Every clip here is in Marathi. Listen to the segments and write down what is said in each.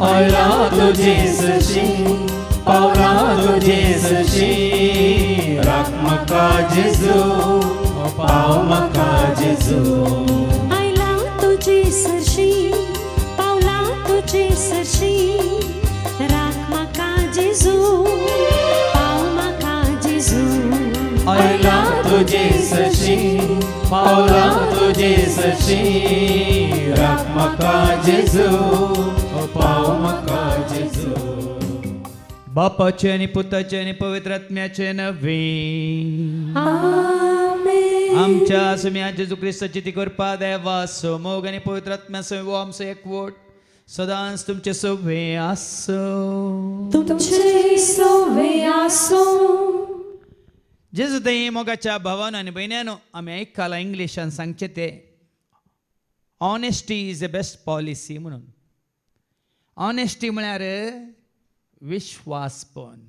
Oilado Jesus, Paulado Jesus, Rakmaka Jesus, Paumaka Jesus. Oilado Jesus, Paulado Jesus, Rakmaka Jesus, Paumaka Jesus. Oilado Jesus, Paulado Jesus, Rakmaka Jesus. बापाचे आणि पुताचे आणि पवित्र आत्म्याचे नवे आमेन. आमच्या सुम्या जेजू ख्रिस्ताची ती कृपा देवासो मोग आणि पवित्र आत्म्यासो वो आमचो एकवट सदांच तुमचे सोबे आसो. तुमचे सोबे आसो. जेजू ते मोगाच्या भावानो आणि बहिण्यानो आम्ही ऐकायला इंग्लिशान सांगचे ते honesty is the best policy म्हणून. ऑनेस्टी म्हळ्यार विश्वासपण.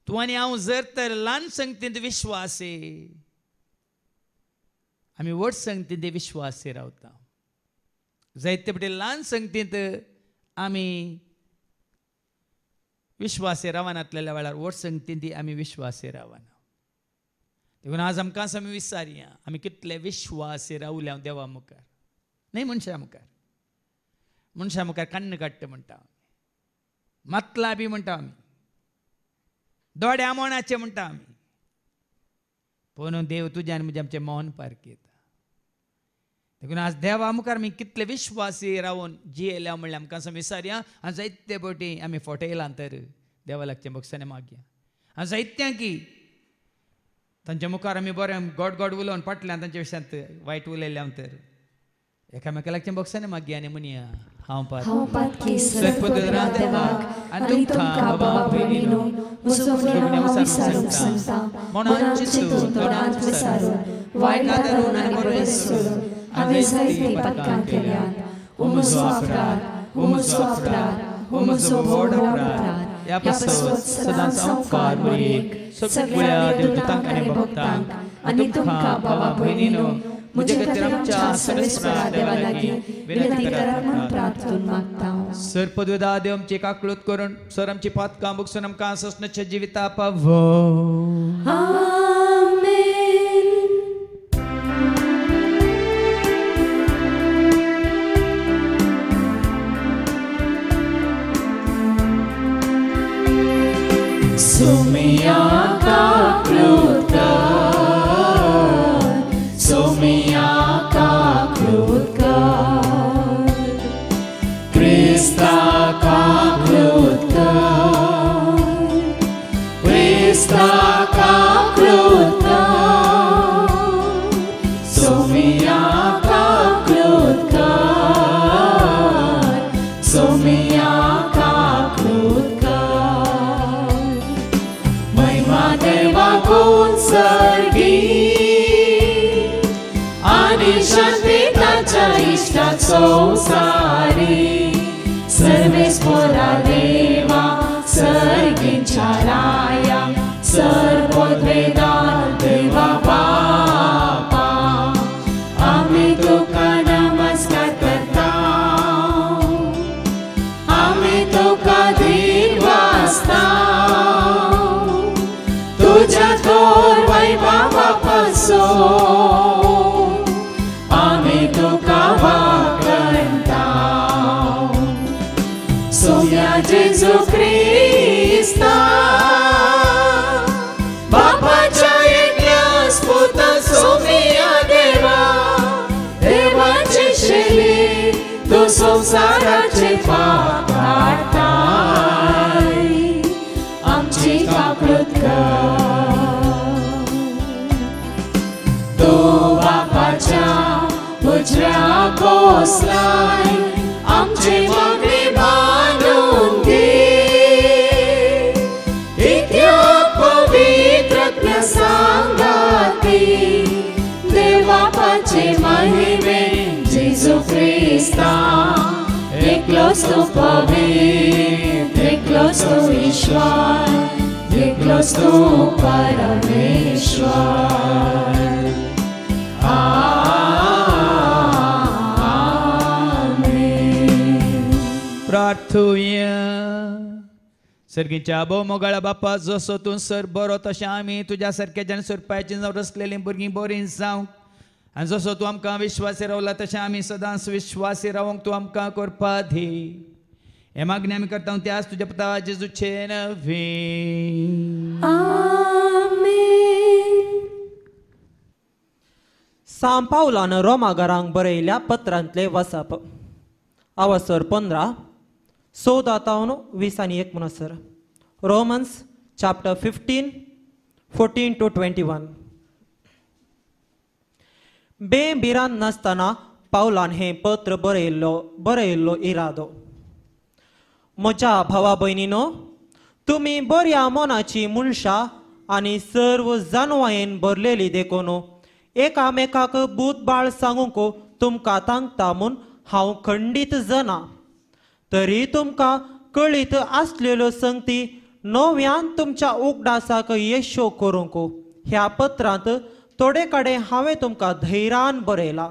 तू आणि हांव जर तर ल्हान संगतींत विश्वासी आमी व्हड संगतींत विश्वासी रावता. जायते फावटी ल्हान संगतींत आमी विश्वासी रावनातल्या वेळार व्हड संगतींत आमी विश्वासी रावना. देखून आज आमकां आमी विचारया आमी कितले विश्वासी रावल्या देवा मुखार. न्ही मनशा मुखार. मनशा मुखार कन्न काडटा म्हणटा आमी. मतलाबी म्हणटा आमी. दोड्या मोणाचे म्हणटा आमी. पूण देव तुज्यान म्हणजे आमचें मौन पारखीता. देखून आज देवा मुखार आमी कितले विश्वासी रावन जियेल्या म्हणल्यार आमकां आमी विचारया. आनी जायते फावटी आमी फटयलां तर देवा लागचें बक्षाने मागया. आनी जायत्यांक की तांच्या मुखार आमी बरें गोड गोड उलोवन पटल्यान तांच्या विशयांत वायट उलयल्या तर एकामेका लागचें बक्षाने मागया आनी म्हणया हांव पातकी सर्वपदरा देवाक आनी तुमकां बाबा भयणीनो म्हजो गुन्यांव विसारूंक सांगता. मनांत चिंतून तोंडांत विसारून वायट आदारून आनी बरें सोडून हांवें जायती पातकां केल्यात. ओ म्हजो अपराध, ओ म्हजो अपराध, ओ म्हजो व्हड अपराध. ह्या पासत सदांच उपकार बरेक सगळ्या देवदूतांक आनी भक्तांक आनी तुमकां बाबा भयणीनो म्हजे खातीर आमच्या सर्वेस्परा देवा लागीं विनंती करात म्हूण प्रार्थून मागता. सर्पद्वेदा देव आमची काकळूत करून सर आमची पातकां बुकसून आमकां ससनच्या जिविता पावो. आमेन. सुमिया काकळूत Somia kaklutka Krista kaklutka Krista kaklutka Somia kaklutka Somia kaklutka महिमा देवा गुण सर्गी शांती ताच्या इष्टात संसारी सर्वेस्परा देवा सर्गींच्या राया सर्वोद्वेदा देवा बापा आम्ही तुका नमस्कार करता. आम्ही तुका दिन वाजता. तुझ्या थोर वैभवा पासून जेजू ख्रिस्ता बापाच्या एकल्या पुता सोमिया देवा देवाची शेली तू संसाराचे पाप काडताय. आमची काकळूत कर. तू बापाच्या उजव्या कोसलाय आमची मागणी बांधून घे. इतक्या पवित्र सांगाती देवापाचे महिमे जेजू ख्रिस्ता एकलोच तू पवित्र एकलोच तू ईश्वर एकलोच तू परमेश्वर. आमेन. स्तुत्य सर्गीच्या आबो मोगाळा बापा जसो तूं सर बरो तशें आमी तुज्या सारक्या जन सरपाची जावं रसलेलीं भुरगीं बरीं जावंक आनी जसो तूं आमकां विश्वासी रावला तशें आमी सदांच विश्वासी रावंक तूं आमकां करपा दी हे मागणी आमी करता त्याच तुज्या पुता जेजूचे नवी सांत पावलान रोमाघरांक बरयल्या पत्रांतले वचप अवसर 15 14 20 आनी 1 म्हणसर रोमन्स चॅप्टर 15 14 to 21 बेबिरान नासतना पावलान हे पत्र बरयल्लो इरादो म्हज्या भावा भयणीनो तुमी बऱ्या मनाची मनशां आनी सर्व जानवायेन भरलेली देखून एकामेकाक बुधबाळ सांगूंक तुमकां सांगता म्हूण हांव खंडीत जना तरी तुमकां कळीत आसलेल्यो संगती नव्यान तुमच्या उगडासाक येशो करूंक ह्या पत्रांत थोडे कडेन हांवें तुमकां धैर्यान बरयला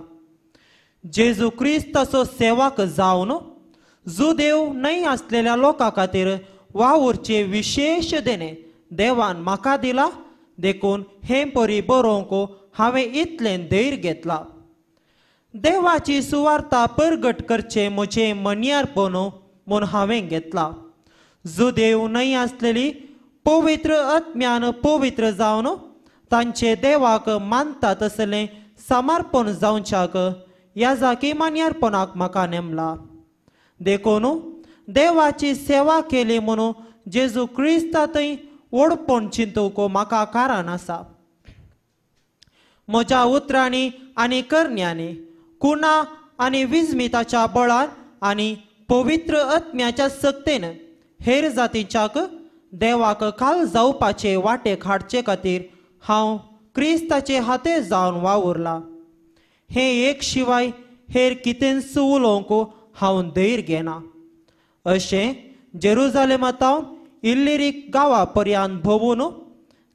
जेजू क्रिस्ताचो सेवक जावन जुदेव न्हय आसलेल्या लोकां खातीर वावुरचे विशेष देणे देवान म्हाका दिला देखून हे परी बरोवंक हांवें इतलें धैर्य घेतला देवाची सुवार्ता परगट करचे म्हजें मन्यारपण म्हूण हांवें घेतला जुदेव न्हय आसलेली पवित्र आत्म्यान पवित्र जावन तांचे देवाक मानता तसलें समर्पण जावच्याक याजाकी मन्यारपणाक म्हाका नेमला देखून देवाची सेवा केली म्हणून जेजू क्रिस्तांतय ओडपण चिंतूंक म्हाका कारण आसा म्हज्या उतरांनी आनी करण्यांनी कुणा आनी विस्मिताच्या बळान आनी पवित्र आत्म्याच्या सक्तेन हेर जातीच्याक देवाक काल जावपाचे वाटेक हाडचे खातीर हांव क्रिस्ताचे हाते जावन वावुरला हे एक शिवाय हेर कितेंच उलोवंक हांव धैर्य घेना अशें जेरुजालेमांतावन इल्लिरीक गांवा पर्यंत भोंवून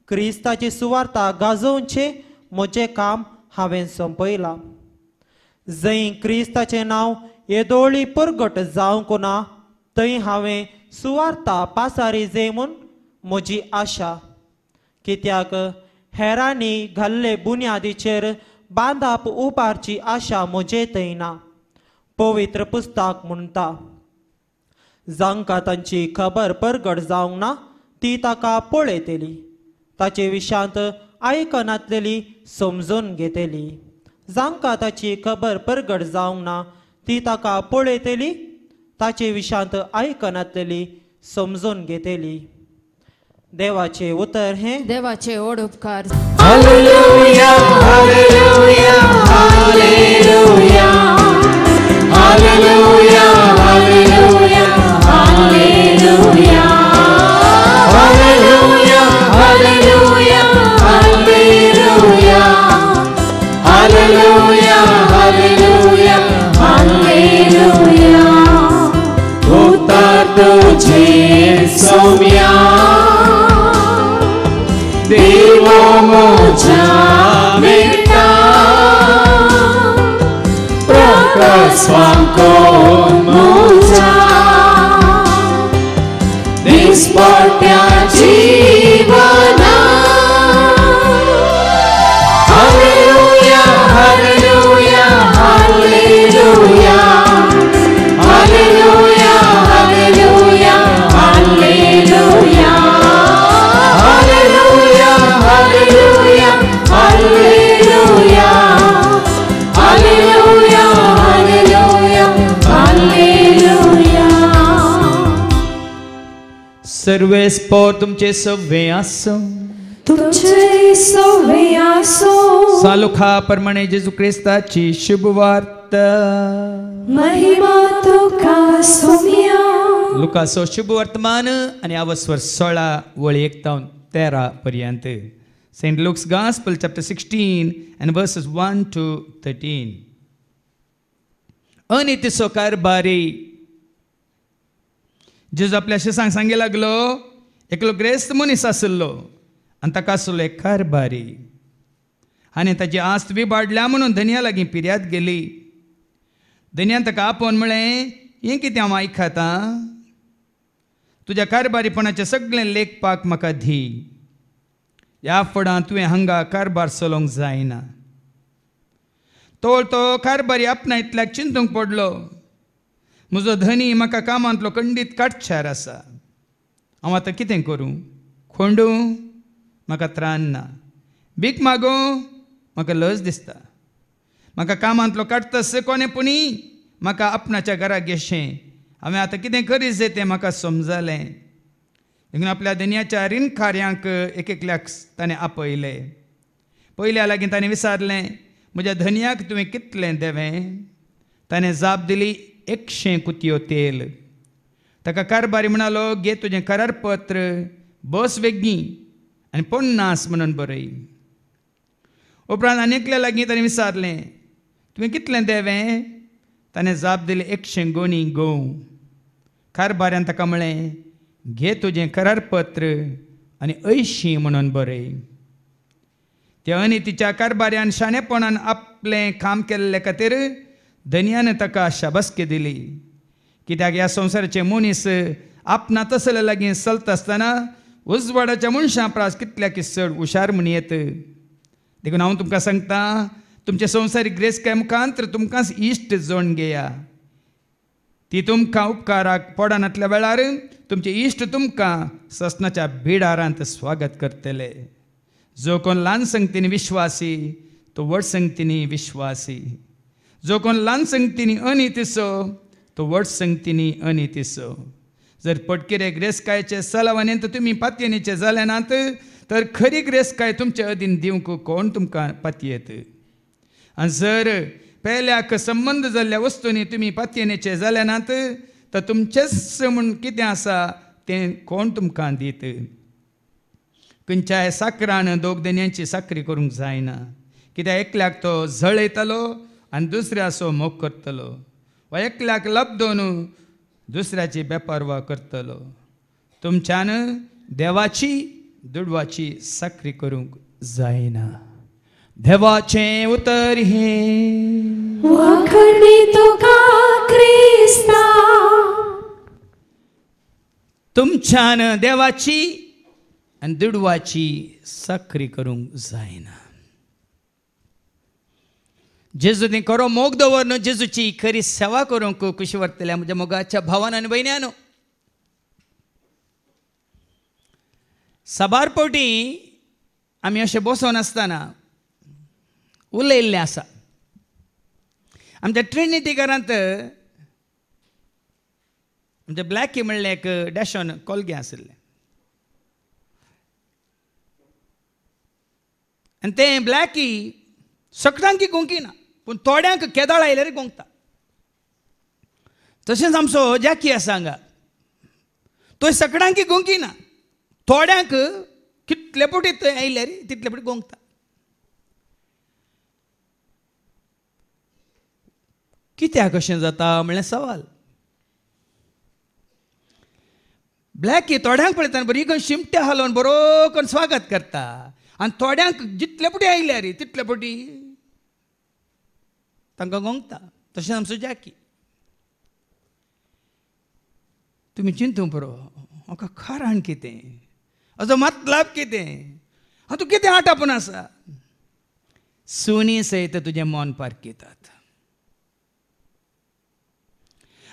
क्रिस्ताची सुवार्ता गाजोवचें म्हजें काम हांवें संपयलां जंय क्रिस्ताचें नांव येदोळी परगट जावंक ना थंय हांवें सुवार्ता पासारी म्हूण म्हजी आशा कित्याक हेरांनी घाल्ले बुन्यादीचेर बांदप उबारची आशा म्हजे थंय ना पवित्र पुस्तक म्हणटा जांकां तांची खबर परगट जावंक ना ती ताका पळयतली ताचे विशांत आयकनातलेली समजून घेतली जांकां ताची खबर परगट जावंक ना ती ताका पळयतली ताचे विशांत आयकनातलेली समजून घेतली देवाचे उतर हे देवाचे ओड उपकार hallelujah hallelujah hallelujah hallelujah hallelujah hallelujah hallelujah hallelujah hallelujah hallelujah hallelujah उतर तुझे सौम्या देवो मोजा बेटा प्रकाशवांको मोजा दिसपट्या जीवना hallelujah hallelujah hallelujah hallelujah hallelujah hallelujah hallelujah hallelujah hallelujah hallelujah hallelujah hallelujah सर्वेस पोर तुमचे सव्वे आसो तुमचे सव्वे आसो सालुखा प्रमाणे जेजू क्रिस्ताची शुभ वार्ता महिमा तुका सोम्या लुकासो शुभ वर्तमान आणि अवस्वर 16 वळी 1 तावन 13 पर्यंत Saint Luke's gospel chapter 16 and verses 1 to 13 अनितीचो कारभारी जेजू आपल्या शिसांक सांगे लागलो एकलो ग्रेस्त मनीस आसलो आनी ताका आसलो एक कारभारी आनी ताची आस्त बी वाडल्या म्हणून धन्या लागीं पिर्याद गेली धन्यान ताका आपोवन म्हळें हें कितें हांव आयकता तुज्या कारबारीपणाचे सगळें लेखपाक म्हाका धी. ह्या फुडां तुवें हांगा कारबार चलोवंक जायना. तो कारबारी आपणा इतल्याक चिंतूंक पडलो, म्हजो धनी म्हाका कामांतलो खंडीत काडच्यार आसा. हांव आतां कितें करूं? खोंडूं? म्हाका त्राण ना. भीक मागूं? म्हाका लज दिसता. म्हाका कामांतलो काडटस कोणेपणी म्हाका आपणाच्या घरा घेशें. हांवें आतां कितें करीत तें म्हाका समजलें. देखून आपल्या धन्याच्या रीणखाऱ्यांक एकल्याक ताणें आपयलें. पयल्या लागीं ताणें विचारलें, म्हज्या धन्याक तुवें कितलें देवें? ताणें जाप दिली, 100 कुतयो तेल. ताका कारबारी म्हणालो, घे तुजें करारपत्र, बस वेगळी आनी 50 म्हणून बरय. उपरांत आनी एकल्या लागीं ताणें विचारलें, तुवें कितलें देवें? ताणें जाप दिली, 100 गोणी गंव. कारबाऱ्यान ताका म्हळें, घे तुजें करारपत्र आनी 80 म्हणून बरय. त्या अनितीच्या कारबाऱ्यान शाणेपणान आपलें काम केल्ले खातीर धन्यान ताका शाबासकी दिली. कित्याक ह्या संवसाराचे मनीस आपणा तसले लागीं चलता आसतना उजवाडाच्या मनशां प्रास कितल्याक चड हुशार म्हूण येत. देखून हांव तुमकां सांगता, तुमचे संवसारीक ग्रेसकाय मुखांत तुमकांच इश्ट जोडून घेया. ती तुमकां उपकाराक पडनातल्या वेळार तुमचे इश्ट तुमकां ससनाच्या भिडारांत स्वागत करतले. जो कोण ल्हान संगतीनी विश्वासी तो व्हड संगतीनी विश्वासी. जो कोण ल्हान संगतीनी अनितीचो तो व्हड संगतीनी अनितीचो. जर पटकिरे ग्रेसकायचे सलावनेंत तुमी पातयेनीचे जाले नात तर खरी ग्रेसकाय तुमचे अधीन दिवंक कोण तुमकां पातयेत. आनी जर पेल्याक संबंध जाल्ल्या वस्तूंनी तुमी पातयेनीचे जाले नात तर तुमचेच म्हूण कितें आसा तें कोण तुमकां दीत. खंयच्याय साकरान दोग धन्यांची साकरी करूंक जायना. कित्याक एकल्याक तो झळयतलो आनी दुसऱ्याचो मोग करतलो, वा एकल्याक लब्धोन दुसऱ्याची बेपारवा करतलो. तुमच्यान देवाची दुडवाची साकरी करूंक जायना. देवाचें उतर हें वखणी तुका क्रिस्ता. तुमच्यान देवाची आनी दुडवाची साकरी करूंक जायना. जेजूनी खरो मोग दवरन जेजूची खरी सेवा करूंक कशी वरतल्या म्हज्या मोगाच्या भावान आनी भयण्यानो. सबारपोटी आमी अशें बसोन आसतना उलयल्लें आसा. आमच्या ट्रिनिटी घरांत आमचे ब्लॅकी म्हणलें एक डॅशॉन कोलगें आशिल्लें. आनी तें ब्लॅकी सगळ्यांक गोंकीना पूण थोड्यांक केदाळ आयल्यार गोंकता. तशेंच आमचो जॅकी आसा हांगा, तो सगळ्यांक गोंकीना, थोड्यांक कितले पटी आयल्यार तितले पटी गोंकता. कित्याक अशें जाता म्हणल्यार सवाल. ब्लॅकी थोड्यांक पळयतना बरी करून शिमटे हालोवन बरो करून स्वागत करता आनी थोड्यांक जितले पटी आयल्यार तितले पटी तांकां गोंकता. तशें आमचो जॅकी. तुमी चिंतूंक पुरो, म्हाका कारण कितें, हाजो मतलब कितें, तूं कितें आटापून आसा. सुणी सयत तुजें मन पारकितात.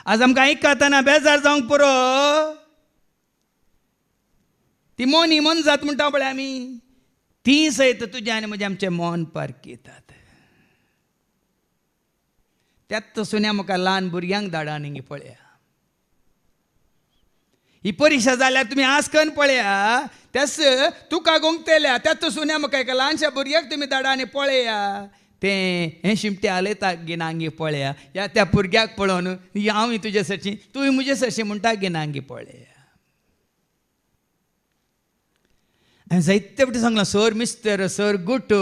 आज आमकां आयकताना बेजार जावंक पुरो. ती मोनी मन जात म्हणटा पळय आमी, ती सयत तुजें आनी म्हजें आमचें मन पारकितात. त्यात सुन्या म्हाका ल्हान भुरग्यांक धाडा न्ही पळया. ही परीक्षा जाल्यार तुमी आसकन पळया, त्यास तुका गोंकतेल्या त्यात सुन्या म्हाका एका ल्हानशा भुरग्याक तुमी धाडा आनी पळया. तें हें शिमटे आलयता गिनांगी पळया. या त्या भुरग्याक पळोवन हांव तुजे सरची तुवें म्हजे सरशी म्हणटा गिनांगी पळया. हांवें जायते फावटी सांगलां, सर मिस्टर, सर गुट,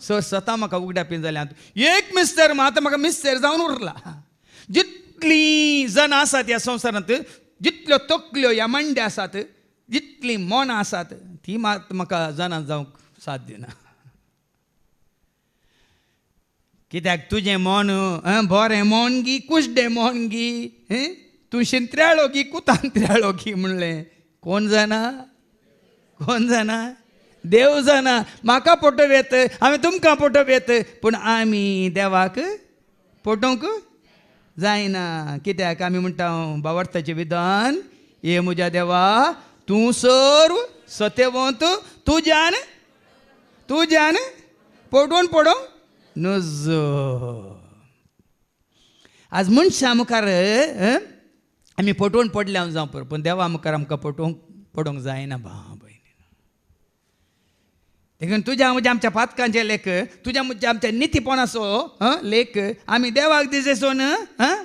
सर स्वता म्हाका उगड्या पीन जाल्यात. एक मिस्टर आतां म्हाका मिस्टर जावन उरला. जितलीं जाणां आसात ह्या संवसारांत, जितल्यो तकल्यो ह्या मांड्या आसात, जितलीं मनां आसात, ती मात म्हाका जाणां जावंक साथ दिना. कित्याक तुजें मन बरें मन गी, कुशडें मन गी, तूं शिंत्र्याळो की कुतांत्र्याळो की म्हणलें. कोण जाणा? कोण जाणा? देव जाणा. म्हाका पटोवप येता, हांवें तुमकां पटोवप येता, पूण आमी देवाक पटोवंक जायना. कित्याक आमी म्हणटा भावार्थाचें विधान, हे म्हज्या देवा तूं सर्व सत्यवंत, तुज्यान पटोवन पडोवंक नजो. आज मनशां मुखार आमी पटोवन पडले हांव जावं पूण देवा मुखार आमकां पडोवंक जायना भाव भयणी. देखून तुज्या म्हज्या आमच्या पातकांचे लेख, तुज्या म्हज्या आमच्या नितीपणाचो लेख आमी देवाक दिजेसून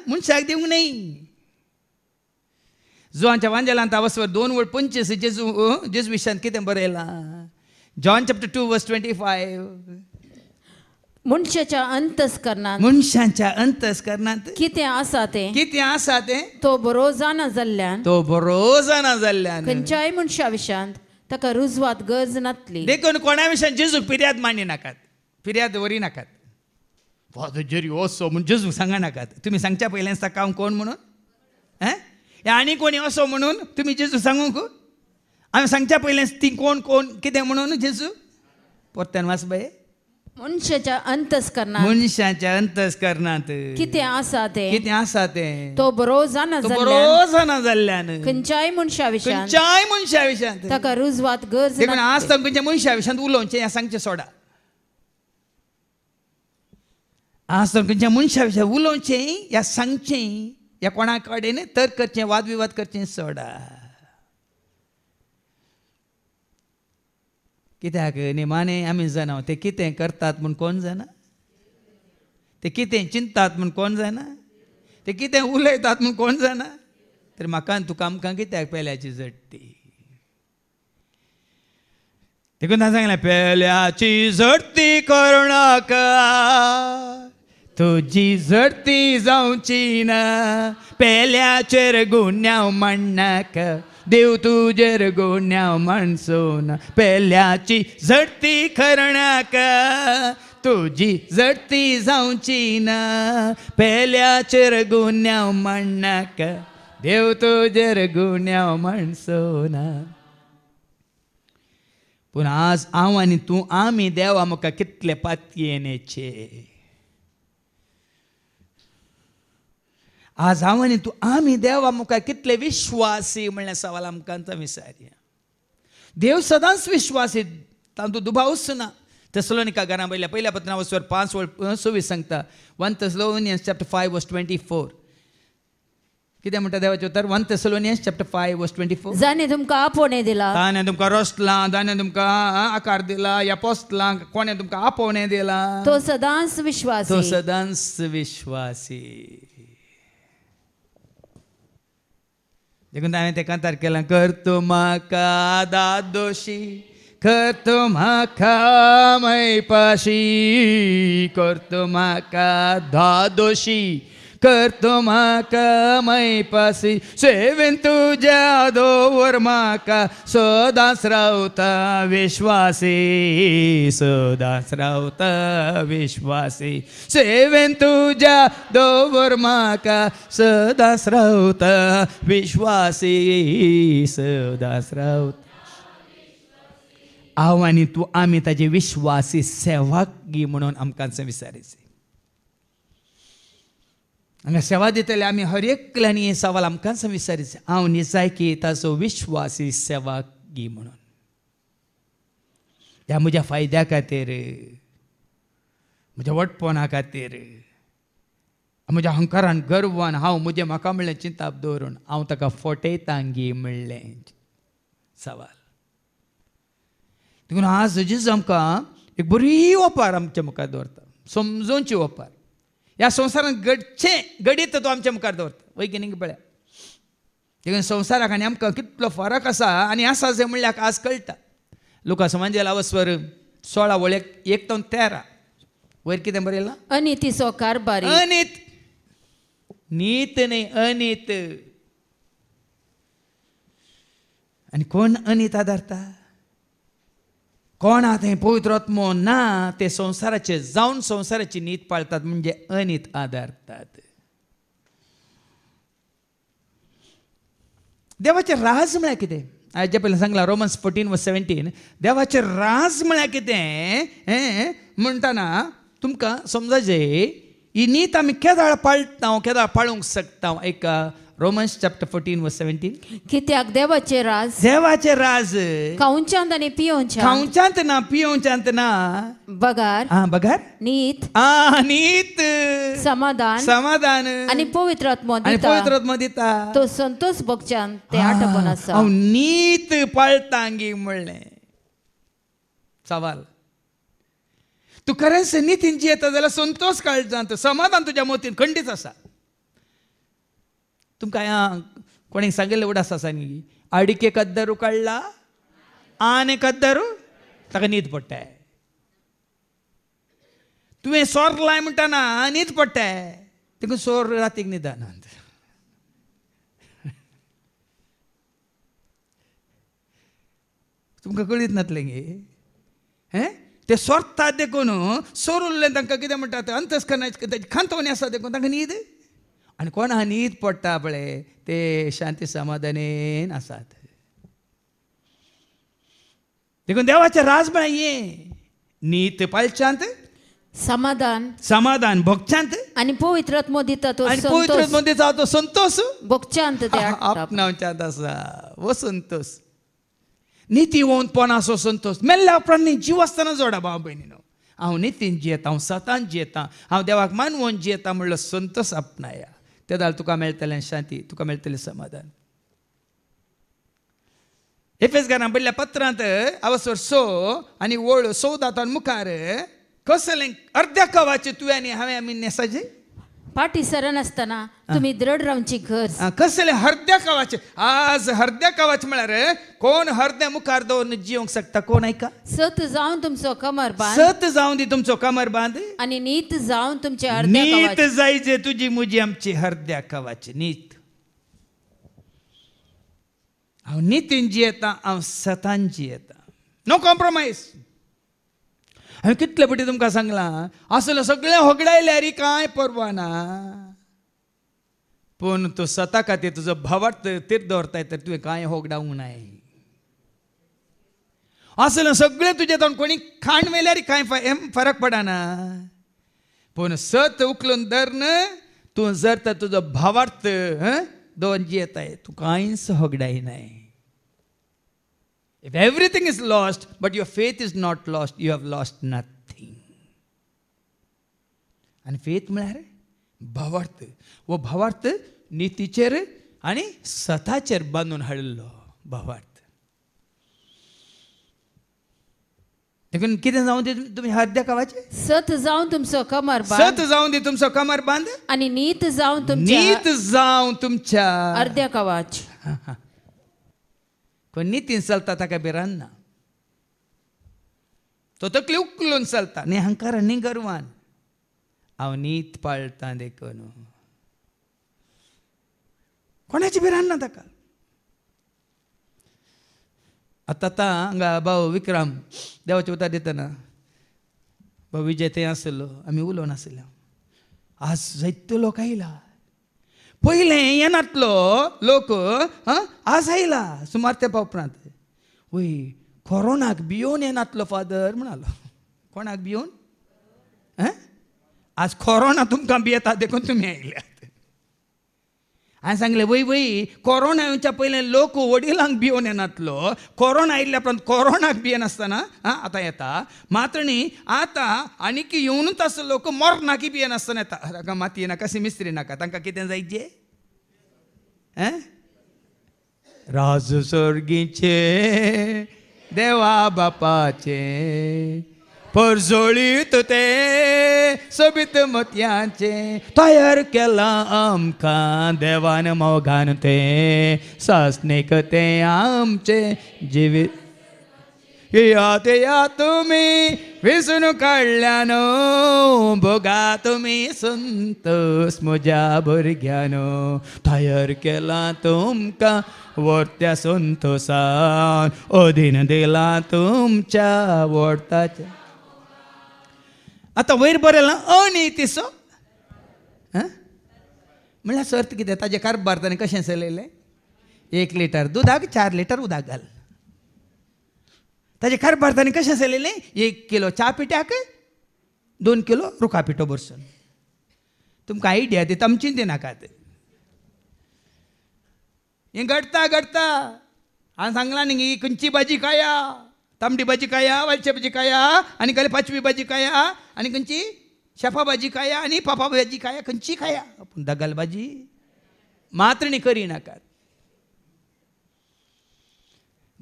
मनशाक दिवंक न्ही. जोहांच्या वांजेलांत वचवर 2:25 जेजू विशयान कितें बरयलां? John chapter 2:25. मनशाच्या अंतस्करणांत मनशांच्या अंतस्करणांत कितें आसा तें तो बरो जाणा जाल्ल्यान खंयच्याय मनशा विशयांत ताका रुजवात गरज नासली. देखून कोणा विशयान जेजूक फिर्याद मांडी नाकात, फिर्याद व्हरी नाकात. जरी असो म्हूण जेजूक सांगा नाकात. तुमी सांगच्या पयलेंच ताका हांव कोण म्हणून आनी कोणी असो म्हणून तुमी जेजू सांगूंक? हांवें सांगच्या पयलेंच ती कोण कितें म्हणून जेजू? परत्यान वाच बाये. मनशाच्या अंतस्करणांत कितें आसा तें तो बरो जाणा जाल्ल्यान खंयच्याय मनशा विशयांत ताका रुजवात गरज नासली. आज तर खंयच्या मनशा विशयांत उलोवचें हें सांगचें सोडा. आज तर खंयच्या मनशा विशयांत उलोवचें या सांगचें या कोणा कडेन तर्क करचें, वाद विवाद करचें सोडा. कित्याक निमाणे आमी जाणा ते कितें करतात म्हूण कोण जाणा? ते कितें चिंतात म्हूण कोण जाणा? ते कितें उलयतात म्हूण कोण जाणा? तर म्हाका आनी तुका आमकां कित्याक पेल्याची झडटी? देखून हांवें सांगलें पेल्याची झडटी करूं नाका, तुजी झडटी जावची ना. पेल्याचेर गुन्यांव मांडनाका, देव तुजेर गुन्यांव मांडचो ना. पेल्याची झडटी करनाका, तुजी झडटी जावची ना. पेल्याचेर गुन्यांव मांडनाका, देव तुजेर गुन्यांव मांडचो ना. पूण आज हांव आनी तूं आमी देवा म्हाका कितले पातयेनेचे. आज हांव आनी तूं आमी देवा मुखार कितले विश्वासी म्हणल्या सवाल आमकां विचारया. देव सदांच विश्वासी, तातूंत दुबावच ना. थेसलोनिका घरां पहिल्या पत्रां वचवर 5:26 सांगता. 1 Thessalonians chapter 5:24. कितें म्हणटा देवाचें उतर? 1 Thessalonians chapter 5:24. जाणें तुमकां आपोवणें दिलां, ताणें तुमकां रोसलां, ताणें तुमकां आकार दिला, ह्या पोसलां, कोणें तुमकां आपोवणें दिलां, तो सदांच विश्वासी. देखून हांवें ते कांतार केलां. करतो म्हाका दादोशी, करतो म्हाका मैपाशी, करतो म्हाका दादोशी, करतो म्हाका मैपाशी. सेवेन तुज्या दोवर म्हाका सदांच रावता विश्वासी, सदांच रावता विश्वासी. सेवेन तुज्या दोवर म्हाका सदांच रावता विश्वासी, सदांच रावता. हांव आनी तूं आमी ताजे विश्वासी सेवाकी म्हणून आमकां विचारायचें. हांगा सेवा दितले आमी हर एकल्यानी हे सवाल आमकांच विचारीचे. हांव निजाय की ताचो विश्वासी सेवाकी म्हणून त्या म्हज्या फायद्या खातीर, म्हज्या वटपणा खातीर, म्हज्या अहंकारान गर्वान हांव म्हजें म्हाका म्हणलें चिंताप दवरून हांव ताका फटयतांगी म्हणलें सवाल. देखून आज जेजू आमकां एक बरी ओपार आमच्या मुखार दवरता, समजोवची ओपार. ह्या संवसारान घडीत तो आमच्या मुखार दवरता. वैज्ञानीक पळया. देखून संवसाराक आनी आमकां कितलो फरक आसा आनी आसा जें म्हणल्यार आज कळटा. लुकास वांजेला वचवर 16:1-13 वयर कितें बरयलां? अनितीचो कारभारी. अनीत, नीत न्ही, अनीत. आनी कोण अनीत आदारता? कोण आतां हें पवित्र आत्मो ना ते संवसाराचे जावन संवसाराची नीत पाळटात म्हणजे अनीत आदारतात. देवाचे राज म्हळ्यार कितें? हाजे पयलीं सांगलां रोमन्स 14:17 देवाचे राज म्हळ्यार कितें म्हणटाना तुमकां समजायचें ही नीत आमी केदाळ पाळटा केदाळ पाळूंक शकता. एक रोमन्स चॅप्टर 14:17 कित्याक देवाचे राज खावच्यान आनी पियोवच्यान खावच्यात ना पियोवच्यात ना बगार बगार नीत नीत समाधान आनी पवित्र आत्मा दिता. तो संतोष भोगच्यान ते आटोवन आसा. हांव नीत पाळटांगी म्हणलें. सवाल तूं खरेंच नितीन जियेता जाल्यार संतोष काळजांत समाधान तुज्या मोतीन खंडीत आसा. तुमकां कोणी सांगिल्लें उडास आसा न्ही आडिके कद्दरू काडला आने कद्दरू ताका न्हीद पडटाय. तुवें सोर लाय म्हणटाना न्हीद पडटाय देखून सोर रातीक न्हिदनात. तुमकां कळीत नातलें गे ते सोरतात देखून सोर उरलें तांकां कितें म्हणटात अंतस्करणाची खांतवणी आसा देखून तांकां न्हीद आनी कोणा न्हीद पडटा पळय ते शांती समाधानेन आसात. देखून देवाचे राज म्हळ्यार हें नीत पाळच्यांत समाधान भोगच्यांत आनी पवित्र आत्मा दिता तो आनी पवित्र आत्मा दिता तो संतोष भोगच्यांत ते आपणावच्यांत आसा. वो संतोष निती होवन पोनासो संतोष मेल्ल्या उपरांत जीव आसतना जोडा भाव भयणीनो. हांव नितीन जियेता हांव सतान जियेता हांव देवाक मानवून जियेता म्हणलो संतोष आपणाया. ते जाल्यार तुका मेळटलें शांती तुका मेळटलें समाधान. एफेसकारांक बरयल्ल्या पत्रांत अवसर 6 आनी वळ 14 मुखार कसलें अर्ध्या कवाचे तुवें आनी हांवें आमी नेसाचे पाटी सरण आसतना तुमी दृढ रावची गरज. कसलें हर्द्या कवाचे आज हर्द्या कवाचे म्हळ्यार कोण हर्द्या मुखार दवरून जिवंक शकता कोण ऐका. सत जावन तुमचो कमर बांद सत जावन दी तुमचो कमर बांद आनी नीत जावन तुमचे अर्ध्या नीत जायचे तुजी मुजी आमची हर्द्या कवाची नीत. हांव नितीन जियेता हांव सतान जियेता नो कॉम्प्रोमायज. हांवें कितले फावटी तुमकां सांगलां असलें सगळें होगडायल्यार कांय परवा ना पूण तूं सता खातीर तुजो भावार्थ तीर दवरताय तर तुवें कांय होगडावंक नाय. असलें सगळें तुजें तोंड कोणी खाण मेल्यार कांय फरक पडना पूण सत उखलून धरन तूं जर तर तुजो भावार्थ दवरून जियेताय तूं कांयच होगडायनाय. If everything is lost, but your faith is not lost, you have lost nothing. And faith म्हळ्यार भावार्थ. वो भावार्थ नितीचेर आनी सताचेर बांदून हाडिल्लो भावार्थ. देखून कितें जावन दी तुमी हर्द्या कवाचे सत जावन तुमचो कमर बांद सत जावन दी तुमचो कमर बांद आनी नीत जावन तुमच्या अर्ध्या कवाच. कोण नितीन चलता ताका भिरान ना. तो तकली उखलून चलता न्ही अहंकारान न्ही गर्वान. हांव नीत पाळटां देखून कोणाची भिरान ना ताका. आतां हांगा भाऊ विक्रम देवाचें उतर दितना भाऊ विजय थंय आसलो आमी उलोवन आसले. आज जायतो लोक आयला पयलें येनातलो लोक आज आयला सुमार तेंपा उपरांत. वय कोरोनाक भियोन येनातलो फादर म्हणालो. कोणाक भियोन आज कोरोना तुमकां भियेता देखून तुमी आयल्यात. हांवें सांगलें वय वय कोरोना येवच्या पयलें लोक वडिलांक भियोन येनातलो कोरोना आयिल्ल्या उपरांत कोरोनाक भियेनासतना आतां येता. मात्र न्ही आतां आनीक येवनूच आसलो लोक मरनाकी भियेनासतना येता. ताका मातये नाका मिस्त्री नाका तांकां कितें जायचें राज सर्गीचे देवा बापाचे परजोळीत ते सोबीत मोतयांचे तयार केला आमकां देवान मोगान ते सासणेक ते आमचे जिवीत. या तुम्ही विसरून काढल्यानो भोगा तुम्ही संतोष म्हज्या भुरग्यानो तयार केला तुमकां वर्त्या संतोषान अधीन दिला तुमच्या वर्ताच्या. आतां वयर बरयलां अनितीसो म्हणल्यार सर्त कितें ताजे कारभार ताणें कशें चलयलें 1 लिटर दुधाक 4 लिटर उदक घाल. ताजे कारभार तांणी कशें चलयलें 1 किलो च्या पिठ्याक 2 किलो रुखा पिठो भरसून. तुमकां आयडिया दिता आमची दिनाकात. हें घडता घडता हांवें सांगलां न्ही खंयची भाजी खाया, तांबडी भाजी खाया, वालच्या भाजी खाया, आनी काल 5वी भाजी खाया, आनी खंयची शेफा भाजी खाया, आनी पापा भाजी खाया, खंयची खाया, पूण दगल भाजी मात्र न्ही करिनाकात.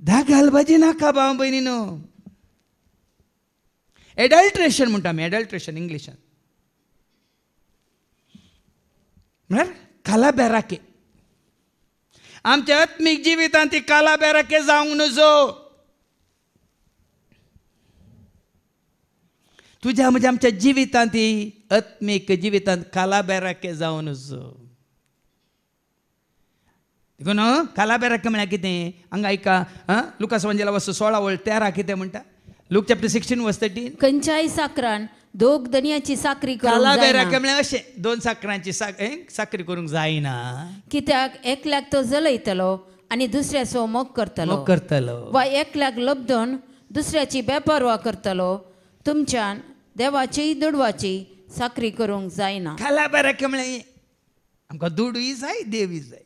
दगल भाजी नाका भाव भयणीनो. एडल्ट्रेशन म्हणटा आमी, एडल्ट्रेशन इंग्लिशान म्हळ्यार कालाबेराके. आमच्या आत्मीक जिवितांत ती कालाबेराके जावंक नजो. तुझ्या म्हणजे आमच्या जिवितांत ही आत्मीक जिवितांत कालाबेराके जावं नजो. देखून कालाबेराके म्हळ्यार कितें हांगा ऐका. लुकास वंजेला वस्तू 16:13 कितें म्हणटा. लूक चॅप्टर 16 वर्स 13. खंयच्याय साकरान 2 दनयाची साखरी करूंक कालाबेराके जायना, म्हळ्यार अशें 2 साकरांची साखरी करूंक जायना. कित्याक एकल्याक तो जलयतलो आनी दुसऱ्याचो मोग करतलो, करतलो. वा एकल्याक लबदून दुसऱ्याची बेपरवा करतलो. तुमच्यान देवाची दुडवाची साखरी करूंक जायना. कालाबेराके म्हळ्यार आमकां दुडूय जाय देवूय जाय.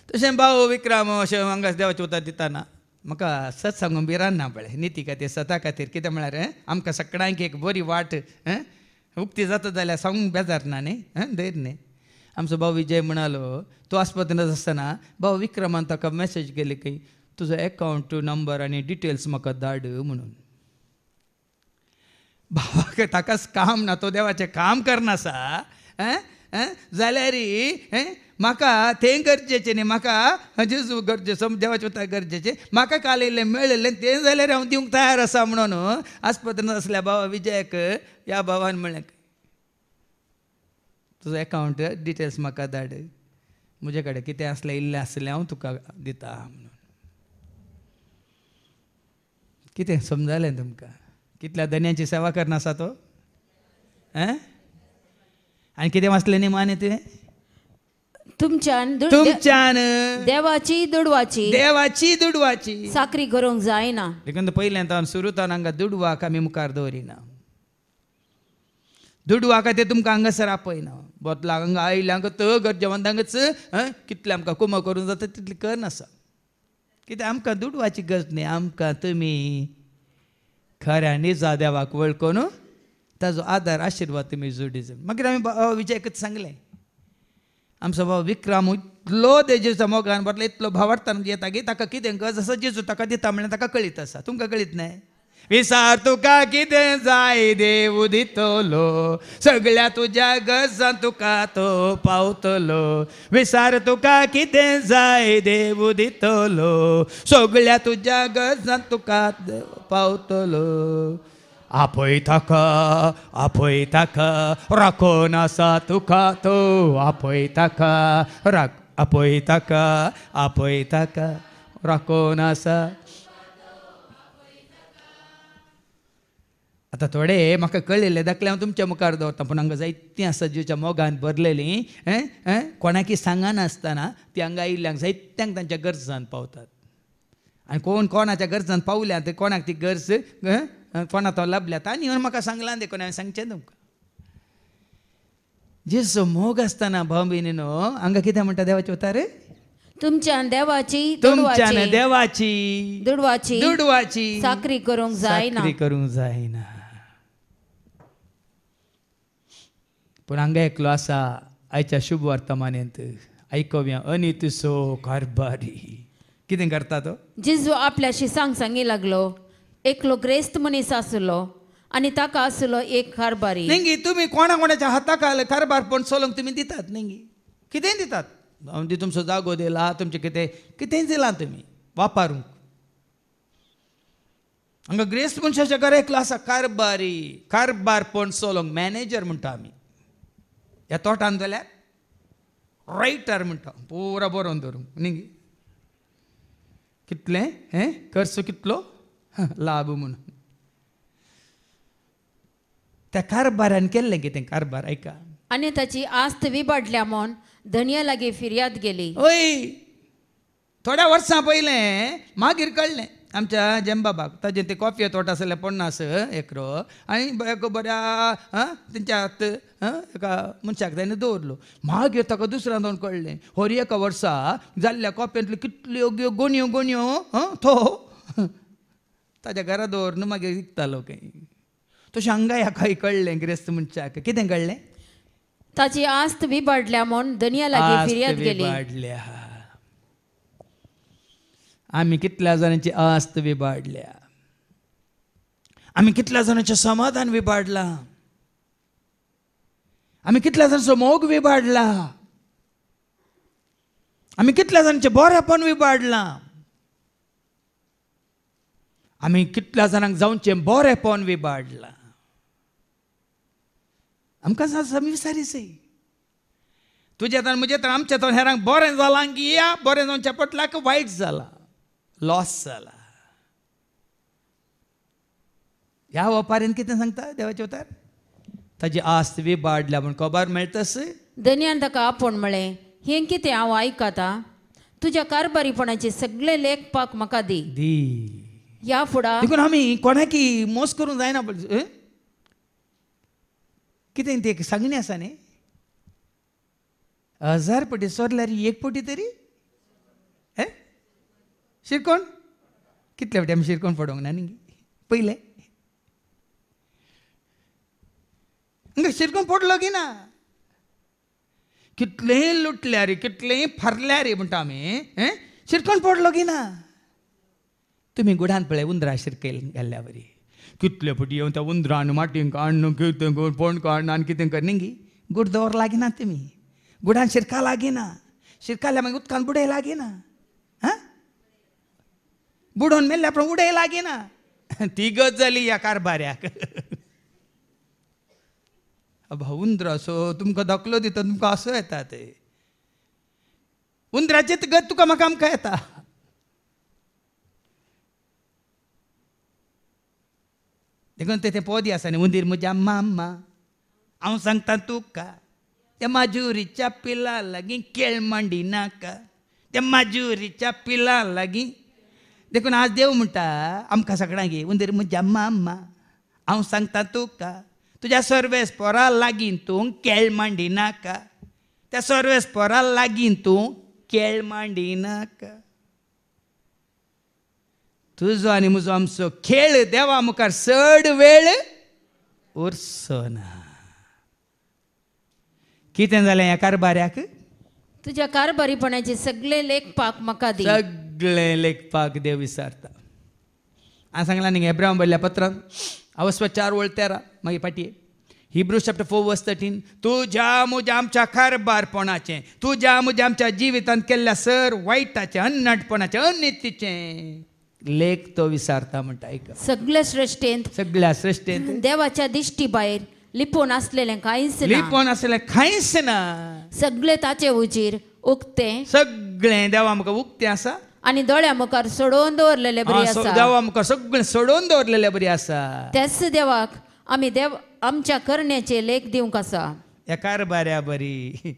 तशें भाऊ विक्रम अशें हांगा देवाचें उतर दिताना म्हाका सत सांगून भिरान ना पळय निती खातीर सता खातीर. कितें म्हळ्यार आमकां सगळ्यांक एक बरी वाट उक्ती जाता जाल्यार सांगूंक बेजार ना न्ही. धैर्य न्ही. आमचो भाऊ विजय म्हणालो तो आस्पत्रेंत आसतना भाऊ विक्रमान ताका मॅसेज केली की तुजो अकावंट नंबर आनी डिटेल्स म्हाका धाड म्हणून. भावाक ताकाच काम ना, तो देवाचें काम करनासा जाल्यार म्हाका तें गरजेचें न्ही. म्हाका जेजू गरजेचो देवाचें उतर गरजेचें. म्हाका काल इल्लें मेळिल्लें तें जाल्यार हांव दिवंक तयार आसा म्हणून आस्पत्रेंत आसल्या भावा विजयाक ह्या भावान म्हणलें तुजो अकावंट डिटेल्स म्हाका धाड. म्हजे कडेन कितें आसलें इल्लें आसलें हांव तुका दिता म्हणून. कितें समजलें तुमकां. कितल्या दन्याची सेवा करनासा तो. आनी कितें वाचलें न्ही माने तुवें. तुमच्यान देवाची दुडवाची साखरी करूंक जायना. देखून पयल्यांत हांव सुरूतान हांगा दुडवाक आमी मुखार दवरिना. दुडवा खातीर तुमकां हांगासर आपयना. बोतलाक हांगा आयल्यांक तो गरजेवंतांकच कितलें आमकां कुमो करूंक जाता तितलें करनासा. कित्याक आमकां दुडवाची गरज न्ही. आमकां तुमी खऱ्यांनी जा देवाक वळखून ताजो आदार आशिर्वाद तुमी जोडी जाय. मागीर आमी विजयकच सांगलें आमचो भाव विक्रम इतलो तेजेचो मोगान बरलो इतलो भावार्थान येता की ताका कितें गरज आसा जेजू ताका दिता म्हणल्यार ताका कळीत आसा. तुमकां कळीत न्हय. विसार तुका कितें जाय देव दितलो, सगळ्या तुज्या गरजां तुका तो पावतलो. विसार तुका कितें जाय देव दितलो, सगळ्या तुज्या गरजां तुका पावतलो. आपय ताका राखोन आसा तुका तो. आपय ताका राखोन आसा. आतां थोडे म्हाका कळिल्ले दाखले हांव तुमच्या मुखार दवरता. पूण हांगा जायतीं आसा जीच्या मोगान भरलेलीं कोणाकी सांगनासतना ती हांगा आयिल्ल्यांक जायत्यांक तांच्या गरजान पावतात. आनी कोणाच्या गरजान पावल्यात कोणाक ती गरज कोणा तो लाभल्यात आनी म्हाका सांगलां देखून हांवें सांगचें तुमकां. जेजो मोग आसतना भाव भयणीनो हांगा कितें म्हणटा देवाचें उतर. तुमच्यान देवाची दुडवाची साखरी करूंक जायना. पूण हांगा एकलो आसा आयच्या शुभ वर्तमानांत आयकोव्या अनितसो कारभारी. कितें करता तो. जेजू आपल्याशी सांगी लागलो. एकलो ग्रेस्त मनीस आसलो आनी ताका आसलो एक कारभारी. नेंगी तुमी कोणाच्या हाताक कारभार पण चलोवंक तुमी दितात. नेंगी कितें दितात. म्हणजे तुमचो जागो दिला, तुमचें कितेंय दिलां तुमी वापरूंक. हांगा ग्रेस्त मनशाच्या घरा एकलो आसा कारभार पण चलोवंक मॅनेजर म्हणटा आमी. ह्या तोटान जाल्यार रायटर म्हणटा पुरा बरोवन धरूंक. न्ही कितलें खर्च कितलो लाभ म्हणून. त्या कारभारान केल्लें कितें कारभार ऐका. आनी ताची आस्त विबाडल्या म्हूण धनिया लागीं फिर्याद गेली. ओय थोड्या वर्सां पयलें मागीर कळ्ळें आमच्या जेंबाबाक ताजें ते कॉफी तोट आसले 50 एकरो आनी एका बऱ्या तेंच्यात एका मनशाक ताणें दवरलो. मागीर ताका दुसऱ्या जावन कळ्ळें हर एका वर्सा जाल्ल्या कॉफयेंतल्यो कितल्यो गोणयो गोणयो तो ताज्या घरा दवरून मागीर विकतालो खंय. तशें हांगा हाका कळ्ळें गिरेस्त मनशाक कितें कळ्ळें ताची आस्त विबाडल्या म्हूण धनिया लागीं फिर्याद गेली. विबाडल्या आमी कितल्या जाणांची आस्त विबाडल्या. आमी कितल्या जाणांचें समाधान विबाडलां. आमी कितल्या जाणांचो मोग विबाडला. आमी कितल्या जाणांचें बरेंपण विबाडलां. आमी कितल्या जाणांक जावचें बरेंपण विबाडलां. आमकां आमी विचारीसय तुज्या तर म्हजे तर आमच्या तर हेरांक बरें जालां की या बरें जावच्या पटलाक वायट जालां लॉस जाला. ह्या वेपारीन कितें सांगता देवाचे उतर ताजी आस्त विबाडल्या म्हूण खबर मेळटस. धनियान ताका आपोवन म्हळें हें कितें हांव आयकतां. तुज्या कारभारीपणाचे सगळे लेखपाक म्हाका दी. ह्या फुडां देखून आमी कोणाकी मोस करूंक जायना. कितें ते सांगणी आसा न्ही 1000 पटी सोरल्यार 1 पटी तरी शिरकोण कितले फावटी आमी शिरकोण पडोवंक ना न्ही पयले शिरकोण पडलो की ना. कितलेंय लुटल्या रे कितलेंय फारल्या रे म्हणटा आमी शिरकोण पडलो की ना. तुमी गुडान पळय उंदरां शिरकयल घाल्ल्या बरी कितले फावटी येवन त्या उंदरान माटयेंक काडून कितें कर पोण काडून आनी कितें कर न्ही गुड दवर लागीना तुमी गुडान शिरका लागीना. शिरकाल्या मागीर उदकान बुडय लागीना. बुडोवन मेल्ल्या पण उडय लागीना. ती गत जाली ह्या कारभाऱ्याक. उंदर असो तुमकां दाखलो दिता तुमकां असो येता ते उंदराचे गत तुका म्हाका आमकां येता. देखून ते पोदी आसा न्ही उंदीर म्हज्या माम्मा हांव सांगता तुका त्या माजुरीच्या पिला लागीं केळ मांडी नाका. त्या माजुरीच्या पिला लागीं देखून आज देव म्हणटा आमकां सगळ्यांक उंदीर म्हज्या माम्मा हांव सांगता तुका तुज्या सर्वेस पोरा लागीं तूं केळ मांडी नाका. त्या सर्वेस पोरा लागीं तूं केळ मांडी नाका. तुजो आनी म्हजो आमचो खेळ देवा मुखार चड वेळ उरचो ना. कितें जालें ह्या कारभाऱ्याक तुज्या कारभारीपणाचे सगळे लेखपाक म्हाका दी. सगळें लेखपाक देव विचारता. हांवें सांगलां न्ही हेब्रांवाक बरयल्ल्या पत्रांत अवस्व 4:13 मागीर फाटये Hebrews chapter 4 verse 13 तुज्या म्हज्या आमच्या कारभारपणाचें तुज्या म्हज्या आमच्या जिवितांत केल्ल्या सर वायटाचें अन्नटपणाचें अनितीचें लेख तो विचारता म्हणटा. ऐका सगळ्या श्रेश्ठेंत सगळ्या श्रेश्ठेंत देवाच्या दिश्टी भायर लिपोवन आसलेलें कांयच ना. लिपोवन आसलें कांयच ना. सगळे ताचे उजीर उक्तें सगळें देवा मुखार उक्तें आसा आनी दोळ्या मुखार सोडोवन दवरलेलें बरी आसा. देवा मुखार सगळें सोडून दवरलेलें बरी आसा. त्याच देवाक आमी देव आमच्या करण्याचे लेख दिवंक आसा. ह्या कारभाऱ्या बरी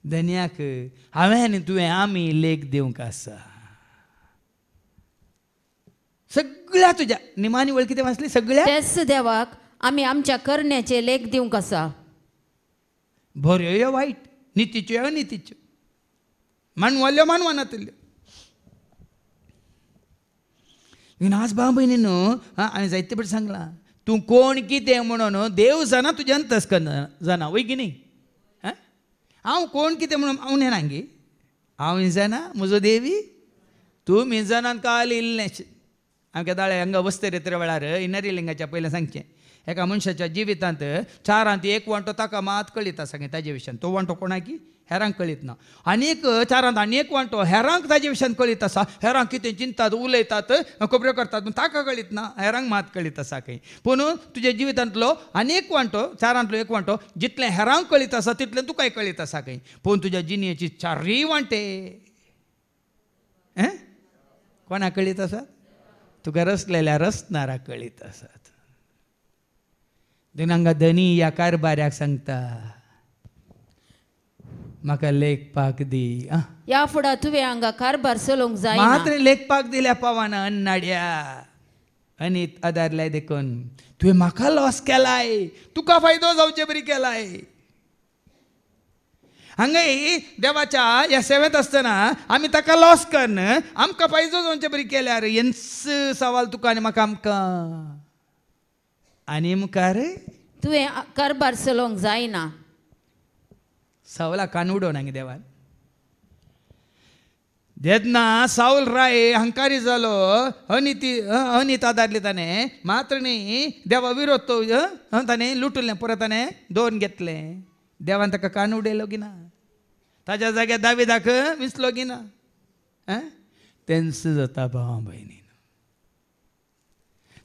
धन्याक हांवें आनी तुवें आमी लेख दिवंक आसा. सगळ्या तुज्या निमानी वळ कितें वाचली सगळ्या त्याच देवाक आमी आमच्या करण्याचे लेख दिवंक आसा. बऱ्यो ह्यो वायट नितीच्यो अनितीच्यो मानवाल्यो मानवानातल्यो. आज बाब न्हू हांवें जायते फावटी सांगलां तूं कोण कितें म्हणून देव जाणा तुजें अंतस्करण जाणा वय की न्ही. हांव कोण कितें म्हणून हांव नेनांगी हांव जाणा म्हजो देवी तुमी जाणान काल इल्लेशें. आमगे दाळे हांगा वस्तेर येतरे वेळार इनरी लिंगाच्या पयलें सांगचें एका मनशाच्या जिवितांत 4 एक वांटो ताका मात कळीत आसा गे ताजे विशयान. तो वांटो कोणाकी हेरांक कळीत ना. आनीक 4 आनीक वांटो हेरांक ताजे विशयान कळीत आसा. हेरांक कितें चिंतात उलयतात खबऱ्यो करतात पूण ताका कळीत ना हेरांक मात कळीत आसा खंय. पूण तुज्या जिवितांतलो आनीक वांटो 4 एक वांटो जितलें हेरांक कळीत आसा तितलें तुकाय कळीत आसा खंय. पूण तुज्या जिणेची 4 वांटे कोणाक कळीत आसात तुका रसलेल्या रसनाराक कळीत आसात. देखून हांगा धनी ह्या कारभाऱ्याक सांगता म्हाका लेखपाक दी आं. ह्या फुडें तुवें हांगा कारभार चलोवंक जायना. मात्र लेखपाक दिल्या पावाना अन्नाड्या आनी आदारलाय देखून तुवें म्हाका लॉस केलाय, तुका फायदो जावचे बरी केलाय. हांगा देवाच्या ह्या सेवेंत आसतना आमी ताका लॉस करन, आमकां फायदो जावचे बरी केल्यार हेंच सवाल तुका आनी म्हाका आमकां. आनी मुखार तुवें कारभार चलोवंक जायना. सावला कान उडोवन हांगा देवान. जेन्ना साऊल राय अहंकारी जालो, अनित आदारली ताणें, मात्र न्ही देवा विरोध तो ताणें लुटलें, परत ताणें दोन घेतलें. देवान ताका कान उडयलो की ना? ताच्या जाग्यार दाविदाक विसलो की ना? तेंच जाता भावा भयणी.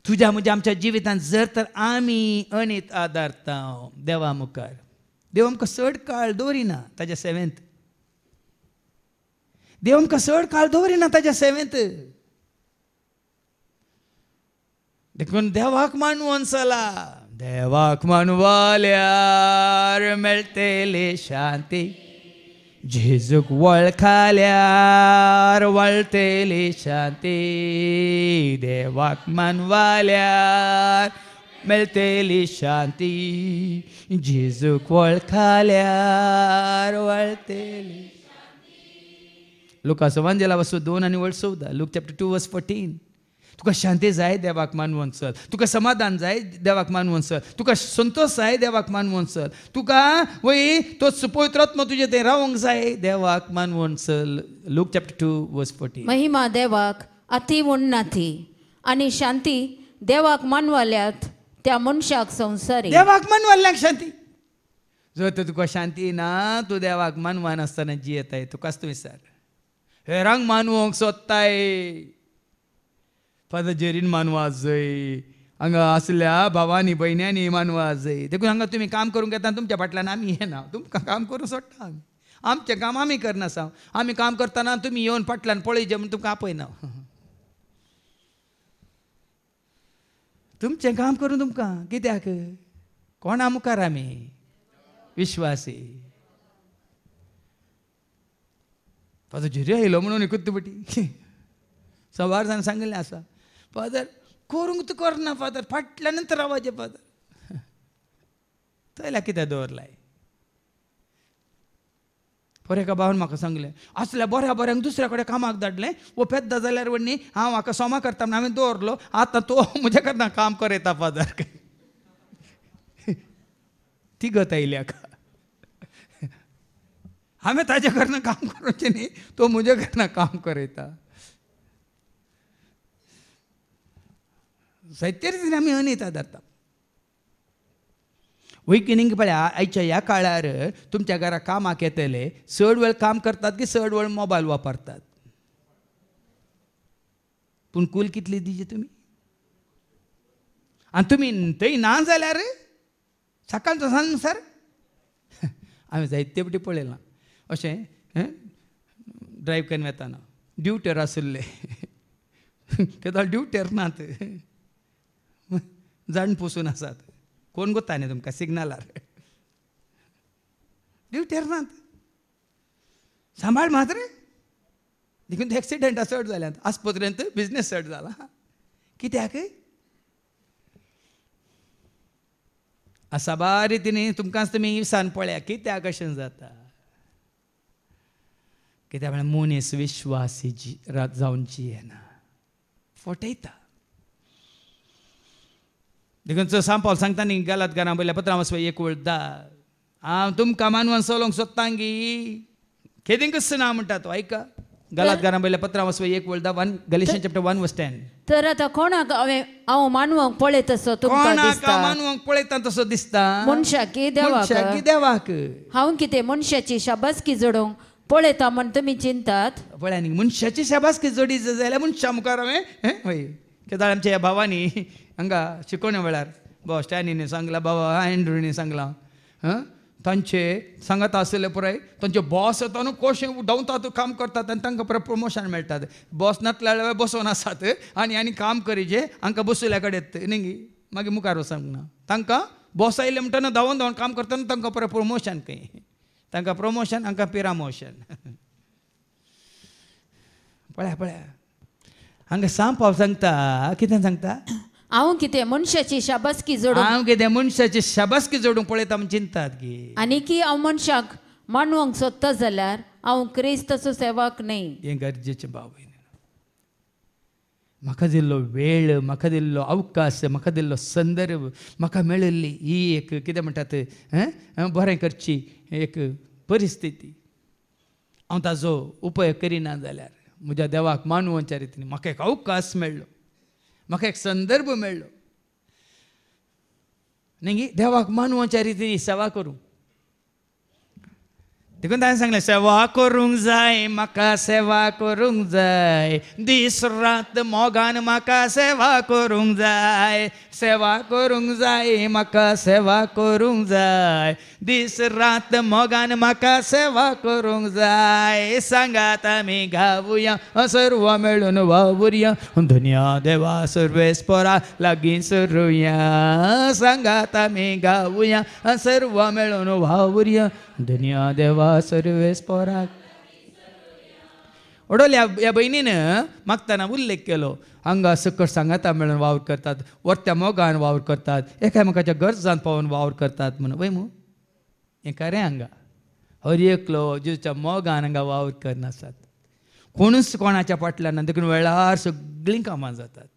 तुज्या म्हज्या आमच्या जिवितांत जर तर आमी अनित आदारता देवा मुखार, देव आमकां चड काळ दवरिना ताच्या सेवेंत. देव आमकां चड काळ दवरिना ताच्या सेवेंत. देखून देवाक मानवून चला. देवाक मानवाल्यार मेळटली शांती, जेजूक वळखल्यार वळटली शांती. देवाक मानवाल्यार मेळटली शांती, जेजूक वळखल्यार वळटली. लुकास एवांजेला वचून 2 आनी 14. लूक चॅप्टर 2 वर्स 14. तुका शांती जाय देवाक मानवून चल. तुका समाधान जाय देवाक मानवून चल. तुका संतोष जाय देवाक मानवून चल. तुका वय तो पवित्र आत्मा तुजे थंय रावंक जाय देवाक मानवून चल. लूक चॅप्टर 2 वर्स 14. महिमा देवाक अति उन्नती आनी शांती देवाक मानवाल्यात त्या मनशाक संवसारी. देवाक मानवाल्याक शांती. जर तर तुका शांती ना, तूं देवाक मानवान आसतना जियेताय. तुकाच तूं विचार. हेरांक मानवंक सोदताय, फादर जेरीन मानवा जाय, हांगा असल्या भावांनी भयण्यांनी मानवा जाय. देखून हांगा तुमी काम करूंक येता, तुमच्या फाटल्यान आमी येना. तुमकां काम करूंक सोडटा आमी. आमचें काम आमी करनासा. आमी काम करतना तुमी येवन फाटल्यान पळयचें म्हूण तुमकां आपयना. तुमचें काम करूं तुमकां. कित्याक? कोणा मुखार आमी विश्वासी. फादर जेरी येयलो म्हणून कुत्तबटी सवार जावन सांगिल्लें आसा, फादर करूंक तूं करना, फादर फाटल्यान नंतर रावाचें. फादर थंयल्या कित्याक दवरलाय? पर एका भावान म्हाका सांगलें, असल्या बऱ्या बऱ्यांक दुसऱ्या कडेन कामाक धाडलें, वो पेद्दा जाल्यार वडनी हांव म्हाका सोमा करता म्हण हांवें दवरलो, आतां तो म्हज्या कडल्यान काम करयता. फादर ती गत आयल्याक हांवें ताजे कडल्यान काम करचें न्ही, तो म्हज्या कडल्यान काम करयता. साहित्य रितीन आमी अनित आदारता. वैज्ञानीक पळया, आयच्या ह्या काळार तुमच्या घरा कामाक येतले चड वेळ काम करतात की चड वेळ मोबायल वापरतात? पूण कूल कितली दिजे तुमी? आनी तुमी थंय ना जाल्यार सकाळचो सांग सर हांवें जायते फावटी पळयलां अशें ड्रायव्ह करून वेताना ड्युटेर आसले केदां ड्युटेर नात, जाण पुसून आसात. कोण गोता न्ही तुमकां सिग्नलार ड्युटेर नात. सांबाळ मात्र. देखून एक्सिडेंटां चड जाल्यात, आस्पत्रेंत बिजनेस चड जाला. कित्याक? असा बा रितीन तुमकांच तुमी विसान पळया कित्याक अशें जाता. कित्याक म्हळ्यार मनीस विश्वासी जावन जियेना, फटयता. देखून सांग पावल सांगता न्ही गालात घरां पयल्या 15:1 हांव तुमकां मानवान चलोवंक सोदता गी, खेदिंकच ना म्हणटा तो. आयका गालात घरां पयल्या 15:1 गलेशियन चॅप्टर 1:10. तर आतां कोणाक हांव मानवंक पळयत तसो तुमकां दिसता? मानवंक पळयता तसो दिसता मनशाक की देवाक? हांव कितें मनशाची शाबासकी जोडोवंक पळयता म्हण तुमी चिंतात? पळया न्ही, मनशाची शाबासकी जोडी जाल्यार मनशा मुखार हांवें हय केदाळ आमच्या ह्या भावानी हांगा शिकोवण्या वेळार बाबा स्टॅनीने सांगला, बाबा एंड्रूनी सांगला, तांचे सांगत आसले पळय तांचे बॉस येता न्हू कशें धांवतात काम करतात आनी तांकां परत प्रमोशन मेळटात. बॉस नासल्या वेळार बसोन आसात आनी काम करीचे हांकां बसयल्या कडेन न्ही मागीर मुखार वचूंक ना. तांकां बॉस आयले म्हणटना धांवन धांवन काम करतना तांकां परत प्रमोशन खंय. तांकां प्रमोशन हांकां पिरामोशन पळया हांगा सांगपाव सांगता कितें सांगता हांव कितें मनशाची शाबासकी जोडून हांव कितें मनशाची शाबासकी जोडूंक पळयता म्हण चिंतात की आनी की हांव मनशाक मानवंक सोदता जाल्यार हांव क्रिस्ताचो सेवक न्ही. हें गरजेचें भाव भयणी. म्हाका दिल्लो वेळ, म्हाका दिल्लो अवकाश, म्हाका दिल्लो संदर्भ, म्हाका मेळिल्ली ही एक कितें म्हणटात बरें करची एक परिस्थिती, हांव ताजो उपयोग करिना जाल्यार म्हज्या देवाक मानवच्या रितीन म्हाका एक अवकाश मेळ्ळो, म्हाका एक संदर्भ मेळ्ळो न्ही देवाक मानवच्या रितीन सेवा करूं. देखून ताणें सांगलें सेवा करूंक जाय, म्हाका सेवा करूंक जाय, दीस रात मोगान म्हाका सेवा करूंक जाय, सेवा करूंक जाय, म्हाका सेवा करूंक जाय, दीस रात मोगान म्हाका सेवा करूंक जाय. सांगात आमी गावुया सर्व मेळून वावुरया, दुनिया देवा सर्वेस्परा लागीं सरुया. सांगात आमी गावुया सर्व मेळून वावुरया, दुनिया देवा सर्वेस्पराक. ओडोल्या ह्या भयणीन मागताना उल्लेख केलो हांगा सकट सांगाता मेळून वावर करतात, वरत्या मोगान वावर करतात, एकामेकाच्या गरजांत पावून वावर करतात म्हणून वय मू हें खरें हांगा हर एकलो जिच्या मोगान हांगा वावर करनासतात. कोणूच कोणाच्या फाटल्यान देखून वेळार सगळीं कामां जातात.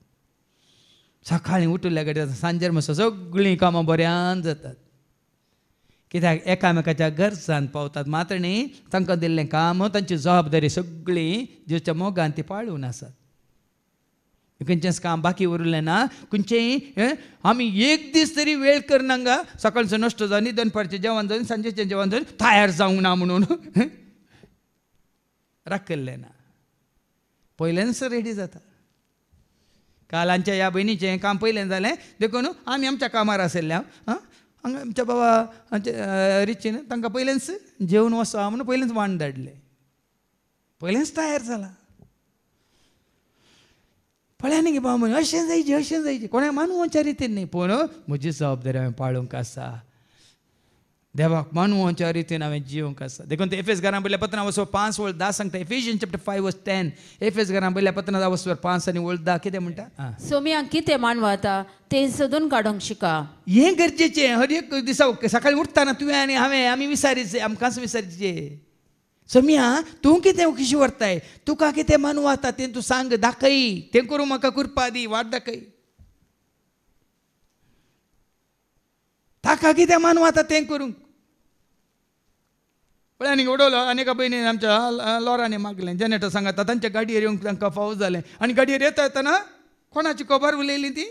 सकाळीं उठल्या घडये सांजेर मातसो सगळीं कामां बऱ्यान जातात. कित्याक एकामेकाच्या गरजांत पावतात. मात्र न्ही तांकां दिल्लें काम तांची जबाबदारी सगळीं जिच्या मोगान ती पाळून आसात. खंयचेंच काम बाकी उरलें ना. खंयचेंय आमी एक दीस तरी वेळ करनांगा सकाळचो नश्ट जावन दनपारचें जेवण जावन सांजेचें जेवण जावन तयार जावंक ना म्हणून राखल्लें ना. पयलेंच रेडी जाता. काल आमच्या ह्या भयणीचें काम पयलें जालें देखून आमी आमच्या कामार आशिल्ल्या हांगा आमच्या बाबा रिचीन तांकां पयलेंच जेवण वचो म्हणून पयलेंच वाण धाडलें. पयलेंच तयार जाला. पळया न्ही गे बाबा म्हणून अशें जायचें कोणा मानवच्या रितीन न्ही पूण म्हजी जबाबदारी हांवें पाळूंक आसा. देवाक मानवच्या रितीन हांवें जिवंक आसा. देखून ते एफेस घरां पयल्या पत्रां वचो 5:10 सांगता. एफिशियन्स चॅप्टर 5:10 एफेस घरां पयल्या पत्रां वचो 5 आनी 10 कितें म्हणटा सोम्यांक कितें मानवता तें सोदून काडूंक शिका. हें गरजेचें. हर एक दिसा सकाळीं उठताना तुवें आनी हांवें आमी विचारीचें आमकांच विचारचें सोम्या तूं कितें कशी व्हरताय, तुका कितें मानवता तें तूं सांग दाखय, तें करूं म्हाका कृपा दी, वाट दाखय. ताका कितें मानवता तें करूंक. पळय आनी उडवलो आनी एका भयणीन आमच्या लॉरांनी मागलें जेनेटर सांगता तांच्या गाडयेर येवंक तांकां फावो जालें आनी गाडयेर येता कोणाची खबर उलयली ती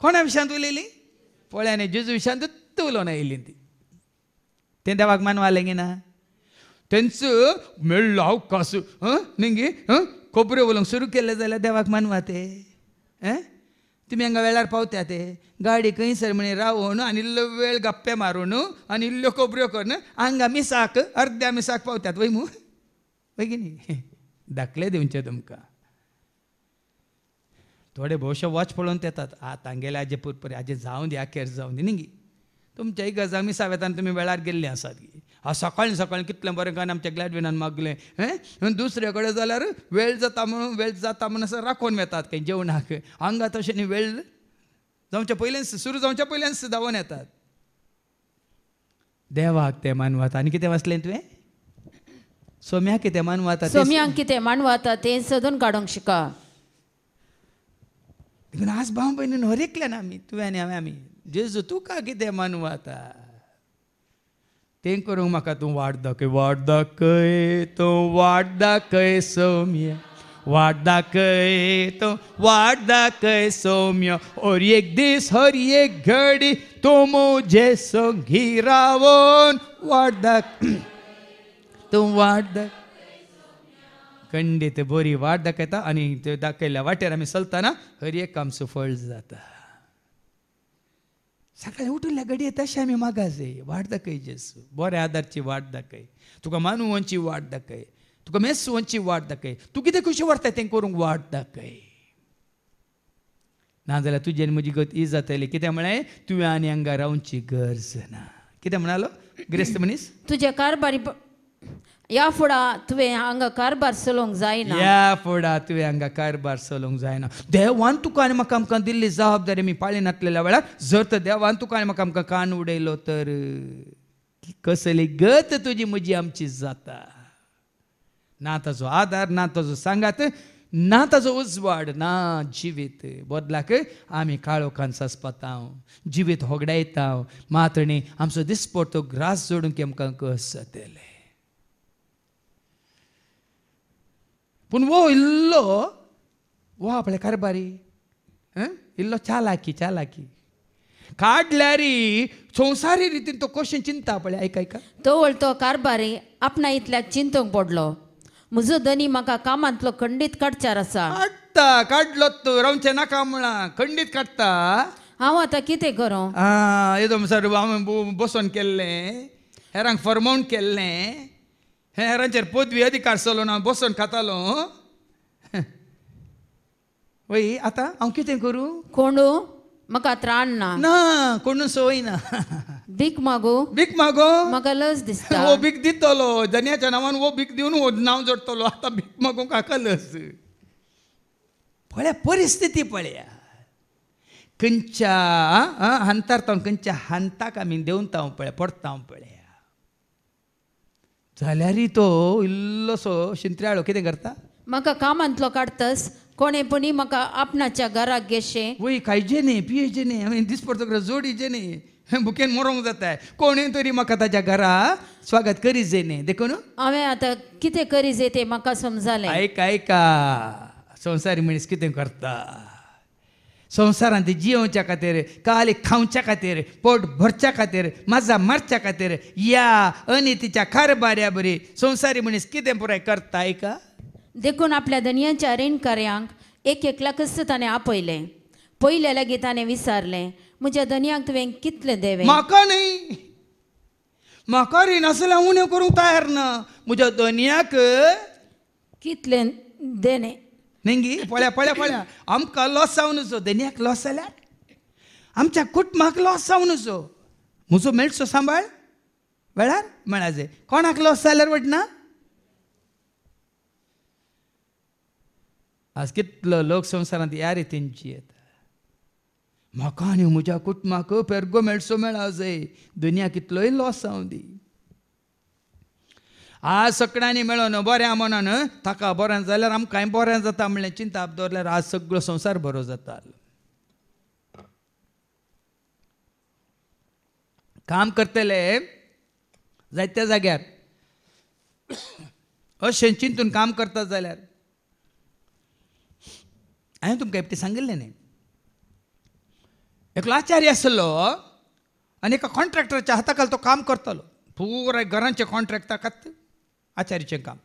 कोणा विशयांत उलयली पळय आनी जेजू विशयांत उलोवन येयली ती. तें देवाक मानवालें गी ना. तेंचो मेळ्ळो अवकाश न्ही खबऱ्यो उलोवंक सुरू केले जाल्यार देवाक मानवा ते. तुमी हांगा वेळार पावत्या ते गाडी खंयसर म्हणे रावून आनी इल्लो वेळ गप्पे मारून आनी इल्ल्यो खबऱ्यो करून हांगा मिसाक अर्ध्या मिसाक पावतात वय मू वय की न्ही. दाखले दिवचे तुमकां. थोडे भोवशे वॉच पळोवन येतात आतां गेले हाजे पुरपरे हाजे जावं दी अखेर जावं दी न्ही. तुमच्या इगर्जांक मिसा वेतान तुमी वेळार गेल्ले आसात गी. सकाळीं कितलें बरें कारण आमच्या ग्लॅडविनान मागलें दुसरे कडेन जाल्यार वेळ जाता म्हणून असं राखून येतात खंय जेवणाक. हांगा तशें न्ही वेळ जावच्या पयलेंच सुरू जावच्या पयलेंच धांवून येतात. देवाक ते मानवता. आनी कितें वाचलें तुवें सोम्याक कितें मानवता सोम्यांक कितें मानवता तें सोदून काडूंक शिका. देखून आज भाव भयणीन हर एकल्यान आमी तुवें आनी हांवें आमी जेजू तुका कितें मानवता तें करूंक म्हाका तूं वाट दाखय तूं वाट दाखय सौम्य वाट दाखय तूं वाट दाखय सौम्य हर एक दीस हर एक घडी तूं मुझे संगी रावून वाट तूं वाट खंडीत बरी वाट दाखयता आनी ते दाखयल्या वाटेर आमी चलतना हर एक काम सफळ जाता. सकाळीं उठल्या घडये तशें आमी मागासे वाट दाखय जेसू. बऱ्या आदारची वाट दाखय, तुका मानवची वाट दाखय, तुका मेसवची वाट दाखय, तूं कितें कशें व्हरता तें करूंक वाट दाखय. नाजाल्यार तुजी आनी म्हजी गत ही जातली. कितें म्हळें तुवें आनी हांगा रावची गरज ना. कितें म्हणालो गिरेस्त मनीस तुझ्या कारभारी या फुडा तुवें हांगा कारभार चलोवंक जायना या फुडा तुवें हांगा कारभार चलोवंक जायना देवान तुका आनी म्हाका आमकां दिल्ली जबाबदारी आमी पाळी नासलेल्या वेळार जर तर देवान तुका आनी म्हाका आमकां कान उडयलो तर कसली गत तुजी म्हजी आमची जाता ना ताजो आदार ना ताजो सांगात ना ताजो उजवाड ना जिवीत बदलाक आमी काळोखान सस्पतांव जिवीत होगडायतांव मात्र न्ही आमचो दिसपट तो ग्रास जोडूंक आमकां कस जातले पूण वो इल्लो वो आपले कारबारी इल्लो चालाकी काडल्यारी संवसारी रितीन तो क्वेश्चन चिंता पळय ऐका तो वळतो कारभारी आपणा इतल्याक चिंतूंक पडलो म्हजो धनी म्हाका कामांतलो खंडीत काडचार आसा काडलो तो रावचे नाका म्हणा खंडीत काडटा हांव आतां कितें करूं एकदम सर हांवें बसोन केल्लें हेरांक फर्मावंड केल्लें हेरांचेर पदवी अधिकार चलोवन हांव बसोन खातालो वय आतां हांव कितें करूं कोणू म्हाका त्राण ना ना कोण सोय ना भीक मागू म्हाका लज दिसता वो भीक दितलो जन्याच्या नांवान वो भीक दिवन वो नांव जोडटलो आतां भीक मागूंक हाका लज पळया परिस्थिती पळया खंयच्या हंतारतावन खंयच्या हंताक आमी देंवता पळया पडटा पळया जाल्यारय तो इल्लोसो शिंत्र्याळो कितें करता म्हाका कामांतलो काडतस कोणे पुणी म्हाका आपणाच्या घराक घेशे वय खायचे न्ही पियेचे न्ही हांवें दिसपडतो जोडीचे न्ही बुकेन मरोंक जाता कोणें तरी म्हाका ताच्या घरा स्वागत करीचे न्ही देखून हांवें आतां कितें करीचे तें म्हाका समजलें ऐका संवसारी मनीस कितें करता संवसारांत जियोवच्या खातीर काली खावच्या खातीर पोट भरच्या खातीर मजा मारच्या खातीर या अनितीच्या कारबाऱ्या बरी संवसारी मनीस कितें पुराय करता ऐका देखून आपल्या धनयाच्या ऋणकार्यांक एक लाखच ताणें आपयलें पयले लेगीत ताणें विचारलें म्हज्या धनयाक तुवें कितलें देवें म्हाका न्ही म्हाका रीण आसलें हांव उणें करूंक तयार ना म्हज्या धनयाक कितलें देणे न्ही पळया आमकां लॉस जावन नजो धनयाक लॉस जाल्यार आमच्या कुटुंबाक लॉस जावन नजो म्हजो मेळचो सांबाळ वेळार म्हळा जाय कोणाक लॉस जाल्यार वटना आज कितलो लोक संवसारांत ह्या रितीन जियेता म्हाका आनी म्हज्या कुटुंबाक पेरगो मेळचो मेळा जाय दुनिया कितलोय लॉस जावं दी आज सगळ्यांनी मेळोन बऱ्या मनान ताका बरें जाल्यार आमकांय बरें जाता म्हणलें चिंता दवरल्यार आज सगळो संवसार बरो जाता काम करतले जायत्या जाग्यार अशें चिंतून काम करता जाल्यार हांवें तुमकां एकटें सांगिल्लें न्ही एकलो आचार्य आसलो आनी एका कॉन्ट्रॅक्टराच्या हाता खाला तो काम करतालो पुराय घरांचे कॉन्ट्रॅक्ट ताकाच आचार्याचें काम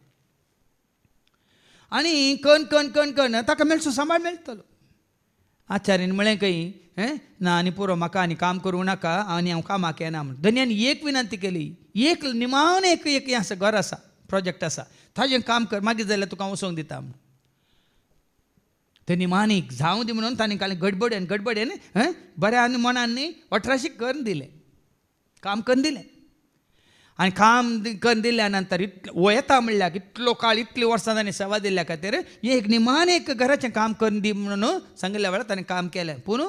आनी कण ताका मेळचो सांबाळ मेळटलो आचार्यान म्हळें खंय ना आनी पुरो म्हाका आनी काम करूं नाका आनी हांव कामाक येना म्हण धन्यान एक विनंती केली एक निमाण एक हें आसा घर आसा प्रोजेक्ट आसा ताजें काम कर मागीर जाल्यार तुका वचोंक दिता म्हण ते निमाणीक जावं दी म्हणून ताणें काल गडबडेन बऱ्या मनान न्ही 18 करून दिलें काम करून दिलें आनी काम करून दिल्या नंतर वो येता म्हणल्यार इतलो काळ इतली वर्सां ताणें सेवा दिल्ल्या खातीर एक निमाण एक घराचें काम करून दी म्हणून सांगिल्ल्या वेळार ताणें काम केलें पूण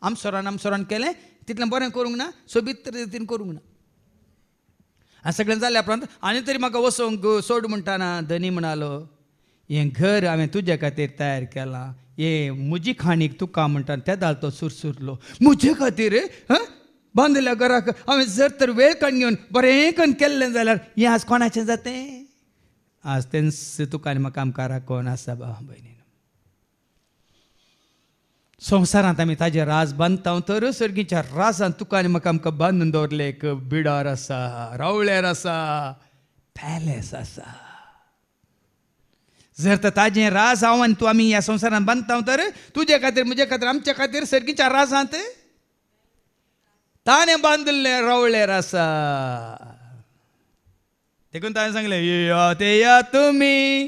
आमसोरान केलें तितलें बरें करूंक ना सोबीत रितीन करूंक ना आनी सगळें जाल्या उपरांत आनी तरी म्हाका वचोंक सोड म्हणटाना धनी म्हणालो हें घर हांवें तुज्या खातीर तयार केलां हे म्हजी खाणीक तुका म्हणटा त्या दाल तो सुरसुरलो म्हजे खातीर बांदिल्ल्या घराक हांवें जर तर वेळ काडून घेवन बरें करून केल्लें जाल्यार हें आज कोणाचें जातें आज तेंच तुका आनी म्हाका आमकाराक कोण आसा भावा भयणीन संवसारांत आमी ताजें राज बांदता तर सर्गीच्या राजांत तुका आनी म्हाका आमकां बांदून दवरलें एक बिडार आसा रावळ्यार आसा पॅलेस आसा जर तर ताजें राज हांव आनी तूं आमी ह्या संवसारांत बांदता तर तुजे खातीर म्हजे खातीर आमच्या खातीर सर्गीच्या राजांत ताणें बांदिल्लें रावळ्यार आसा देखून ताणें सांगलें या ते या तुमी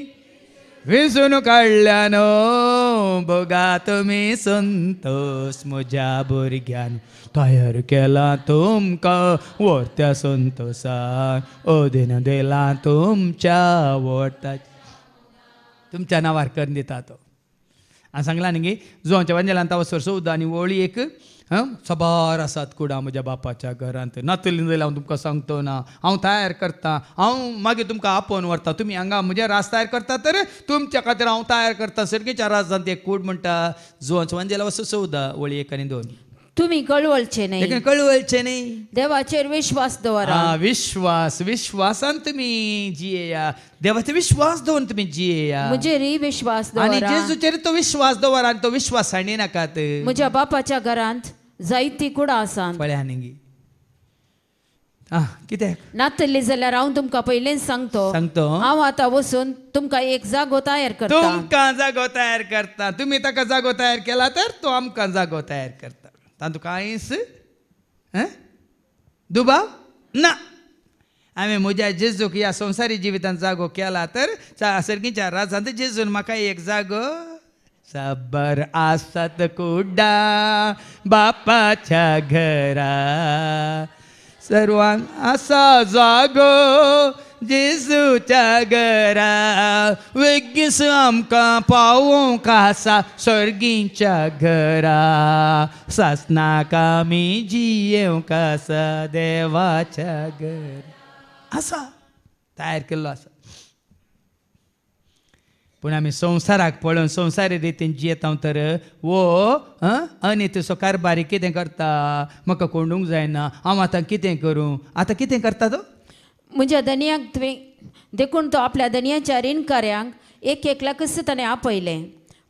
विसरून काडल्या न्हू बघा तुम्ही संतोष म्हज्या भुरग्यान तयार केला तुमकां व्हरत्या संतोषान अधीन दिला तुमच्या वोटाच्या तुमच्या नांवार करून दिता तो हांवें सांगलां न्ही जुवांच्या वंजेलांत वचोर चवदा आनी वळी एक सबार आसात कुडा म्हज्या बापाच्या घरांत नातली जाल्यार हांव तुमकां सांगतो ना हांव तयार करतां हांव मागीर तुमकां आपोवन व्हरतां तुमी हांगा म्हजे रास तयार करता तर तुमच्या खातीर हांव तयार करतां सर्गेच्या रासांत एक कूड म्हणटा जुवांच्या वंजेला वचो चवदा वळी एक आनी दोन तुम्ही कळवळचे नाही कळवळचे न्ही देवाचेर विश्वास दवरा विश्वासान तुम्ही जियेया देवाचे विश्वास दवरून तुम्ही जियेया म्हजेरय विश्वास आणि दवरा जेजूचेर तो विश्वास दवरा आणि तो विश्वास हाणी नाकात म्हज्या बापाच्या घरांत जायती कुडा आसात पळया न्ही कित्याक नातल्ली जाल्यार हांव तुमकां पयलेच सांगतो हांव आतां वचून तुमकां एक जागो तयार करता तुमकां जागो तयार करता तुम्ही ताका जागो तयार केला तर तो आमकां जागो तयार करता तातूंत कांयच दुबाव ना हांवें म्हज्या जेजूक ह्या संवसारी जिवितांत जागो केला तर सर्गीच्या राजांत जेजून म्हाका एक जागो साबर आसात कुडा बापाच्या घरा सर्वांक आसा जागो जेजूच्या घरा वेगीस आमकां पावोंक आसा सर्गीच्या घरा सासनाक आमी जियेवंक आसा देवाच्या घरा आसा तयार केल्लो आसा पूण आमी संवसाराक पळोवन संवसारी रितीन जियेता तर वो अनितसो कारबारी कितें करता म्हाका कोंडूंक जायना हांव आतां कितें करूं आतां कितें करता तो म्हज्या धनयाक तुवें देखून तो आपल्या धनयाच्या रीणकार्यांक एक लाख ताणें आपयलें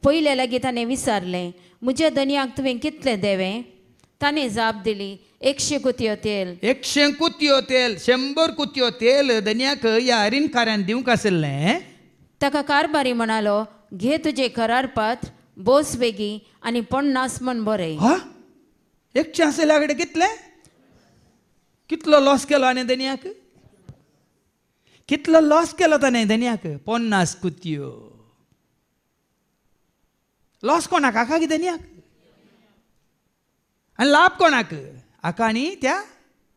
पयले लागीं ताणें विचारलें म्हज्या धनयाक तुवें कितलें देवें ताणें जाप दिली 100 कुतयो तेल 100 कुतयो तेल 100 कुतयो तेल धनयाक ह्या रीणकार्यान दिवंक आशिल्लें ताका कारबारी म्हणालो घे तुजे करारपत्र बोस बेगी आनी 50 म्हण बरय 100 आसल्या कडेन कितलो लॉस केलो आनी धनयाक कितलो लॉस केलो ताणें धनयाक 50 कुतयो लॉस कोणाक आका की धनयाक आनी लाभ कोणाक आका आनी त्या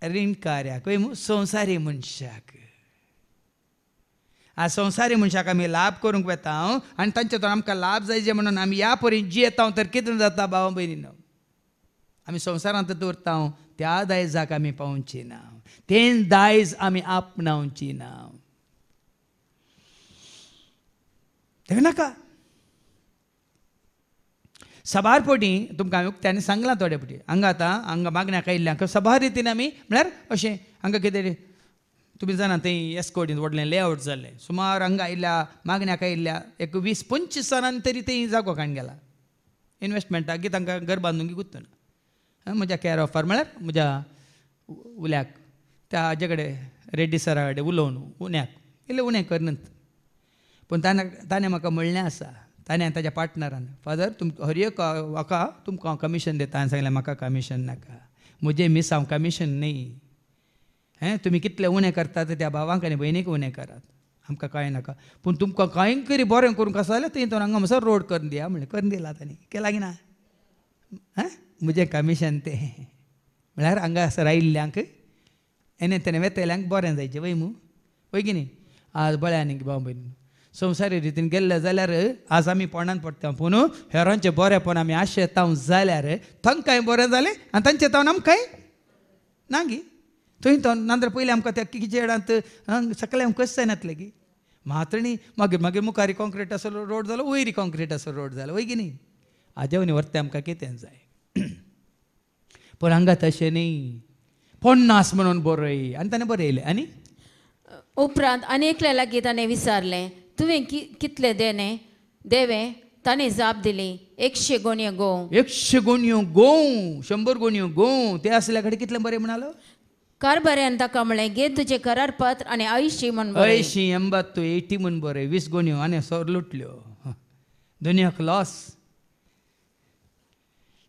रीणकार्याक संवसारी मनशाक आ संवसारी मनशाक आमी लाभ करूंक वेता आनी तांचे आमकां लाभ जायचे म्हणून आमी ह्या परी जियेता तर कितें जाता भाव भयणीनो आमी संवसारांत दवरता त्या दायजाक आमी पावची ना तें दायज आमी आपणावची ना तेका नाका सबार पोटी तुमकां उक्त्यांनी सांगलां थोडे पटी हांगा आतां हांगा मागण्याक आयिल्ल्यांक सबार रितीन आमी म्हळ्यार अशें हांगा कितें तुमी जाणा थंय एस्कोटीन व्हडलें लेआवट जाल्लें सुमार हांगा आयिल्ल्या मागण्याक आयिल्ल्या एक 20-25 जाणांनी तरी थंय जागो काडून गेला इन्वेस्टमेंटाक तांकां घर बांदूंक गुत्तना म्हज्या कॅर ऑफर म्हळ्यार म्हज्या उल्याक त्या हाजे कडेन रेड्डी सरा कडेन उलोवन उण्याक इल्लें उणें करनत पूण ताणें म्हाका म्हणलें आसा ताणें आनी ताज्या पार्टनरान फादर हर एक हाका तुमकां हांव कमिशन दिता हांवें सांगलें म्हाका कमिशन नाका म्हजें मीस हांव कमिशन न्ही तुमी कितलें उणें करतात त्या भावांक आनी भयणीक उणें करात आमकां कांय नाका पूण तुमकां कांय करी बरें करूंक आसा जाल्यार थंय हांगा म्हणसर रोड करून दिया म्हणलें करून दिला तांणी केला की ना म्हजें कमिशन तें म्हळ्यार हांगा रायिल्ल्यांक एने तेणे वेतयल्यांक बरें जायचें वय मू वय की न्ही आज बळ्या न्ही भाव भयणी संवसारी रितीन गेल्ले जाल्यार आज आमी पोंडान पडटा पूण हेरांचें बरेंपण आमी आशे तावन जाल्यार तांकांय बरें जालें आनी तांचें तावन आमकांय ना गी थंय तो नांदर पयलीं आमकां त्या किचेडांत सकले आमकां कशें जायनातलें गी म्हात्रिणी मागीर मुखारी कॉन्क्रीटाचो रोड जालो वयरी कॉन्क्रीटाचो रोड जालो वय की न्ही हाजे वनी व्हरता आमकां कितें जाय पूण हांगा तशें न्ही 50 म्हणून बरय आनी ताणें बरयलें आनी उपरांत आनी एकल्या लागीं ताणें विचारलें तुवें कितलें देवें ताणें जाप दिली 100 गोणयो गोव 100 गोणयो गोव 100 गोणयो गोव ते आसल्या कडेन कितलें बरें म्हणालो कारबाऱ्यान ताका म्हणलें घे तुजें करारपत्र आनी 80 म्हण 80 80 80 म्हण बरें 20 गोणयो आनी सोर लुटल्यो दुनियाक लॉस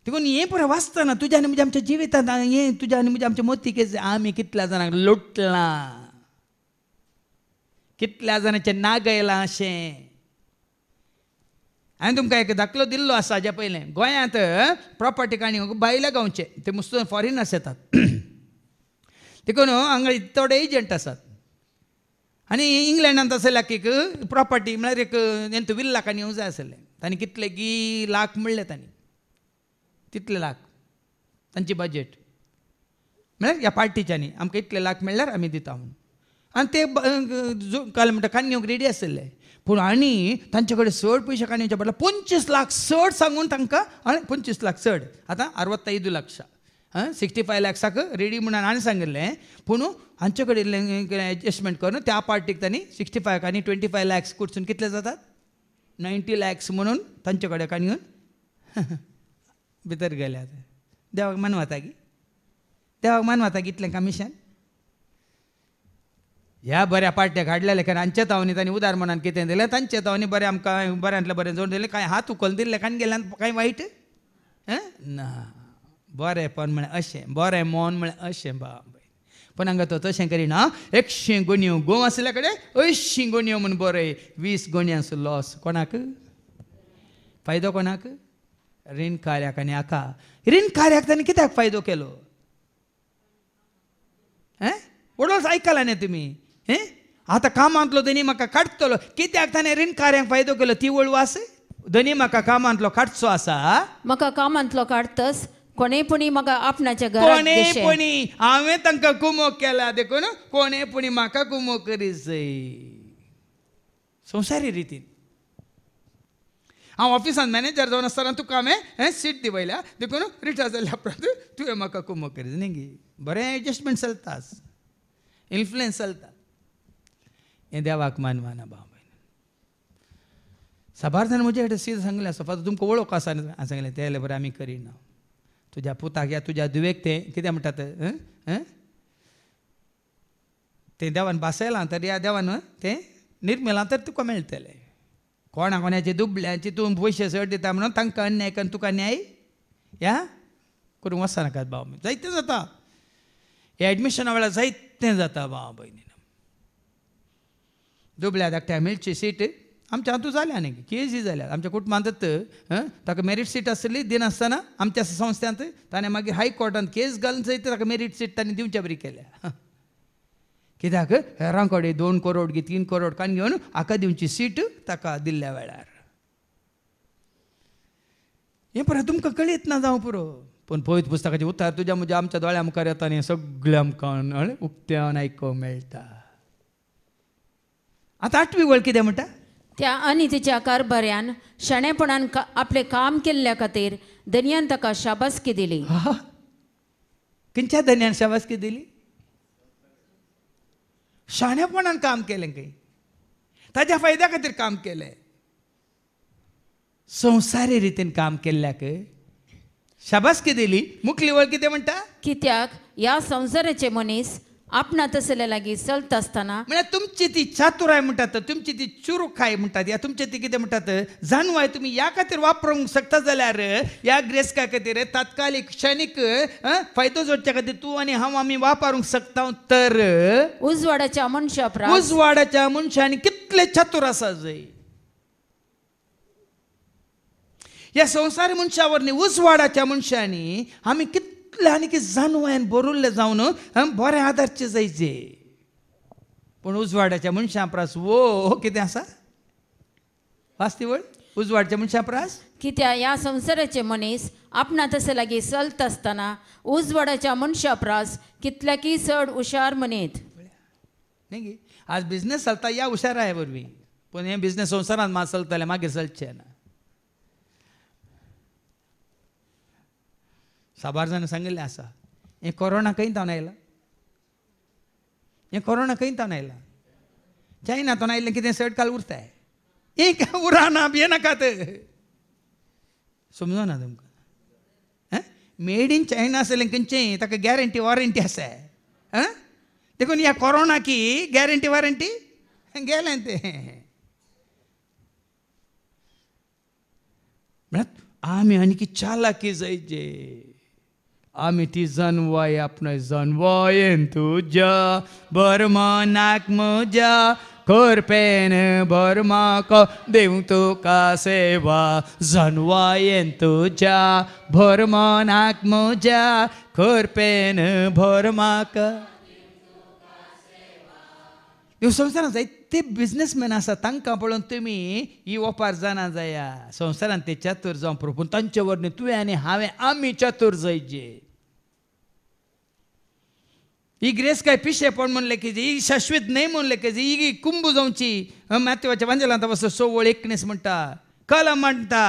देखून हें पळय वाचतना तुज्या आनी म्हणजे आमच्या जिवितांत हें तुज्या आनी म्हणजे आमच्या मोतीक आमी कितल्या जाणांक लुटलां कितल्या जाणांचें नागयलां अशें हांवें तुमकां एक दाखलो दिल्लो आसा हाज्या पयलें. गोंयांत प्रॉपर्टी काणी भायल्या गांवचे ते मुस्तून फॉरेनर्स येतात. देखून हांगा थोडे एजंट आसात आनी इंग्लंडांत आसल्याक एक प्रॉपर्टी म्हळ्यार एक एंत विल्लाकांनी येवं जाय आसलें. तांणी कितले लाख म्हणले तांणी, तितले लाख तांची बजेट म्हळ्यार ह्या पार्टीच्यांनी आमकां इतले लाख मेळ्ळ्यार आमी दिता म्हणून. आनी ते काल म्हणटा काणयोक रेडी आसले. पूण आनी तांचे कडेन चड पयशे काणयोचे पडले. 25 लाख चड सांगून तांकां 25 लाख चड आतां 65 लाख 65 लॅक्साक रेडी म्हणून आनी सांगिल्लें. पूण हांचे कडेन एडजस्टमेंट करून त्या पार्टीक तांणी 65 आनी 25 लॅक्स कुडसून कितले जातात 90 लॅक्स म्हणून तांचे कडेन काणयोन भितर गेल्यात. देवाक मानवता गी, देवाक मानवता गी इतलें कमिशन. ह्या बऱ्या पार्ट्याक हाडलेले कारण हांचे तावनी तांणी उदार मनान कितें दिलें, तांचे तावनी बरें आमकां बऱ्यांतलें बरें जोड दिलें. कांय हात उखल दिल्ले कांय गेल्यान कांय वायट ना. बरेंपण म्हळ्यार अशें, बरें मोन म्हळ्यार अशें बाब. पण हांगा तो तशें करिना. 100 गोणयो गोव आसल्या कडेन 80 गोणयो म्हूण बरें. 20 गोणयांचो लॉस कोणाक? फायदो कोणाक? रीण कार्याक आनी हाका. रीण कार्याक तांणी कित्याक फायदो केलो? वडोस आयकला न्ही तुमी? आतां कामांतलो धनी म्हाका काडटलो कित्याक ताणें रीण कार्यांक फायदो केलो ती वळवा आसा? धनी म्हाका कामांतलो काडचो आसा, म्हाका कामांतलो काडतस कोणेपणी म्हाका आपणाच्या घरांत कोणेपणी हांवें तांकां कुमोग केला देखून कोणेपणी म्हाका कुमोग करीत जाय. संवसारी रितीन हांव ऑफिसांत मॅनेजर जावन आसतना तुका हांवें सीट दिवयल्या देखून रिटायर जाल्या उपरांत तुवें म्हाका कुमोग करीत न्ही गे. बरें एडजस्टमेंट चलतास, इन्फ्लुएन्स चलता. हें देवाक मानवाना भाव. साबार जाण म्हजे कडेन सीद सांगलें आसा फातर तुमकां वळख आसा. हांवें सांगलें तेले बरें आमी करिना. तुज्या पुताक या तुज्या दुवेक तें कितें म्हणटात तें देवान बासयलां तर ह्या देवान तें निर्मेलां तर तुका मेळटलें. कोणा कोणाचे दुबळ्यांचे तूं पयशे चड दिता म्हणून तांकां अन्याय करून तुका न्याय ह्या करूंक वचनाकात भाव. जायतें जाता हे एडमिशना वेळार जायतें जाता भाव भयणी. दुबळ्या धाकट्या मेळची सीट आमच्या हातूंत जाल्या न्ही केजी जाल्यात. आमच्या कुटुंबांत ताका मेरीट सीट आसली दिनासतना आमच्या संस्थांत ताणें मागीर हायकोर्टांत केस घालून जायत ताका मेरीट सीट ताणें दिवचे बरी केल्या. कित्याक हेरां कडेन 2 करोड 3 करोड काण घेवन हाका दिवची सीट ताका दिल्ल्या वेळार. हें पळय तुमकां कळीत ना जावं पुरो. पूण पवित्र पुस्तकाचें उतर तुज्या म्हज्या आमच्या दोळ्या मुखार येता आनी सगळें आमकां उक्त्यान आयकोंक मेळटा. आतां 8वी वळ कितें म्हणटा? त्या अनितीच्या कारभाऱ्यान शाणेपणान आपलें काम केल्ल्या खातीर धन्यान ताका शाबासकी दिली. खंयच्या धन्यान शाबासकी दिली? शाणेपणान काम केलें खंय, ताच्या फायद्या खातीर काम केलें. संवसारी रितीन काम केल्ल्याक शाबासकी दिली. मुखली वळ कितें म्हणटा? कित्याक ह्या संवसाराचे मनीस आपणा तसले लागीं चलता आसतना म्हळ्यार तुमची ती चातुराय म्हणटात, तुमची ती चुरुकाय म्हणटात, या तुमची ती कितें म्हणटात जाणवाय तुमी ह्या खातीर वापरूंक शकता जाल्यार ह्या ग्रेस्का खातीर तात्कालीक क्षणीक फायदो जोडच्या खातीर तूं आनी हांव आमी वापरूंक शकता. तर उजवाडाच्या मनशा उजवाडाच्या मनशांनी कितले चातुर आसा जय. ह्या संवसारी मनशा वरवीं उजवाडाच्या मनशांनी आमी कितले आनी कितें जाणवायन बरोल्ले जावन बरें आदारचे जायचे. पूण उजवाडाच्या मनशां प्रास वो कितें आसा वास्ती वळ उजवाडाच्या मनशां प्रास. कित्या ह्या संवसाराचे मनीस आपणा तसे लागीं चलता आसतना उजवाडाच्या मनशा प्रास कितल्याकी चड हुशार मनीत. न्ही आज बिझनेस चलता या हुशार आहे वरवीं, पूण हें बिझनेस संवसारांत मात चलतलें मागीर चलचें ना. साबार जाण सांगिल्लें आसा हें कोरोना खंय तावन आयला, हें कोरोना खंय तावन आयला. चायनातून आयिल्लें कितें चड काल उरताय एक उराना भियेनाकात. समजना तुमकां मेड इन चायना आसलें खंयचेंय ताका गॅरंटी वॉरंटी आसा. देखून ह्या कोरोना की गॅरंटी वॉरंटी गेलें तें. म्हळ्यार आमी आनी की चालाकी जायचे. आमी ती जनवाय आपणाय जनवायेन तुज्या बरमनाक म्हज्या करपेन भर म्हाका देव तुका सेवा जणवायेन तुज्या भर मनाक म्हज्या करपेन भर म्हाका ह्यो संवसारांत जायते बिझनेसमॅन आसा तांकां पळोवन तुमी ही ओपार जाणा जाया संवसारांत ते चतूर जावं पूण तांचे वरवीं तुवें आनी हांवें आमी चतूर जायचे ही ग्रेस काय पिशेपण म्हणले की ही शाश्वत नाही म्हणले की ही कुंभ जावची मातवाच्या वांजलांत वचो 16:19 म्हणटा कला म्हणटा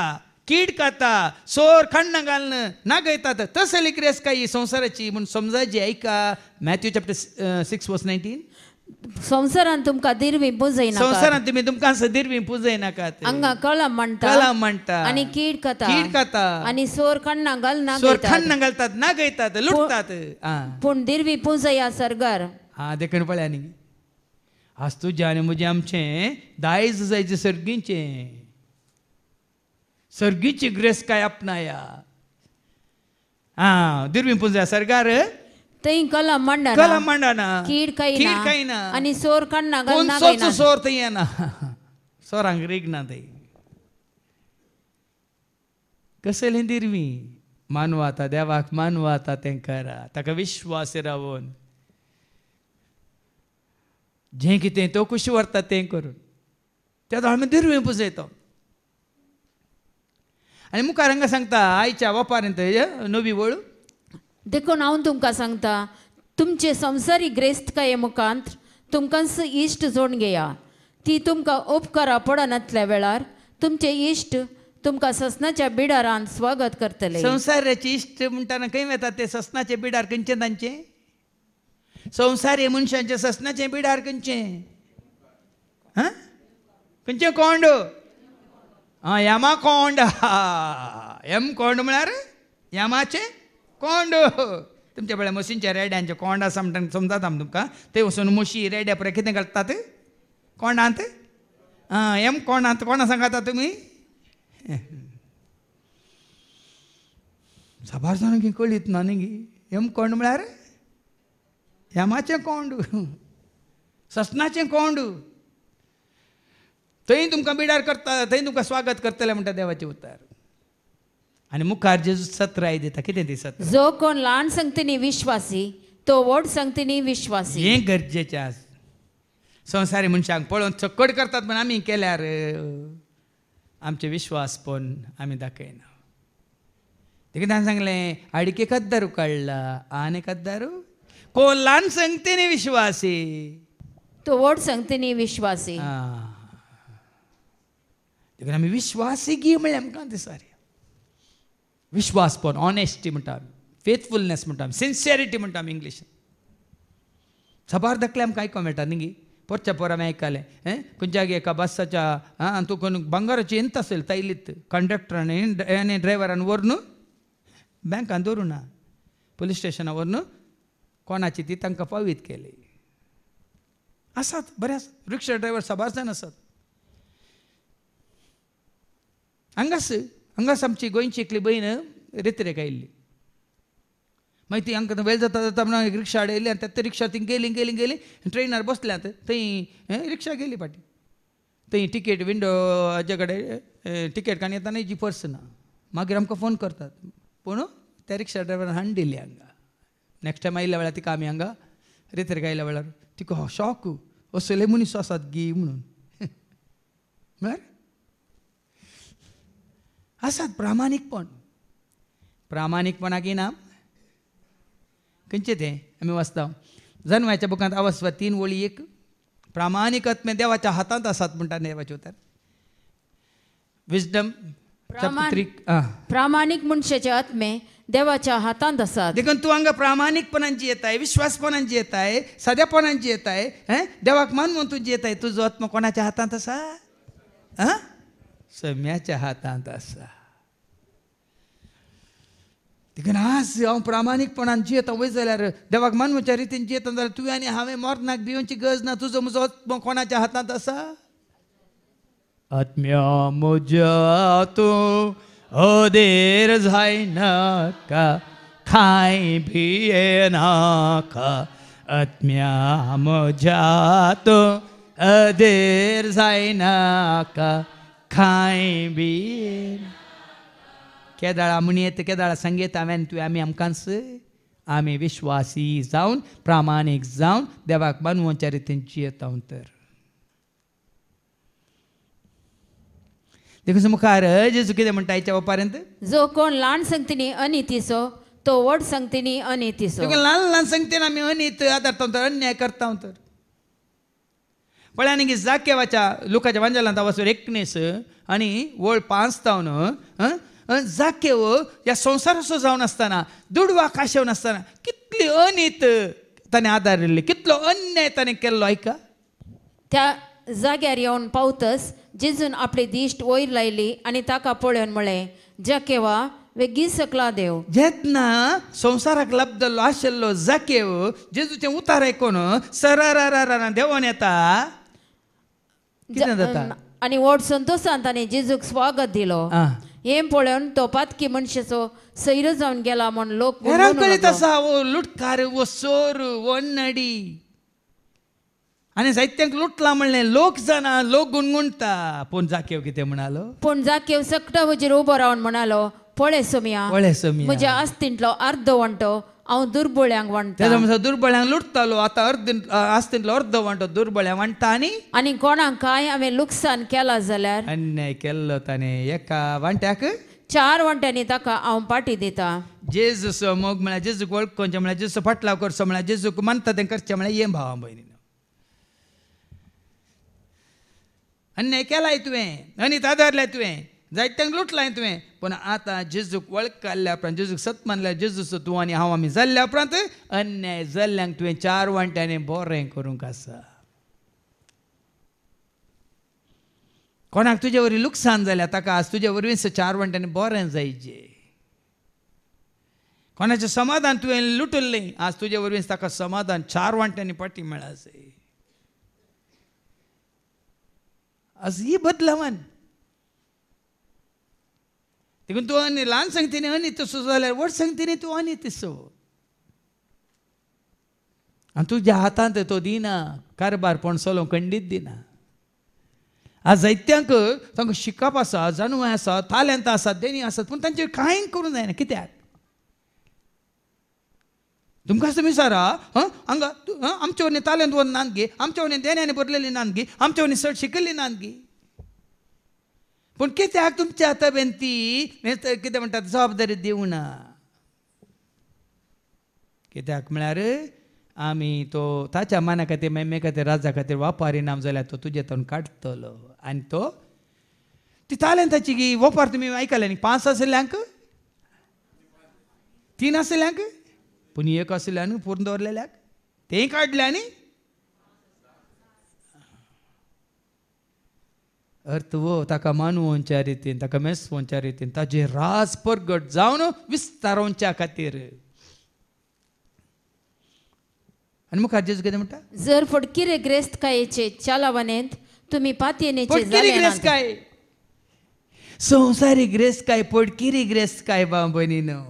कीड खाता सोर खण्ण घालणं नागयतात तसली ग्रेस काय ही संवसाराची म्हणून समजायची ऐका मॅथ्यू चॅप्टर 6:19 संसारान तुमकां दिरवी पुजय नाका संवसारांत तुमी तुमकां दिरवी पुजय नाकात हांगा कळम म्हणटा कलम म्हणटा आनी कीड कीड खाता आनी सोर खण्ण घाल सोर खण्ण घालतात नागयतात लुटतात पूण दिरवी पुजया सरगार हा देखून पळय न्ही आज तुजें आनी म्हजें आमचें दायज जायचें सर्गीची ग्रेस काय आपणाया दिरवी पुजया सरगार थंय कलम म्हणना कीड काही ना आनी सोर खण्ण घाल कोण नागयना सोर थंय येना सोरांक रीग ना थंय कसलें दिरवी मानवा आता देवाक मानवा आता तें करा ताका विश्वास रावून जें कितें तो खुशी व्हरता तें करून तें आमी दिरवी पुजयता आनी मुखार हांगा सांगता आयच्या वापारांत नवी वळू देखून हांव तुमकां सांगता तुमचे संवसारी ग्रेस्तकाये मुखांत तुमकां इश्ट जोड घेया ती तुमकां उपकारा पडनातल्या वेळार तुमचे इश्ट तुमकां ससनाच्या बिडारान स्वागत करतले संवसाराचे इश्ट म्हणटाना खंय वतात ते ससनाचे बिडार खंयचे तांचे संवसारी मनशांचे ससनाचे बिडार खंयचे खंयचे कोंड यामा कोंड एम कोंड म्हळ्यार यामाचे कोंड तुमच्या वेळार मशीनच्या रेड्यांचे कोंड आसा म्हणटा समजाता तुमकां ते वचून म्हशी रेड्या पळय कितें घालतात कोंडांत एम कोंडांत कोणा सांगाता तुमी साबार जाणांक कळीत ना न्ही एम कोंड म्हळ्यार यामाचें कोंड ससनाचें कोंड थंय तुमकां बिडार करता थंय तुमकां स्वागत करतले म्हणटा देवाचें उतर आनी मुखार जेजू सत्राय दिता कितें ती सत्र जो कोण ल्हान संगतीनी विश्वासी तो व्हड संगतीनी विश्वासी हें गरजेचें आसा संवसारी मनशांक पळोवन चक्कड करतात पण आमी केल्यार आमचे विश्वास पण आमी दाखयना देखीक ताणें सांगलें आडके कद्दारू काडला आनी कद्दारू कोण ल्हान संगतीनी विश्वासी तो व्हड संगतीनी विश्वासी देखून आमी विश्वासी घे म्हणलें आमकां दिसारी विश्वास पण ऑनेस्टी म्हणटा आमी फेथफुलनेस म्हणटा आमी सिन्सियरिटी म्हणटा आमी इंग्लिशीन सबार दाखले आमकां आयको मेळटा न्ही परच्या पोर आमी आयकलें खंयच्याय एका बसाच्या तूं कोण बंगाराची येत असेल तैलीत कंडक्टरान आनी ड्रायव्हरान व्हरून बँकान दवरूं ना पुलीस स्टेशनार व्हरून कोणाची ती तांकां फावीत केली आसात बरेंच रिक्षा ड्रायव्हर सबार जाण आसात हांगास आमची गोंयची एकली भयण रेत्रेक आयिल्ली मागीर ती हांकां वेळ जाता जाता म्हणून एक रिक्षा हाडयली आनी त्या रिक्षा ती गेली ट्रेनार बसल्यात थंय रिक्षा गेली फाटी थंय टिकेट विंडो हाजे कडेन टिकेट काडून येताना हेजी पर्स ना मागीर आमकां फोन करतात पूण त्या रिक्षा ड्रायव्हरान हाडून दिली हांगा नेक्स्ट टायम आयल्या वेळार तिका आमी हांगा रेत्रेक आयल्या वेळार तिका शॉक असले मनीस आसात गी म्हणून म्हळ्यार आसात प्रामाणीकपणाक इनाम खंयचें तें आमी वाचता जन्माच्या बुकांत अवस्था 3 वळी 1 प्रामाणीक आत्मे देवाच्या हातांत आसात म्हणटा देवाचें उतर विजडम प्रामाणीक मनशाचे आत्मे देवाच्या हातांत आसात देखून तूं हांगा प्रामाणीकपणान जियेताय विश्वासपणान जियेताय सादेपणान जियेताय देवाक मानून तूं जियेताय तुजो आत्मा कोणाच्या हातांत आसा सम्याच्या हातांत आसा देखून आज हांव प्रामाणीकपणान जियेता वय जाल्यार देवाक मानवच्या रितीन जियेता जाल्यार तुवें आनी हांवें मरनाक भिवची गरज ना तुजो म्हजो आत्मा कोणाच्या हातांत आसा आत्म्या म्हज्या तूं अदेर जायनाका खाय भियेनाका आत्म्या म्हज्या तूं अदेर जायनाका खाय बी केदाळा म्हणयेत केदाळा सांगेत हांवें तुवें आमी आमकांच आमी विश्वासी जावन प्रामाणीक जावन देवाक मानवच्या रितीन जियेता तर देखून मुखार जेजू कितें म्हणटा हेच्या पर्यंत जो कोण ल्हान संगतीनी अनितीचो तो व्हड संगतीनी अनितीचो ल्हान ल्हान संगतीन आमी अनीत आदारता तर अन्याय करता तर पळय आनी जाकेवाच्या लोकांच्या वांजलांत वचून 19 आनी वळ 5 तावन जाकेव ह्या संवसाराचो जावन आसतना दुडवा काशेवन आसतना कितली अनीत ताणें आदारिल्ली कितलो अन्याय ताणें केल्लो ऐका त्या जाग्यार येवन पावतच जेजून आपली दिश्ट वयर लायली आनी ताका पळोवन म्हळें जाकेवा वेगी सकला देव जेन्ना संवसाराक लाभदल्लो आशिल्लो जाकेव जेजूचें उतार आयकून सरारारारा देंवोन येता कितें जाता आनी व्हड संतोशान ताणें जेजूक स्वागत दिलो हें पळोवन तो पातकी मनशाचो सैर जावन गेला म्हूण लोक हेरांक कळीत आसा वो लुटकार वो चोर वो नडी आनी जायत्यांक लुटला म्हणलें लोक जाणा लोक गुणगुणटा पूण जाकेव कितें म्हणालो पूण जाकेव सकटा वचेर उबो रावन म्हणालो पळय सोमिया म्हज्या आस्तींतलो अर्द वंटो हांव दुर्बळ्यांक वांटता तेजो दुर्बळ्यांक लुटतालो आतां आस्तींतलो अर्द वांटो दुर्बळ्यांक वांटता आनी कोणाक काय हांवें लुकसाण केला जाल्यार अन्याय केल्लो ताणें एका वांट्याक 4 वांट्यांनी ताका हांव पाटी दिता जेजूचो मोग म्हळ्यार जेजूक वळखोवचें म्हळ्यार जेजूचो फाटलाव करचो म्हळ्यार जेजूक मानता तें करचें म्हळ्यार हें भावां भयणीनो अन्याय केलाय तुवें अनीत आदारल्या तुवें जायत्यांक लुटलाय तुवें पूण आतां जेजूक वळखल्या उपरांत जेजूक सत मानल्यार जेजूचो तूं आनी हांव आमी जाल्ल्या उपरांत अन्याय जाल्ल्यांक तुवें 4 वांट्यांनी बरें करूंक आसा कोणाक तुजे वरवीं लुकसाण जाल्या ताका आज तुजे वरवीं 4 वांट्यांनी बरें जायचें कोणाचें समाधान तुवें लुटल्लें आज तुजे वरवीं ताका समाधान 4 वांट्यांनी पाटी मेळा जाय आज ही बदलावन देखून तूं आनी ल्हान संगतीनी अनितसो जाल्यार व्हड संगतीनी तूं अनितसो आनी तुज्या हातांत तो दिना कारबार पण चलोवंक खंडीत दिना आज जायत्यांक तांकां शिकप आसा जाणवाय आसा तालेंत आसात देणी आसात पूण तांचेर कांय करूंक जायना कित्याक तुमकां तुमी विचारा हांगा आमचे वरवीं तालेंत वर नात गे आमच्या वरवीं देण्यांनी भरलेली नात गे आमच्या वरवीं चड शिकल्ली नात गे पूण कित्याक तुमच्या तब्येन ती कितें म्हणटात जबाबदारी दिवना कित्याक म्हळ्यार आमी तो ताच्या माना खातीर मेमे खातीर राजा खातीर वापरिनाम जाल्यार तो तुजे तोंड काडटलो आनी तो ती तालेंताची वपार तुमी आयकले न्ही 5 आशिल्ल्यांक 3 आशिल्ल्यांक पूण 1 आशिल्ल्यान पूर्ण दवरलेल्याक तें काडल्या न्ही अर्थ वो ताका मानवोवच्या रितीन ताका मेसवोवच्या रितीन ताजे राज परगट जावन विस्तारोवच्या खातीर आनी मुखार जेजू कितें म्हणटा जर फडकिरे ग्रेस्तकायेचे चालावनेंत तुमी पातयेनेचे फडकिरी ग्रेस्तकाय संवसारी ग्रेस्तकाय फडकिरी ग्रेस्तकाय बाब भयणीनो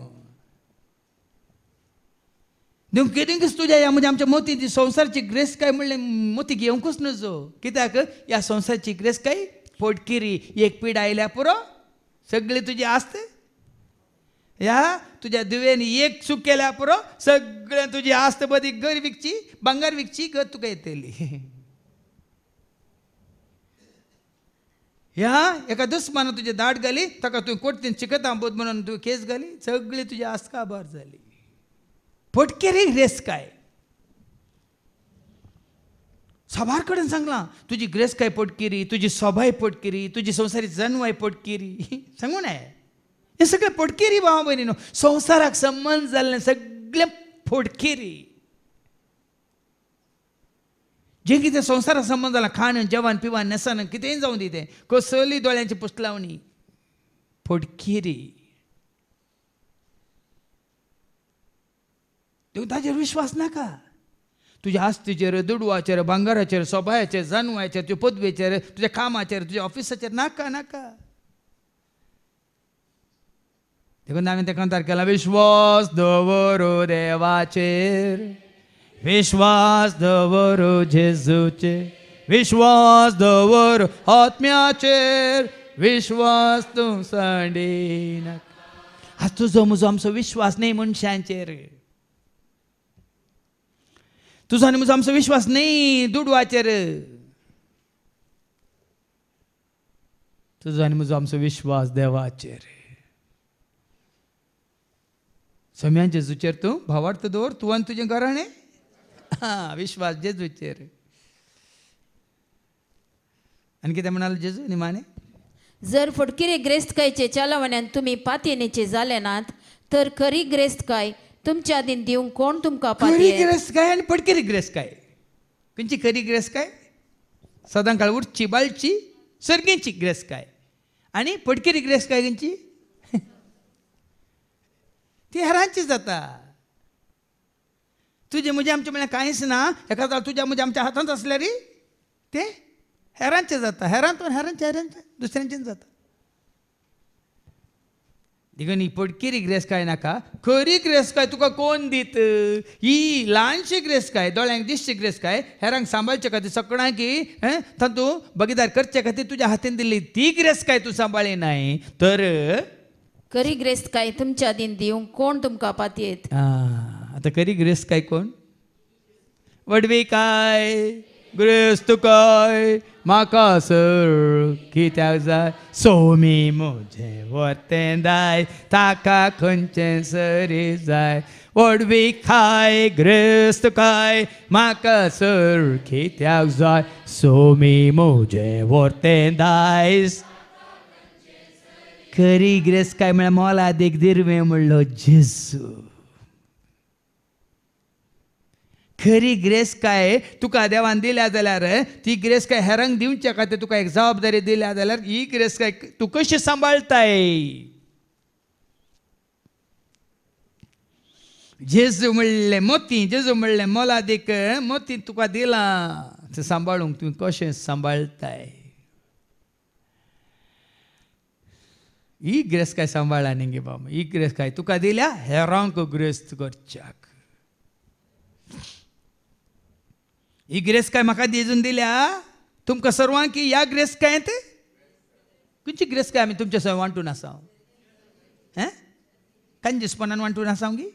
देव कितें तुज्या ह्या म्हणजे आमच्या मोती ती संवसारची ग्रेस्तकाय म्हणलें मोती घेवंकूच नजो कित्याक ह्या संवसारची ग्रेस्तकाय फडकिरी एक पीड आयल्या पुरो सगळी तुजी आस्त ह्या तुज्या दुवेन एक चूक केल्या पुरो सगळें तुजी आस्त बदी घर विकची भांगर विकची घर तुका येतली ह्या एका दुस्मानान तुजे दाट घाली ताका तुवें कोर्टीन चिकता बोध म्हणून तुवें केस घाली सगळी तुजी आस्त काबार जाली फडकिरी ग्रेस्तकाय सभार कडेन सांगलां तुजी ग्रेस्तकाय पडकिरी तुजी सोबाय पडकिरी तुजी संवसारी जन्वाय पडकिरी सांगू नये हे सगळें पडकिरी भावा भयणीनो संवसाराक संबंद जाल्लें सगळें फडकिरी जें कितें संवसाराक संबंद जाला खाण जेवण पिवण नेसन कितेंय जावं दी तें कसली दोळ्यांची पुस्तलावणी फडकिरी तूं ताजेर विश्वास नाका तुज्या आस्तीचेर दुडवाचेर भांगराचेर सोबायाचेर जानवाचेर तुज्या पदवेचेर तुज्या कामाचेर तुज्या ऑफिसाचेर नाका नाका देखून हांवें तें कंतार केला विश्वास दवरो देवाचेर विश्वास दवरो जेजूचेर विश्वास दवर आत्म्याचेर विश्वास तूं सांडिनाका. आज तुजो म्हजो आमचो विश्वास न्ही मनशांचेर, तुजो आनी म्हजो आमचो विश्वास न्ही दुडवाचेर, तुजो आनी म्हजो आमचो विश्वास देवाचेर. सम्यान जेजूचेर तूं भावार्थ दवर, तूं आनी तुजें घराणें. विश्वास जेजूचेर. आनी कितें म्हणालो जेजू निमाणे? जर फटकिरे ग्रेस्तकायचे चालवण्यान तुम्ही पातयेनेचे जाले नात तर खरी ग्रेस्तकाय तुमच्या दिन दिवंक कोण तुमकां खरी पातये? ग्रेस्तकाय आनी पडकेरी ग्रेस्तकाय. खंयची खरी ग्रेस्तकाय? सदां काळ उठची बाळची सर्गेची ग्रेस्तकाय. आनी पडकेरी ग्रेस्तकाय खंयची? ती हेरांची जाता. तुजे म्हजे आमचे म्हळ्यार कांयच ना. एखादा तुज्या म्हज्या आमच्या हातांत आसल्यार ते हेरांचें जाता. हेरांतून हेरांचें हेरांचें दुसऱ्यांचें जाता. देखून ही पडकेरी ग्रेस्तकाय नाका, खरी ग्रेस्तकाय तुका कोण दीत? ही ल्हानशी ग्रेस्तकाय, दोळ्यांक दिसची ग्रेस्तकाय, हेरांक सांबाळचे खातीर सगळ्यांकी तातूंत भागीदार करचे खातीर तुज्या हातीन दिल्ली ती ग्रेस्तकाय तूं सांबाळिनाय तर खरी ग्रेस्तकाय तुमच्या दिन दिवंक कोण तुमकां पातयेत? आतां खरी ग्रेस्तकाय कोण? वडवी काय ग्रेस्तकाय म्हाका सर कित्याक जाय? सोमी म्हजें वर्तें दाय, ताका खंयचें सरी जाय. वडवी खाय ग्रेस्तकाय म्हाका सर कित्याक जाय? सोमी म्हजें वर्तें दाय. खरी ग्रेस्तकाय म्हळ्यार मोलादीक दिरवें म्हणलो जेजू. खरी ग्रेस्तकाय तुका देवान दिल्या जाल्यार ती ग्रेस्तकाय हेरांक दिवच्या खातीर तुका एक जबाबदारी दिल्या जाल्यार ही ग्रेस्तकाय तूं कशी सांबाळताय? जेजू म्हणलें मोती, जेजू म्हणलें मोलादीक मोती तुका दिलां, तें सांबाळूंक तुवें कशें सांबाळताय? ही ग्रेस्तकाय सांबाळा न्ही गे बाबा. ही ग्रेस्तकाय तुका दिल्या हेरांक ग्रेस्त करच्याक. ही ग्रेस्तकाय म्हाका दिजून दिल्या तुमकां सर्वांक ह्या ग्रेस्तकायेंत. खंयची ग्रेस्तकाय आमी तुमच्या सवाय वांटून आसा? कंजूसपणान वांटून आसा गी?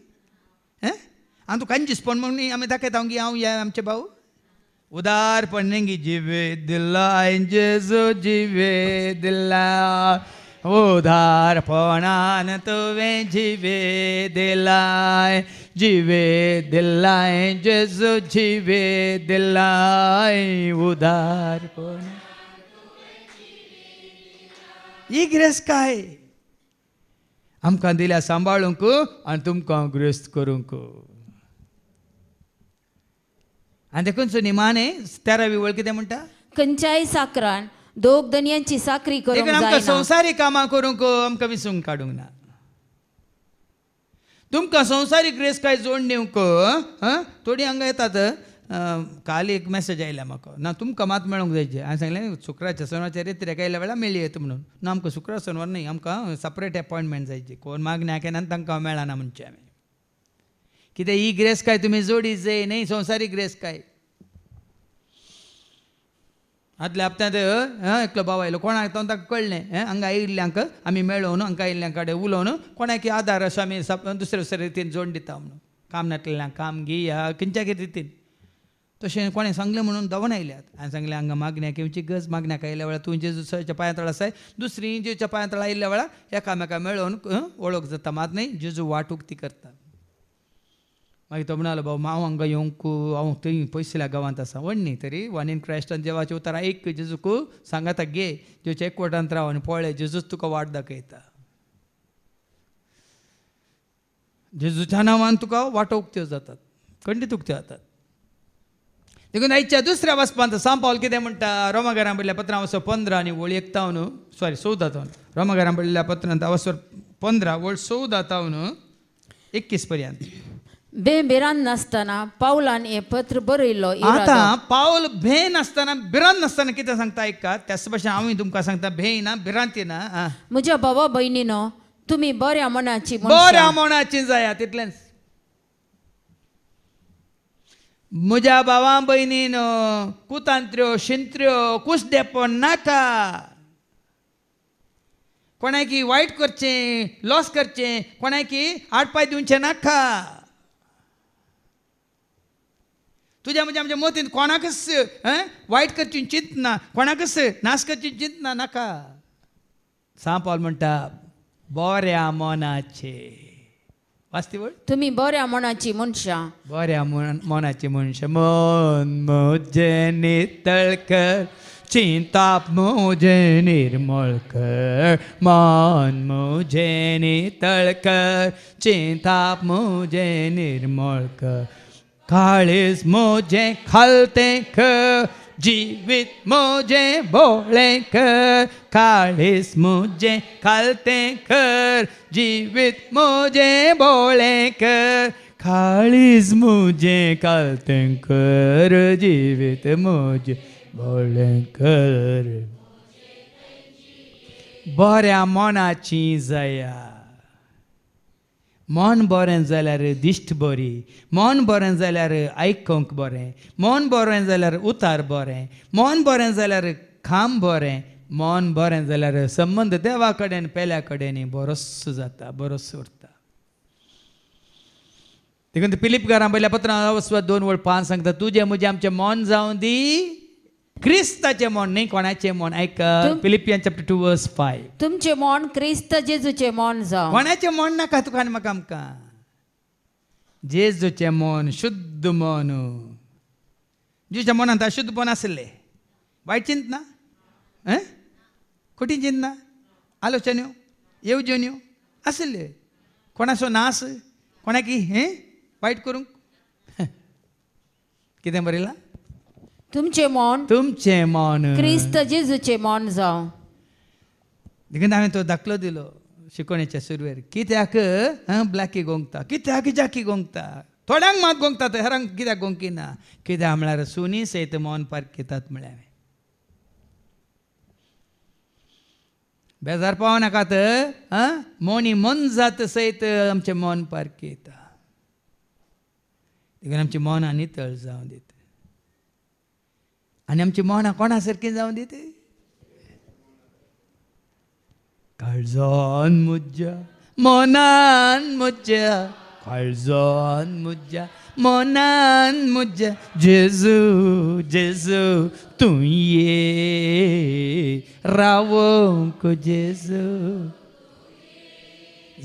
हांव तूं कंजूसपण म्हणून आमी दाखयता गी हांव या आमचे भाऊ. उदारपण न्ही जिवे दिला जेजू जिवे दिला. उदारपणान तुवें जिवे दिलाय, जिवे दिलाय जेजू जिवे दिलाय. उदारपण ही ग्रेस्तकाय आमकां दिल्या सांबाळूंक आनी तुमकां ग्रेस्त करूंक. आनी देखून निमाणे 13वी वळ कितें म्हणटा? खंयच्याय साकरान दोग दनयांची साकरी करूंक देखून आमकां जायना. संवसारी कामां करूंक आमकां विसरूंक काडूंक ना. तुमकां संवसारीक ग्रेस्तकाय जोड दिवंक थोडी हांगा येतात. काल एक मॅसेज आयल्या म्हाका, ना तुमकां मात मेळूंक जायचे. हांवें सांगलें शुक्राच्या शेनवारच्या रेत्रेक आयल्या वेळार मेळ्ळी येता म्हणून. ना आमकां शुक्र शेनवार न्ही, आमकां सपरेट अपॉयंटमेंट जायची. कोण मागण्या केन्ना तांकां मेळना म्हणचे आमी. कित्याक ही ग्रेस्तकाय तुमी जोडी जाय न्ही, संवसारीक ग्रेस्तकाय. आदल्या हप्त्यांत एकलो भाव आयलो, कोणाक तो ताका कळ्ळें. हांगा आयिल्ल्यांक आमी मेळोवन हांगा आयिल्ल्या कडेन उलोवन कोणाक आदार असो आमी दुसरे दुसरे रितीन जोड दिता म्हणून. काम नाटलेल्यांक काम घेया खंयच्या कितें रितीन. तशें कोणें सांगलें म्हणून धांवन आयल्यात. हांवें सांगलें हांगा मागण्याक येवची गज. मागण्याक आयल्या वेळार तूं जेजूच्या पांया तळ आसाय, दुसरी जेजूच्या पांया तळ आयिल्ल्या वेळार एकामेका मेळोवन वळख जाता. मात न्ही जेजू वाटूक ती करता. मागीर तो म्हणालो, भाऊ हांव हांगा येवंक हांव थंय पयसल्या गांवांत आसा. व्हड न्ही तरी वन इन क्रायस्टान देवाचें उतर एक जेजूक सांगाता गे, जेवच्या एकवटांत राव आनी पळय जेजूच तुका वाट दाखयता. जेजूच्या नांवान तुका वाटो उक्त्यो जातात, खंडीत उक्त्यो जातात. देखून आयच्या दुसऱ्या वचपांत सांब पावल कितें म्हणटा? रोमाकारां बरयल्ल्या पत्रांत वचो 15 आनी वळ 1 सॉरी 14 रोमाकारां बरयल्ल्या पत्रांत वचो 15 वळ 14 21 पर्यंत. बेबिरान नासतना पावलान हें पत्र बरयलो. आतां पावल भेन नासतना भिरांत नासतना कितें सांगता ऐका. त्याच भशेन हांवूय तुमकां सांगता, भेयना भिरांती ना. म्हज्या भावा भयणीनो, तुमी बऱ्या मनाची बऱ्या मनाची जाया तितलेंच. म्हज्या भावां भयणीनो कुतांत्र्यो शिंत्र्यो कुसडेपो नाका कोणाकी वायट करचें लॉस करचें कोणाकी आडपाय दिवचें नाका तुज्या म्हणजे आमच्या मोतीन कोणाकच वायट करची चिंतना कोणाकच नाश करची चिंतना नाका सांग पावल म्हणटा बऱ्या मोनाचे वास्तव तुम्ही बऱ्या मनाची मनशां बऱ्या मोनाचे मनशां मन म्हजें नितळ कर चिंताप म्हजें निर्मळ कर मन म्हजें नितळ कर चिंताप म्हजें निर्मळ कर काळीज म्हजें खालतें कर जिवीत म्हजें बोळें कर काळीज म्हजें खालतें कर जिवीत म्हजें बोळें कर काळीज म्हजें खालतें कर जिवीत म्हजें बोळें कर बऱ्या मोनाची जया मन बरें जाल्यार दिश्ट बरी मन बरें जाल्यार आयकूंक बरें मन बरें जाल्यार उतार बरें मन बरें जाल्यार खाम बरें मन बरें जाल्यार संबंद देवा कडेन पेल्या कडेन बरोस जाता बरोस उरता देखून फिलिप घरां पयल्या पत्रां 2:5 सांगता तुजें म्हजें आमचें मन जावं दी क्रिस्ताचें मन न्ही कोणाचें मन ऐका फिलिपियन चॅप्टर 2:5 तुमचें मन क्रिस्त जेजूचें मन जावं कोणाचें मन नाका तुका आनी म्हाका आमकां जेजूचें मन शुद्ध मन जेजूच्या मनांत अशुद्धपण आसलें वायट चिंतना खोटी चिंतना आलोचन्यो येवजण्यो आसले कोणाचो नाश कोणाकी वायट करूंक कितें बरयलां तुमचें मन मन क्रिस्त जेजूचें मन जावं देखून हांवें तो दाखलो दिलो शिकवणेच्या सुरवेर कित्याक ब्लॅकी गोंगता कित्याक जाकी गोंगता थोड्यांक मात गोंगता हेरांक कित्याक गोंकी ना कित्याक म्हळ्यार सुनी सयत मन पारकेतात म्हळ्यार बेजार पावो नाकात मोनी मन जात सयत आमचें मन पारकेता देखून आमची मनां नितळ जावं दिता आनी आमची मनां कोणा सारकीं जावं दिता काळजान म्हज्या मनान म्हज्या काळजान म्हज्या मनान म्हज्या जेजू जेजू तूं ये रावोंक जेजू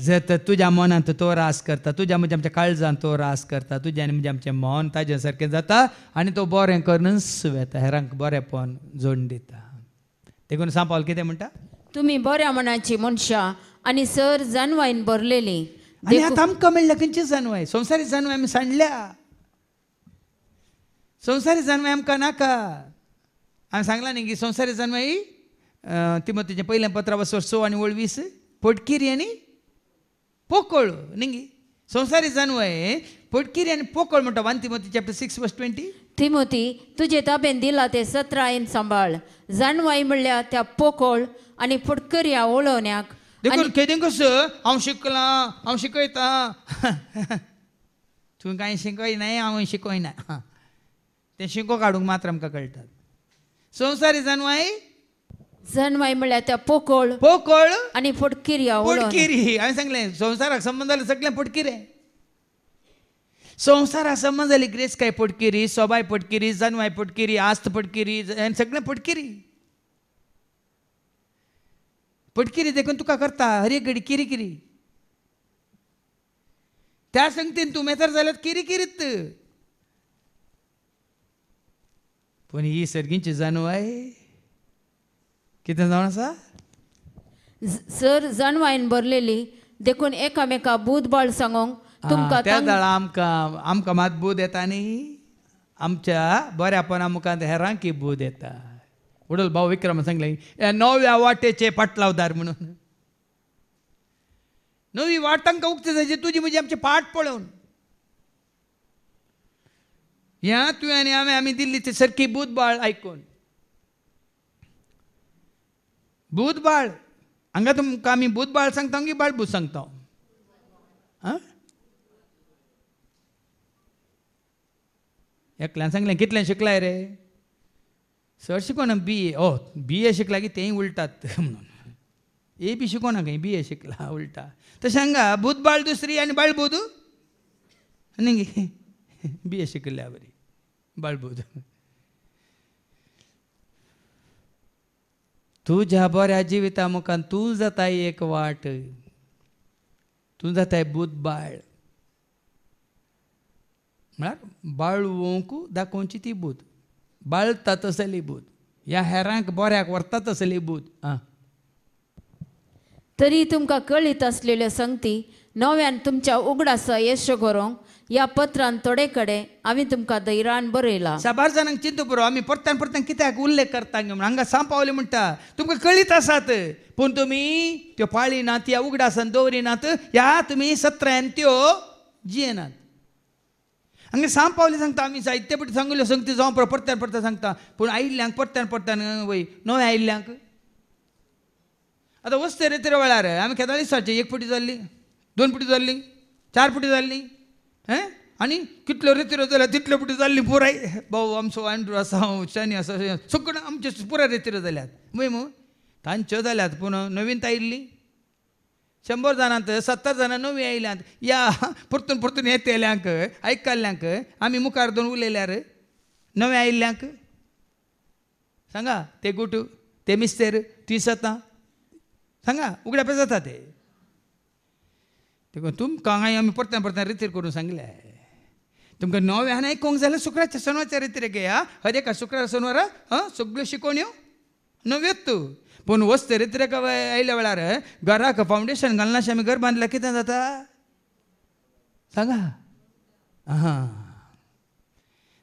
जत तुज्या मनांत तो रास करता तुज्या म्हणजे आमच्या काळजांत तो रास करता तुज्या आनी म्हणजे आमचें मन ताजे सारकें जाता आनी तो बरें करून सुवेता हेरांक बरेंपण जोडून दिता देखून सांग पावल कितें म्हणटा तुमी बऱ्या मनाची मनशां आनी सर जानवाईन भरलेली आनी आतां आमकां म्हणल्यार खंयची जानवाय संवसारी जानवाय आमी सांडल्या संवसारी जानवाय आमकां नाका हांवें सांगलां न्ही की संवसारी जानवाय तिमोथीचें पयलें पत्र 6 आनी 20 पोटकिरी आनी पोकळ न्ही संवसारी जानवाय पोटकिरी आनी पोकळ म्हणटा 1 तिमोथी चॅप्टर 6:20 तिमोथी तुजे ताबेन दिला ते 17 सांबाळ जानवाई म्हणल्यार त्या पोकळ आनी फुटकऱ्या ओळोवण्याक देखून केदें कसं हांव शिकलां हांव शिकयता तूं कांय शिकयनाय हांव शिकयना तें शिको काडूंक मात्र आमकां कळटात संवसारी जानवाई म्हणल्यार त्या पोकळ पोकळ आनी फुटकिऱ्या ओळोवण्याक पोटकिरी हांवें सांगलें संवसाराक संबंद जाल्यार सगळें पोटकिरें संवसाराक संबंद जाली ग्रेस काय पोटकिरी सोबाय पोटकिरी जानवाय पोटकिरी आस्त पोटकिरी सगळें पोटकिरी पोटकिरी देखून तुका करता हर एक घडी किरी किरी त्या संगतीन तूं मेतर जाल्यार किरी किरीत पूण ही सर्गींची जानवाय कितें जावन आसा सर जानवाईन भरलेली देखून एकामेका बुधबाळ सांगोंक तुमकां त्या दाळा आमकां मात बूद येता न्ही आमच्या बऱ्यापणा मुखांत हेरांकी बूद येता उडल भाऊ विक्रम सांगले नव्या वाटेचे पाटलावदार म्हणून नवी वाट तांकां उक्ती जायची तुजी म्हणजे आमचे पाट पळोवन ह्या तुवें आनी हांवें आमी दिल्ली ती सारकी बुधबाळ आयकून बुधबाळ हांगा तुमकां आमी बुधबाळ सांगता की बाळबूज सांगता एकल्यान सांगलें कितल्यान शिकलाय रे सर शिकोना BA शिकला की तेही उलटात म्हणून AB शिकोना काही BA शिकला उलटा तर सांगा बुध बाळ दुसरी आणि बाळबुध नाही BA शिकल्या बरी बाळबुध तुझ्या बऱ्या जिविता मुखान तू जाताय एक वाट तू जाताय बुध बाळ म्हळ्यार बाळवोंक दाखोवची ती बूद बाळता तसली बूद ह्या हेरांक बऱ्याक व्हरता तसली बूद तरी तुमकां कळीत असलेल्यो संगती नव्यान तुमच्या उगडासा यश करूंक ह्या पत्रान थोडे कडेन आमी तुमकां धैर्यान बरयला. साबार जाणांक चिंतू पुरो आमी परतान परतान कित्याक उल्लेख करता म्हणून हांगा सांपावले म्हणटा तुमकां कळीत आसात पूण तुमी त्यो पाळिनात ह्या उगडासान दवरिनात ह्या तुमी सत्रान त्यो जियेनात. हांगा सांपावले सांगता आमी जायते पटी सांगल्यो संगती जावं पळय परत्यान परत्यान सांगता पूण आयिल्ल्यांक परत्यान परत्यान वय नव्या आयिल्ल्यांक आतां वस्ते रे तरी वेळार आमी केदां दिसाची 1 पुटी जाल्ली 2 पुटी जाल्ली 4 पुटी जाल्ली आनी कितल्यो रेतीरो जाल्या तितल्यो पुटी जाल्ली पुराय भाऊ आमचो एंड्रू आसा शनी आसा सगळ्यो आमच्यो पुराय रेतीरो जाल्यात वय मू तांच्यो जाल्यात पूण नवीन आयिल्ली 100 जाणांत 70 जाणां नवी आयल्यांत या परतून परतून येतेल्यांक आयकल्ल्यांक आमी मुखार दोन उलयल्यार नवे आयिल्ल्यांक सांगा ते गुटू ते मिस्तेर ती सतां सांगा उगड्या पे जाता ते देखून तुमकां आमी परत्यान परत्यान रितीर करून सांगल्या तुमकां नव्यान आयकूंक जाल्यार शुक्राच्या शनवारच्या रितीर घेया हर एका शुक्रार शनवारा सगळ्यो शिकोवण्यो नव्योच पूण वस्ते रितीरेक आयल्या वेळार घराक फावंडेशन घालनाशें आमी घर बांदल्यार कितें जाता सांगा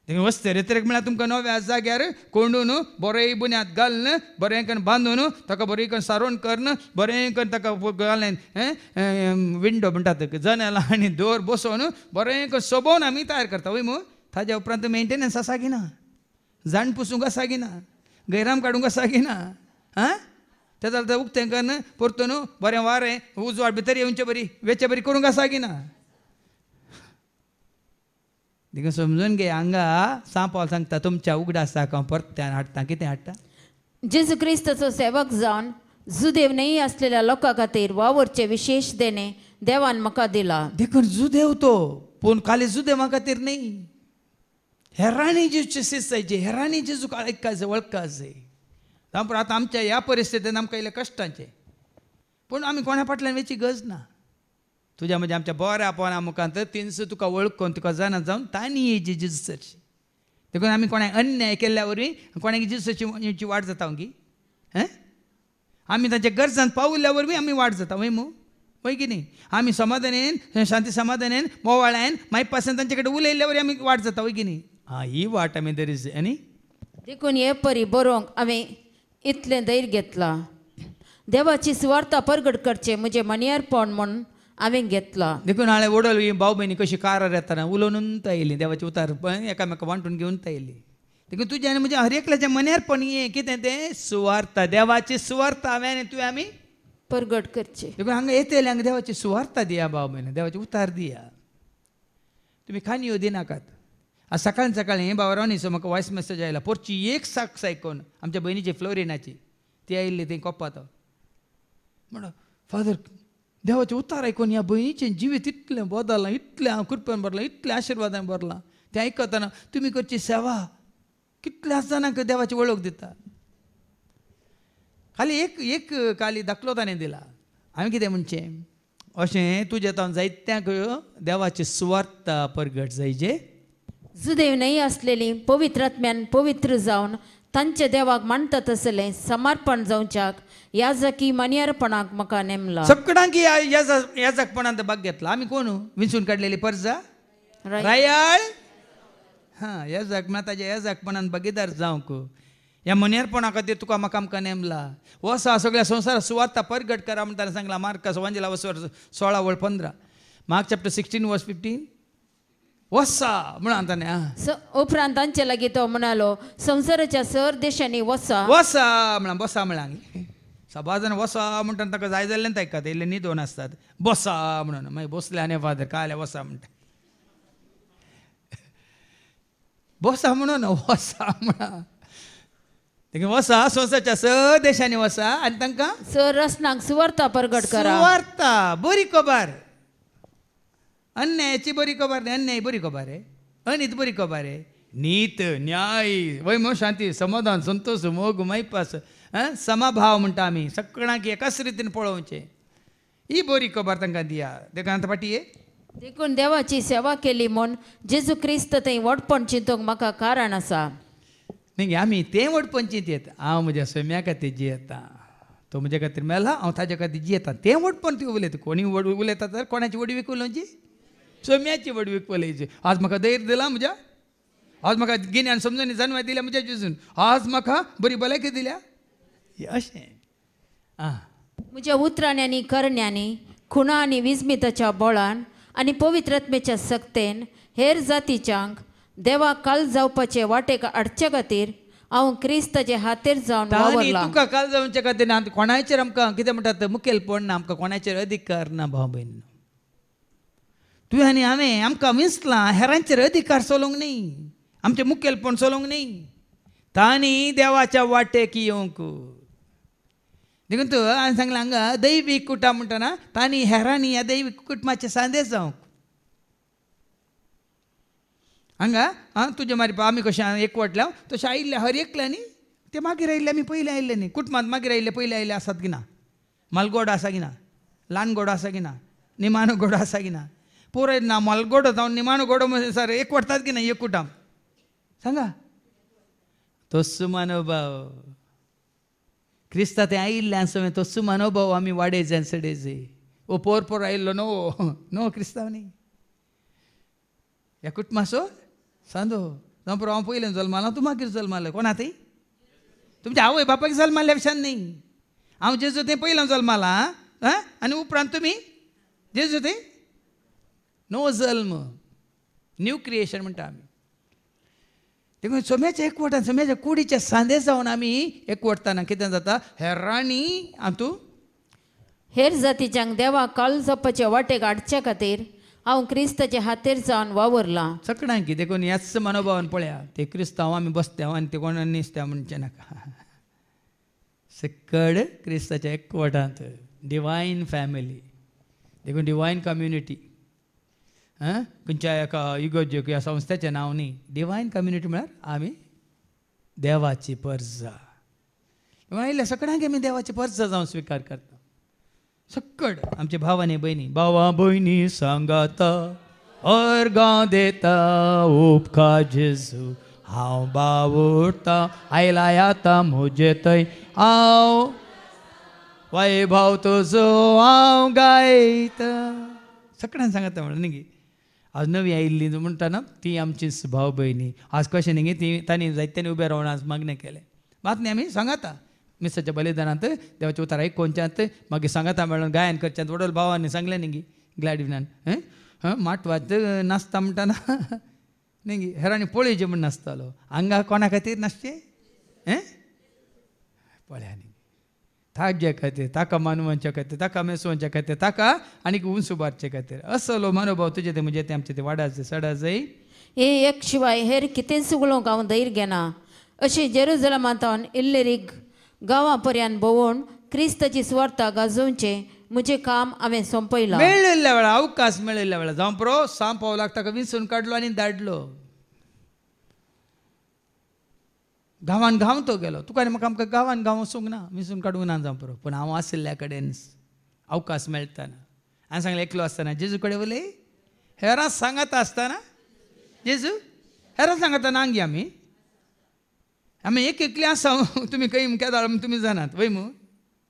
देखून वस्ते रितीरेक म्हळ्यार तुमकां नव्या जाग्यार कोंडून बरें बुन्यांत घालन बरें करून बांदून ताका बरें करून सारोवन करून बरें करून ताका घालन विंडो म्हणटात जनेलां आनी दोर बसोवन बरें करून सोबोवन आमी तयार करता वय मू ताज्या उपरांत मेंटेनन्स आसा की ना जाण पुसूंक आसा की ना गैराम काडूंक आसा की ना ते जाल्यार उक्तें करून परतून बरें वारें उजवाड भितर येवचें बरी वेचे बरी करूंक आसा की ना देखून समजून घे हांगा सांपावल सांगता तुमच्या उगडासाक हांव परत्यान हाडटा कितें हाडटा जेजू क्रिस्ताचो सेवक जावन जुदेव नाही असलेल्या लोकां खातीर वावरचे विशेष देणे देवान म्हाका दिला. देखून जुदेव तो पूण खाली जुदेवा खातीर न्ही हेरांनी जेजूचे शिस्त जायचे हेरांनी जेजूक आयकपाक जाय वळखपाक जाय. आतां आमच्या ह्या परिस्थितीन आमकां इल्ले कश्टांचे पूण आमी कोणा फाटल्यान वेची गरज ना तुज्या म्हणजे आमच्या बऱ्यापणा मुखांत तिनसूं तुका वळखून तुका जाणा जावन तांणी येयची जेजूसाची देखून आमी कोणाक अन्याय केल्ल्या वरवीं कोणाक जेजूसाची वाट जाता की आमी तांच्या गरजांत पावल्या वरवीं आमी वाट जाता वय मू वय की न्ही आमी समाधानेन शांती समाधानेन मोवाळ्यान मागीर पासून तांचे कडेन उलयल्या वरवीं आमी वाट जाता वय की न्ही ही वाट आमी धरीच न्ही देखून हे परी बरोवंक आमी इतलें धैर्य घेतलां. देवाची सुवार्ता परगट करचें म्हजें मनियारपण म्हणून हांवें घेतलां. देखून हांवें वडल ही भाव भयणी कशी कारार येताना उलोवनूच येयली देवाची उतार एकामेका वांटून घेवन येयली देखून तुजें आनी म्हजें हर एकल्याचें मनियारपण हें कितें तें सुवार्ता देवाची सुवार्ता हांवें आनी तुवें आमी परगट करचें. देखून हांगा येतेल्यांक देवाची सुवार्ता दिया भाव भयणी देवाची उतार दिया तुमी खाणयो दिनाकात. आज सकाळी सकाळी बाबरावनीचो म्हाका वॉयस मेसेज आयला पोरची एक साक्ष आयकून आमच्या बहिणीची फ्लोरिनाची ती आयिल्ली थंय कोपात म्हणून फादर देवाचें उतार आयकून ह्या बहिणीचें जिवीत इतलें बदललां इतलें हांव कृपेन भरलां इतलें आशिर्वादान भरलां तें आयकतना तुमी करची सेवा कितल्या जाणांक देवाची वळख दिता. खाली एक खाली दाखलो ताणें दिला हांवें कितें म्हणचें अशें तुजें तावन जायत्यांक देवाची सुवार्ता परगट जायचे जुदेव नाही असलेली पवित्र आत्म्यान पवित्र जावन तांचे देवाक मानतात असलें समर्पण जावच्याक याजकी मनियारपणाक म्हाका नेमला. सगळ्यांक याजकपणांत भाग घेतला. आमी कोण विंचून काडलेली परजा रायाळ याजक ना ताच्या याजकपणांत भागीदार जावंक ह्या मनियारपणा खातीर तुका म्हाका आमकां नेमला. वसा सगळ्या संवसाराक सुवार्ता परगट करा म्हणटाना सांगला मार्कास वांजेला वसवर 16:15 मार्क चॅप्टर 16:15 वसा म्हणून ताणें उपरांत तांचे लागीं तो म्हणालो संवसाराच्या सर देशांनी वसा वसा म्हणा बसा म्हळ्यां सभा जाण वसा म्हणटा ताका जाय जाल्ल्यान आयकात इल्ले न्ही दोन आसतात बसा म्हणून मागीर बसले आनी फादर काय वसा म्हणटा बसा म्हणून वसा म्हणा देखीन वसा संवसाच्या स देशांनी वसा आनी तांकां स रसनांक सुवार्ता प्रगट करा. सुवार्ता बरी खबर अन्यायाची बरी खबर न्ही अन्याय बरी खबर आहे अनीत बरी खबर आहे नीत न्याय वैम शांती समाधान संतोष मोग मैपास समभाव म्हणटा आमी सगळ्यांक एकाच रितीन पळोवचें ही बरी खबर तांकां दिया देखून आतां फाटी देखून देवाची सेवा केली म्हूण जेजू क्रिस्त थंय वडपण चिंतूंक म्हाका कारण आसा. न्ही आमी तें वडपणचीत येता हांव म्हज्या सोम्या खातीर जियेता तो म्हजे खातीर मेला हांव ताजे खातीर जियेता तें वडपण ती उलयता कोणी उलयता तर कोणाची वडवीक उलोवची सोम्याची वडवीक उलयची आज म्हाका धैर्य दिला म्हज्या आज म्हाका गिन्यान समजून जन्माय दिल्या म्हज्या जेजून आज म्हाका बरी भलायकी दिल्या अशें आं म्हज्या उतरांनी आनी करण्यांनी खुणा आनी विस्मिताच्या बळान आनी पवित्र आत्मेच्या सक्तेन हेर जातीच्यांक देवा काल जावपाचे वाटेक हाडचे खातीर हांव क्रिस्ताचे हातेर जावन वावरलां. तुका काल जावचे खातीर ना कोणाचेर आमकां कितें म्हणटात मुखेलपण ना आमकां कोणाचेर अधिकार ना भाव भयण तुवें आनी हांवें आमकां विसलां हेरांचेर अधिकार चलोवंक न्ही आमचें मुखेलपण चलोवंक न्ही तांणी देवाच्या वाटेक येवंक देखून तूं हांवें सांगलां हांगा दैवीक कुटुंब म्हणटना तांणी हेरांनी ह्या दैवीक कुटुंबाचे सांदेश जावंक हांगा तुजे मारी आमी कशें एकवटल्या तशें आयिल्ले हर एकल्यांनी ते मागीर आयिल्ले आमी पयलीं आयिल्ले न्ही कुटुंबांत मागीर आयिल्ले पयलीं आयिल्ले आसात की ना मालगोडो आसा की ना ल्हान गोडो आसा की ना निमाणो गोडो आसा की ना पुराय ना मालगोडो जावन निमाणो गोडो सर एकवटतात की ना एक कुटुंब सांगा तस्सो मनोभाव क्रिस्ता ते आयिल्ले आसा तस्सो मनोभाव आमी वाडयचे सडयचे ओ पोर आयिल्लो नो क्रिस्तांव न्ही ह्या कुटुंबाचो सांदो जावं पुरो हांव पयलें जल्मालो तूं मागीर जल्मालो कोणा थंय तुमच्या आवय बापायक जल्माल्या भशेन न्ही हांव जेजू थंय पयलें जल्माला आनी उपरांत तुमी जेजू थंय नो जल्म न्यू क्रिएशन म्हणटा आमी देखून सोम्याच्या एकवटान सोम्याच्या कुडीच्या सांदेश जावन आमी एकवटताना कितें जाता हेरांनी हातूं हेर जातीच्यांक देवा काल जावपाचे वाटेक हाडचे खातीर हांव क्रिस्ताचे हातेर जावन वावरलां. सगळ्यांक देखून ह्याच मनोभावान पळया ते क्रिस्तांव आमी बसत्या आनी ते कोणाक न्हेसत्या म्हणचे नाका सकड क्रिस्ताच्या एकवटांत डिवायन फॅमिली देखून डिवायन कम्युनिटी खंयच्या एका इगोज्यो ह्या संस्थेचें नांव न्ही डिवायन कम्युनिटी म्हळ्यार आमी देवाची परजा आयिल्ल्या सगळ्यांक आमी देवाची परजा जावन स्विकार करता सक्कड आमचे भाव आनी भयणी भावा भयणी सांगाता अर्गां देता उपकार जेजू हांव बावुरता आयला आता म्हजे थंय हांव वैभव तुजो हांव गायता सगळ्यांक सांगता म्हणून न्ही आज नवी आयिल्ली म्हणटा ती आमची भाव भयणी आज कशें न्ही ती तांणी जायत्यांनी उबे रावन आज मागणें केलें बातमी आमी सांगाता मिसाच्या बलिदानांत देवाचे उतार आयकोनच्यांत मागीर सांगाता मेळून गायन करच्यांत वडोल भावांनी सांगलें न्ही ग्लॅडिनान माटवात नाचता म्हणटाना न्ही हेरांनी पळयचें म्हण नाचतालो हांगा कोणा खातीर नाचचें पळया न्ही ताजे खातीर ताका मानवांच्या खातीर ताका मेसवांच्या खातीर ताका आनीक उंच उबारचे खातीर असलो मनोभाव तुजे ते म्हणजे ते आमचे ते वाडाचे सडा जाय हे एक शिवाय हेर कितेंच उगलोवंक हांव धैर्य घेना अशी जेरुजलमांतल्यान इल्लेरीक गांवां पर्यंत भोंवून क्रिस्ताची सुवार्ता गाजोवचें म्हजें काम हांवें सोंपयलां. मेळिल्ल्या वेळा अवकाश मेळिल्ल्या वेळा जावं पुरो सांप पावलाक ताका विंचून काडलो आनी धाडलो गांवान गांव तो गेलो तुका आनी म्हाका आमकां गांवान गांव वचूंक ना विंचून काडूंक ना जावं पुरो पूण हांव आशिल्ल्या कडेन अवकाश मेळटाना हांवें सांगलें एकलो आसतना जेजू कडेन उलय हेरां सांगाता आसतना जेजू हेरां सांगाता नांगी आमी एक एकली आसा तुमी खंय केदार तुमी जाणात वय मू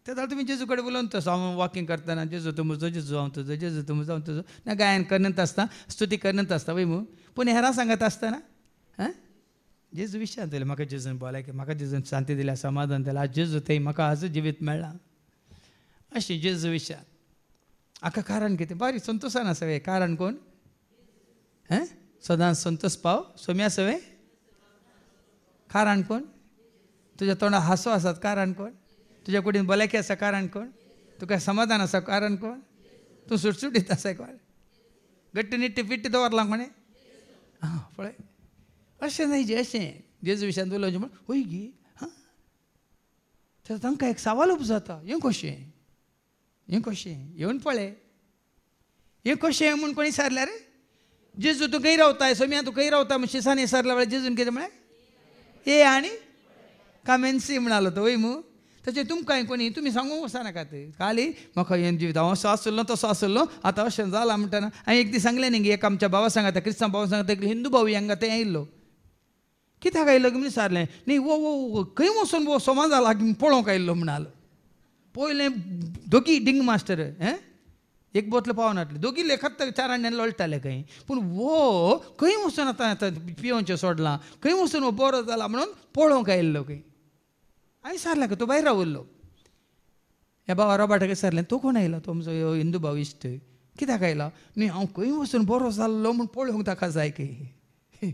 ते जाल्यार तुमी जेजू कडेन उलोवन तसो हांव वॉकिंग करतना जेजू तूं म्हजो जेजू हांव तुजो जेजू तूं म्हजो हांव तुजो ना गायन करनत आसता स्तुती करनत आसता वय मू पूण हेरां सांगता आसतना जेजू विशयान दिलें म्हाका जेजून भलायकी म्हाका जेजून शांती दिल्या समाधान दिलें आज जेजू थंय म्हाका आज जिवीत मेळ्ळां अशें जेजू विशयान हाका कारण कितें बारी संतोशान आसा वे कारण कोण सदांच संतोश पाव सोम्या सवे कारण कोण तुज्या तोंडार हांसो आसात कारण कोण तुज्या कुडीन भलायकी आसा कारण कोण तुका समाधान आसा कारण कोण तूं सुटसुटीत आसा कोण गट्टी निट्टी फिट्टी दवरलां कोणे पळय अशें न्हय अशें जेजू विशयान उलोवचें म्हण होय गी हां तर तांकां एक सवाल उब जाता हें कशें येवन पळय हें कशें म्हूण कोणी विचारल्यार जेजू तूं खंय रावताय सोम्या तूं खंय रावता म्हण शिसान विचारल्या वेळार जेजून कितें म्हळें ए आनी कामेन्सी म्हणालो तो वय मू तशें तुमकां कोणी तुमी सांगूंक वचनाकात खाली म्हाका हें जिवीत हांव असो आसलो तसो आसलो आतां अशें जाला म्हणटना हांवें एक दीस सांगलें न्ही एक आमच्या भावा सांगात क्रिस्तांव भावा सांगात एक हिंदू भाव हांगा तें येयल्लो कित्याक आयलो म्हणून विचारलें न्ही वो खंय वचून वो समाजा लागीं पळोवंक आयिल्लो म्हणालो पयलें दोगी डिंग मास्टर एक बोतल पावनातले दोगी लेखत चारांनी लोळटाले खंय पूण वो खंय वचून आतां पिवोवचें सोडलां खंय वचून वो बरो जाला म्हणून पळोवंक आयिल्लो खंय हांवें विचारलें का तो भायर रावल्लो ह्या भावा रोबाटाक विचारलें तो कोण आयलो तो आमचो हिंदू भाव इश्ट कित्याक आयला न्ही हांव खंय वचून बरो जाल्लो म्हूण पळोवंक ताका जाय खंय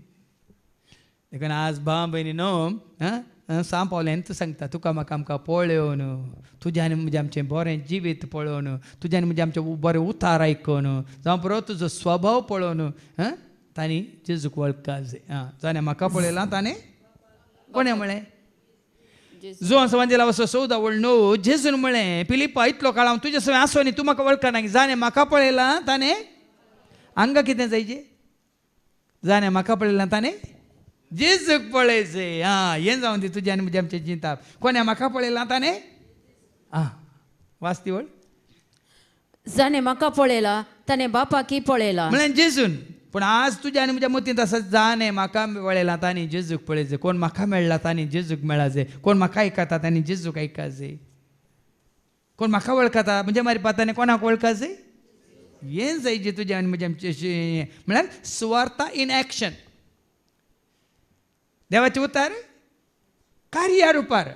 देखून आज भाव भयणी न्हू सांपावलें तूं सांगता तुका म्हाका आमकां पळोवन तुज्या आनी म्हजें आमचें बरें जिवीत पळोवन तुज्या आनी म्हजें आमचें बरें उतार आयकून जावं बरो तुजो स्वभाव पळोवन तांणी जेजूक वळखा जाय जाणें म्हाका पळयलां ताणें कोणें म्हळें जो समाजेला वचो 14:9 जेजून म्हळें फिलिपा इतलो काळ हांव तुजे सवय आसो न्ही तूं म्हाका वळखना जाणें म्हाका पळयलां ताणें हांगा कितें जायचें जाणें म्हाका पळयलां ताणें जेजूक पळयचें हें जावन दी तुज्या आनी म्हजें आमचें जिताप कोणें म्हाका पळयलां ताणें वाचती वळ जाणें म्हाका पळयला ताणें बापाकी पळयला म्हळ्यार जेजून पूण आज तुज्या आनी म्हज्या मतींत आसा जाणें म्हाका पळयलां तांणी जेजूक पळयचें कोण म्हाका मेळ्ळा तांणी जेजूक मेळा जाय कोण म्हाका आयकता तांणी जेजूक आयका जाय कोण म्हाका वळखता म्हणजे मारी ताणें कोणाक वळखा जाय हें जाय जें तुज्या आनी म्हजें आमचें म्हळ्यार सुवार्ता इन एक्शन देवाचे उतार कार्या रुपार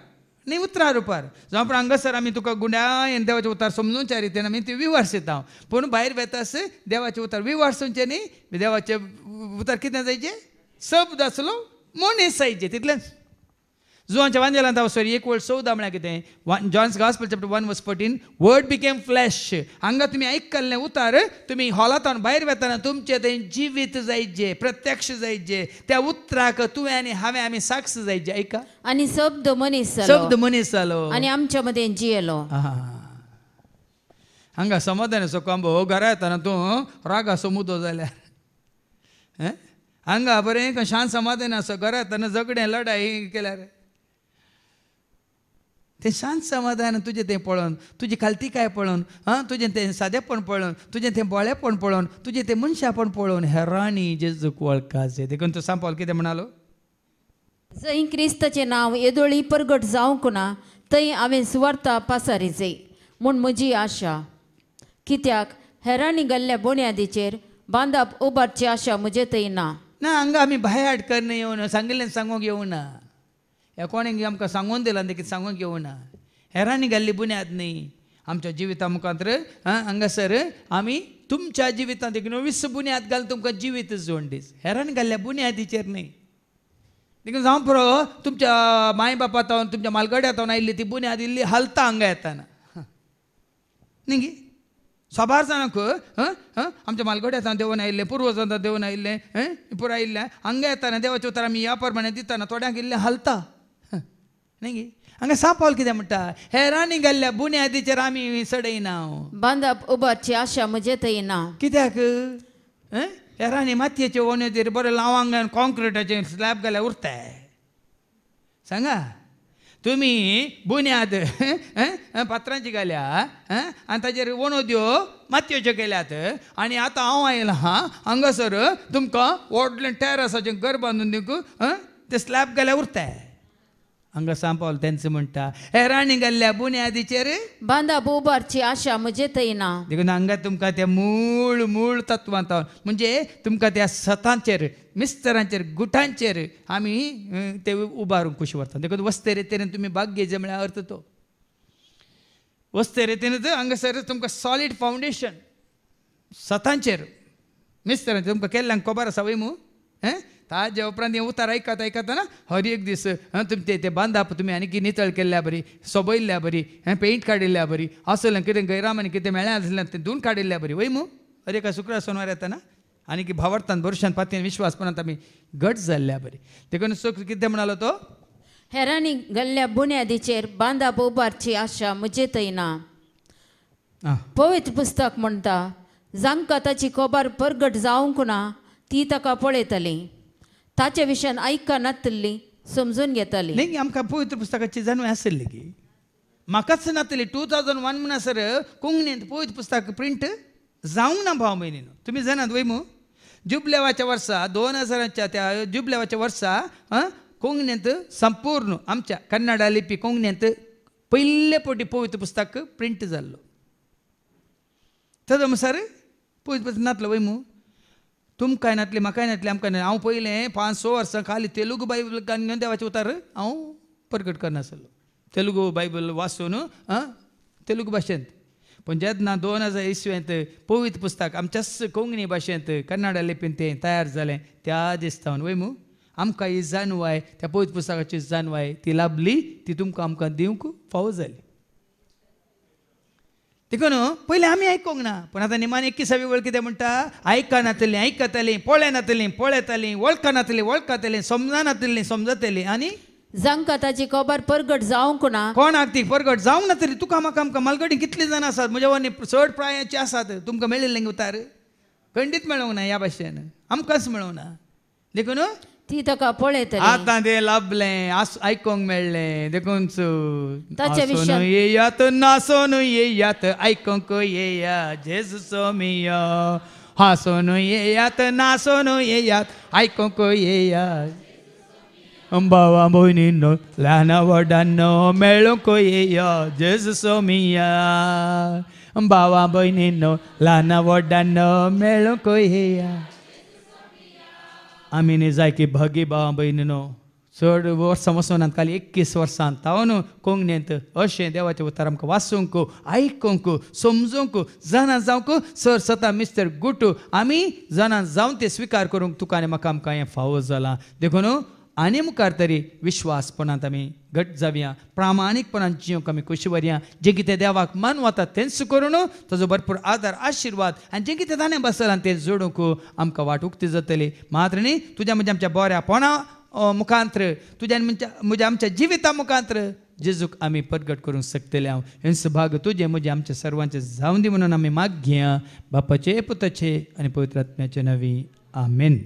न्ही उतरा रुपार जावं पण हांगासर आमी तुका गुंड्यान देवाचे उतार समजूनच्या रितीन आमी ती विवारसिता पूण भायर वेतास देवाचे उतार विवारसूंचे न्ही देवाचे उतार कितें जायचे शब्द आसलो मनीस जायचे तितलेंच जुवांच्या वांजेलांत सॉरी 1:14 म्हळ्यार कितें John's gospel chapter 1:14 word became flesh हांगा तुमी आयकल्लें उतार तुमी हॉलांतल्यान भायर वेताना तुमचें तें जिवीत जायचें प्रत्यक्ष जायचें त्या उतराक तुवें आनी हांवें आमी साक्ष जायचे आयका आनी शब्द मनीस जालो आनी आमच्या मदें जियेलो हांगा समाधानाचो कांबो घरा येताना तूं रागाचो मुदो जाल्यार हांगा बरें शांत समाधान आसा घरा येताना झगडें लढाई केल्यार तें शांत समाधान तुजें तें पळोवन तुजी खालतीकाय पळोवन तुजें तें सादेपण पळोवन तुजें तें बोळेपण पळोवन तुजें तें मनशापण पळोवन हेरांनी जेजूक वळखा जाय देखून तो सांपावल कितें म्हणालो जंय क्रिस्ताचें नांव येदोळी परगट जावंक ना थंय हांवें सुवार्ता पासारीचें म्हूण म्हजी आशा कित्याक हेरांनी घाल्ल्या बुन्यादीचेर बांदप उबारची आशा म्हजे थंय ना हांगा आमी भायर करून येवना सांगिल्लें सांगूंक येवना ह्या कोणें आमकां सांगून दिलां देखीत सांगूंक येवना हेरांनी घाल्ली बुन्याद न्ही आमच्या जिविता मुखांतर हांगासर आमी तुमच्या जिवितांत एक नवीस बुन्याद घालून तुमकां जिवीत जोड दीस हेरांनी घाल्ल्या बुन्यादीचेर न्ही देखून जावं पुरो तुमच्या माय बापातावन तुमच्या मालगड्यातावन आयिल्ली ती बुन्याद इल्ली हलता हांगा येताना न्ही गे सोबार जाणांक आमच्या मालगड्यातावन देंवन आयिल्लें पुर्वजांत देंवन आयिल्लें पुरो आयिल्लें हांगा येताना देवाचे उतर आमी ह्या प्रमाणे दिताना थोड्यांक इल्लें हलता न्ही गे हांगा सांपावल कितें म्हणटा हेरांनी घाल्ल्या बुन्यादीचेर आमी सडयना बांदप उबारची आशा म्हजे थंय ना कित्याक हेरांनी मातयेचे वोन्योचेर बरें लावांगण कॉन्क्रिटाचेर स्लॅब घाल्यार उरताय सांगा तुमी बुन्याद पात्रांची घाल्या आनी ताचेर वोंड्यो मातयेच्यो केल्यात आनी आतां हांव आयलां हांगासर तुमकां व्हडलें टॅरसाचें घर बांदून दिवंक ते स्लॅब घाल्यार उरताय हांगा सांपावल तेंच म्हणटा हेरांनी घाल्ल्या बुन्यादीचेर बांदप उबारची आशा म्हजे थंय ना देखून हांगा तुमकां त्या मूळ तत्वांत म्हणजे तुमकां त्या सतांचेर मिस्तरांचेर गुटांचेर आमी ते उबारूंक कशें व्हरता देखून वस्ते रितीन तुमी भाग घेवचे म्हळ्यार अर्थ तो वस्ते रितीनच हांगासर तुमकां सॉलीड फावंडेशन सतांचेर मिस्तरांचेर तुमकां केल्ल्यांक खबर आसा वय मू ताजे उपरांत हें उतार आयकता हर एक दीस तुमी ते बांदप तुमी आनी कितें नितळ केल्ल्या बरी सोबयल्ल्या बरी पेंट काडिल्ल्या बरी असलें कितें गैराम आनी कितें मेळ्ळें आसलें तें धुवन काडिल्ल्या बरी वय मू अरे एका शुक्रार सोनवार येताना आणि की भावार्थान भरोशान पातयेन विश्वास पण आमी घट जाल्ल्या बरी देखून कितें म्हणालो तो हेरांनी घाल्ल्या बुन्यादीचेर बांदाप उबारची आशा म्हजेतय ना पवित्र पुस्तक म्हणटा जांकां ताची खबर परगट जावंक ना ती ताका पळयतली ताचे विशयान आयका नासतली समजून घेतली नाही आमकां पवित्र पुस्तकाची जाणवी आसली की म्हाकाच नासली 2001 म्हणसर कोंकणींत पवित्र पुस्तक प्रिंट जावंक ना भाव म्हयनेन तुमी जाणात वय मू जुबलेवाच्या वर्सा 2000च्या त्या जुबलेवाच्या वर्सा कोंकणींत संपूर्ण आमच्या कन्नडा लिपी कोंकणींत पयले फावटी पवित्र पुस्तक प्रिंट जाल्लो तद अनुसार पवित्र पुस्तक नासलो वय मू तुमकांय नासली म्हाकाय नासली आमकां हांव पयलें 5-6 वर्सां खाली तेलुगू बायबल घेवन देवाचे उतार हांव प्रकट करनासलो तेलुगू बायबल वाचून तेलुगू भाशेंत पण जेन्ना 2000 इसव्यांत पवित्र पुस्तक आमच्याच कोंकणी भाशेंत कन्नडा लिपीन तें तयार जालें त्या दिसतावन वय मू आमकां ही जाणवाय त्या पवित्र पुस्तकाची जाणवाय ती लाभली ती तुमकां आमकां दिवंक फावो जाली देखून पयलीं आमी आयकोंक ना पण आतां निमान 21वी वेळ कितें म्हणटा आयका नातलीं आयकतलीं पळय नातलीं पळयतलीं वळखा नातलीं वळखतलीं समजा नातलीं समजतलीं आनी जांकां ताची खबर परगट जावंक ना कोणाक ती परगट जावंक ना तरी तुका म्हाका आमकां मालगडी कितलीं जाणां आसात म्हज्या वरनी चड प्रायाची आसात तुमकां मेळिल्लें उतार खंडीत मेळोंक ना ह्या भाशेन आमकांच मेळोंक ना देखून ती ताका पळयतली आतां तें लाभलें आयकोंक मेळ्ळें देखून ताचे विशयान येयात नासोन येयात आयकोंक येया जेजू सोमिया हांसोन येयात नासोन येयात आयकोंक येया भावा भयणींनो ल्हान व्हडांनो मेळोंक येया जेजू सोमिया भावा भयणींनो ल्हान व्हडांनो मेळोंक येया आमी न्ही जाय की भागी भावा भयणीनो चड वर्सां वचून खाली 21 वर्सां तावन कोंकणींत अशें देवाचें उतार आमकां वाचूंक आयकूंक समजूंक जाणा जावंक सर स्वता मिस्टर गुटू आमी जाणा जावन ते स्विकार करूंक तुका आनी म्हाका आमकां हें फावो जालां देखून आनी मुखार तरी विश्वासपणांत आमी घट जावया प्रामाणीकपणान जियोंक आमी कशी व्हरया जें कितें देवाक मान वता तेंच करून ताजो भरपूर आदार आशिर्वाद आनी जें कितें ताणें बसलां तें जोडूंक आमकां वाट उक्ती जातली मात्र न्ही तुज्या म्हणजे आमच्या बऱ्यापणा मुखांत्र तुज्या म्हज्या आमच्या जिविता मुखांत्र जेजूक आमी प्रगट करूंक शकतले हांव हेंच भाग तुजें म्हजें आमच्या सर्वांचें जावं दी म्हणून आमी मागया बापाचे पुताचे आनी पवित्र आत्म्याचे नवी आमेन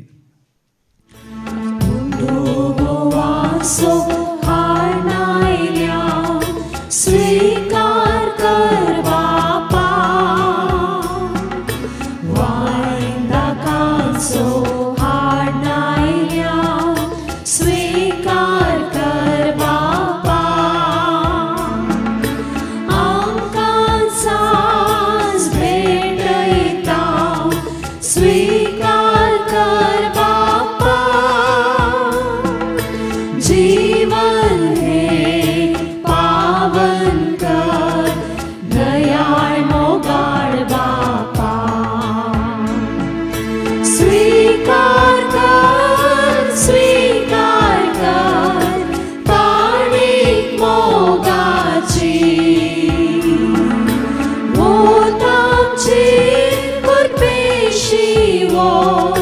स्वीकार कर बापा वायंदाकांचो हाडनायल्या स्वीकार कर बापा आमकां सांज भेटयता स्वीकार कर बापा जीवन हे पावन कर दयाळ मोगाळ बापा स्वीकार कर ताणीक मोगाची वोत आमची कुरपेशी वोत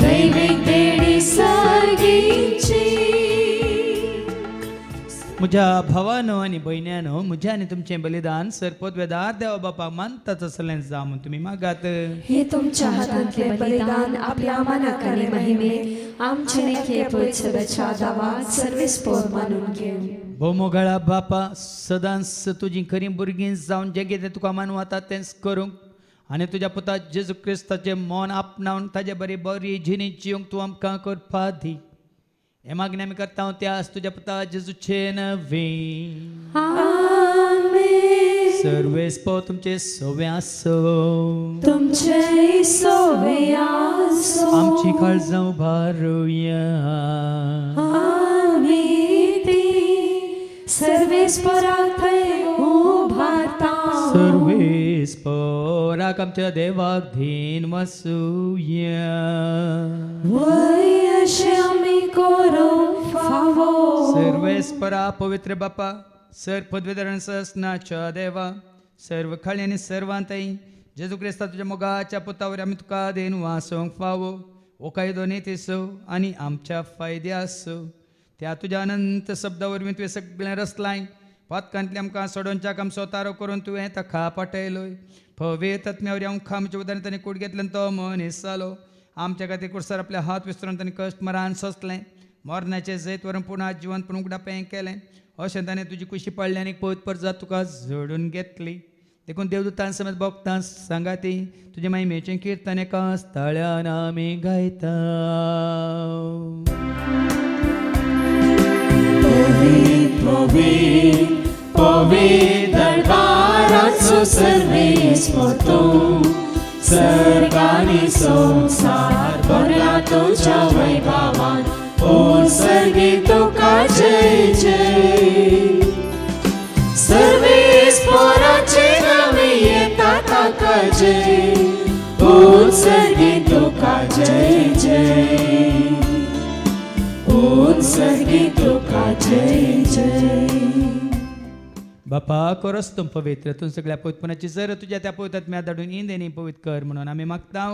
दैवीक देणी सर्गीची म्हज्या भावानो आनी भयण्यानो म्हजें आनी तुमचें बलिदान सरपदवेदार देवा बापाक मानताच आसलें जा म्हूण तुमी मागात हे तुमच्या हातांतले बलिदान आपल्या मानाक आनी महिमेक आमचे नेके पवित्रच्या दावात सर्वेस्पोर मानून घेऊ भोवमोगाळा बापा सदांच तुजीं खरीं भुरगीं जावन जें कितें तुका मान वता तेंच करूंक आनी तुज्या पुता जेजू क्रिस्ताचें मोन आपणावन ताचे बरी बरी जिणी जियोंक तूं आमकां करपा दी हे मागणी आमी करता त्यास तुज्या पुता जेजूचे नवी आमेन सर्वेस्पो तुमचे सोवे आसो तुमचे सोवे आसो आमची काळजां उबारुया आमी ती सर्वेस्पराक थंय उबारता सर्वेस्पराक आमच्या देवाक धीन वसूया वय अशें आमी करूंक फावो सर्वेस्परा पवित्र बापा सर पदवीधरण सस्नाच्या देवा सर्व खाळी आनी सर्वांतय जेजू क्रिस्ता तुझ्या मोगाच्या पुतावर आम्ही तुका देन वासोंक फावो ओ काय दोन्ही तेसो आनी आमच्या फायद्यासो त्या तुझ्या अनंत शब्दावर मी तुवें सगळें रचलाय पातकांतले आमकां सोडोवच्या काम स्वतारो करून तुवें ताका पटयलोय फवे तत्म्यावर आमकां आमच्या उदारण ताणें कूड घेतलें तो मनीस जालो आमच्या खातीर कुडसर आपले हात विस्तरून ताणें कश्ट मरान सोंसलें मरणाचें जैत व्हरून पुन्हा जिवंतपण उगडापें केलें अशें ताणें तुजी कुशी पडली आनी पयत परत तुका जोडून घेतली देखून देवदूतां समेत भोगतां सांगाती तुजे महिमेचें कीर्तन एका स्थळान आमी गायता पवित्र दरबाराचो सर्वेस्वर तूं सर्गानी संसार भरला तुझ्या वैभवान ओ सर्गी तुका जय जय सर्वेस्वराचे नावे येता ताका जय ओ सर्गी तुका जय जय ओ सर्गी तुका जय जय बापा कोरस तुम पवित्र तूं सगळ्या पवित्रपणाची जर तुझ्या त्या पवित्रात्म्या धाडून इंदेनी पवित्र कर म्हणून आमी मागता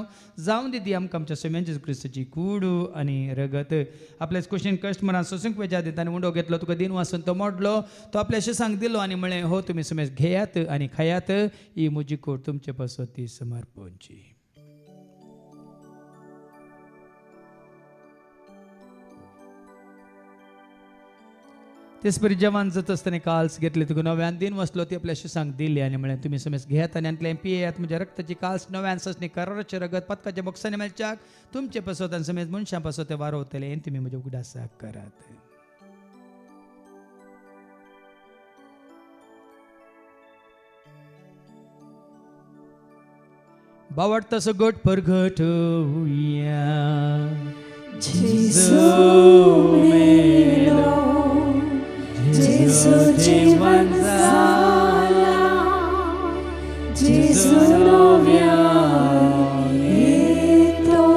जावं दिदी आमकां आमच्या सोम्यान जेजू क्रिस्ताची कूड आनी रगत आपल्याच कुशीन कश्ट मरान सोसूंक वेजा दिता आनी उंडो घेतलो तुका दिन वाचून तो मोडलो तो आपल्याशी सांग दिलो आनी म्हळें हो तुमी सोमेस घेयात आनी खायात ही म्हजी कूड तुमचे पासो ती समर्पणची तेच परी जेवण जात आसतना काल्स घेतले तुका नव्यान दिन वसलो ती आपल्याशी सांग दिली आनी म्हळें तुमी समेस घेयात आनी आतले पियेयात म्हज्या रक्ताची काल्स नव्यान ससनी कराराचे रगत पदकाच्या बॉक्सांनी मेळच्याक तुमचे पासत आनी समेत मनशां पासत ते वारोवतले आनी तुमी म्हज्या उगडासाक करात बावट तसो गोट परगट Jesu जीवन झाला Jesu नव्या येतलो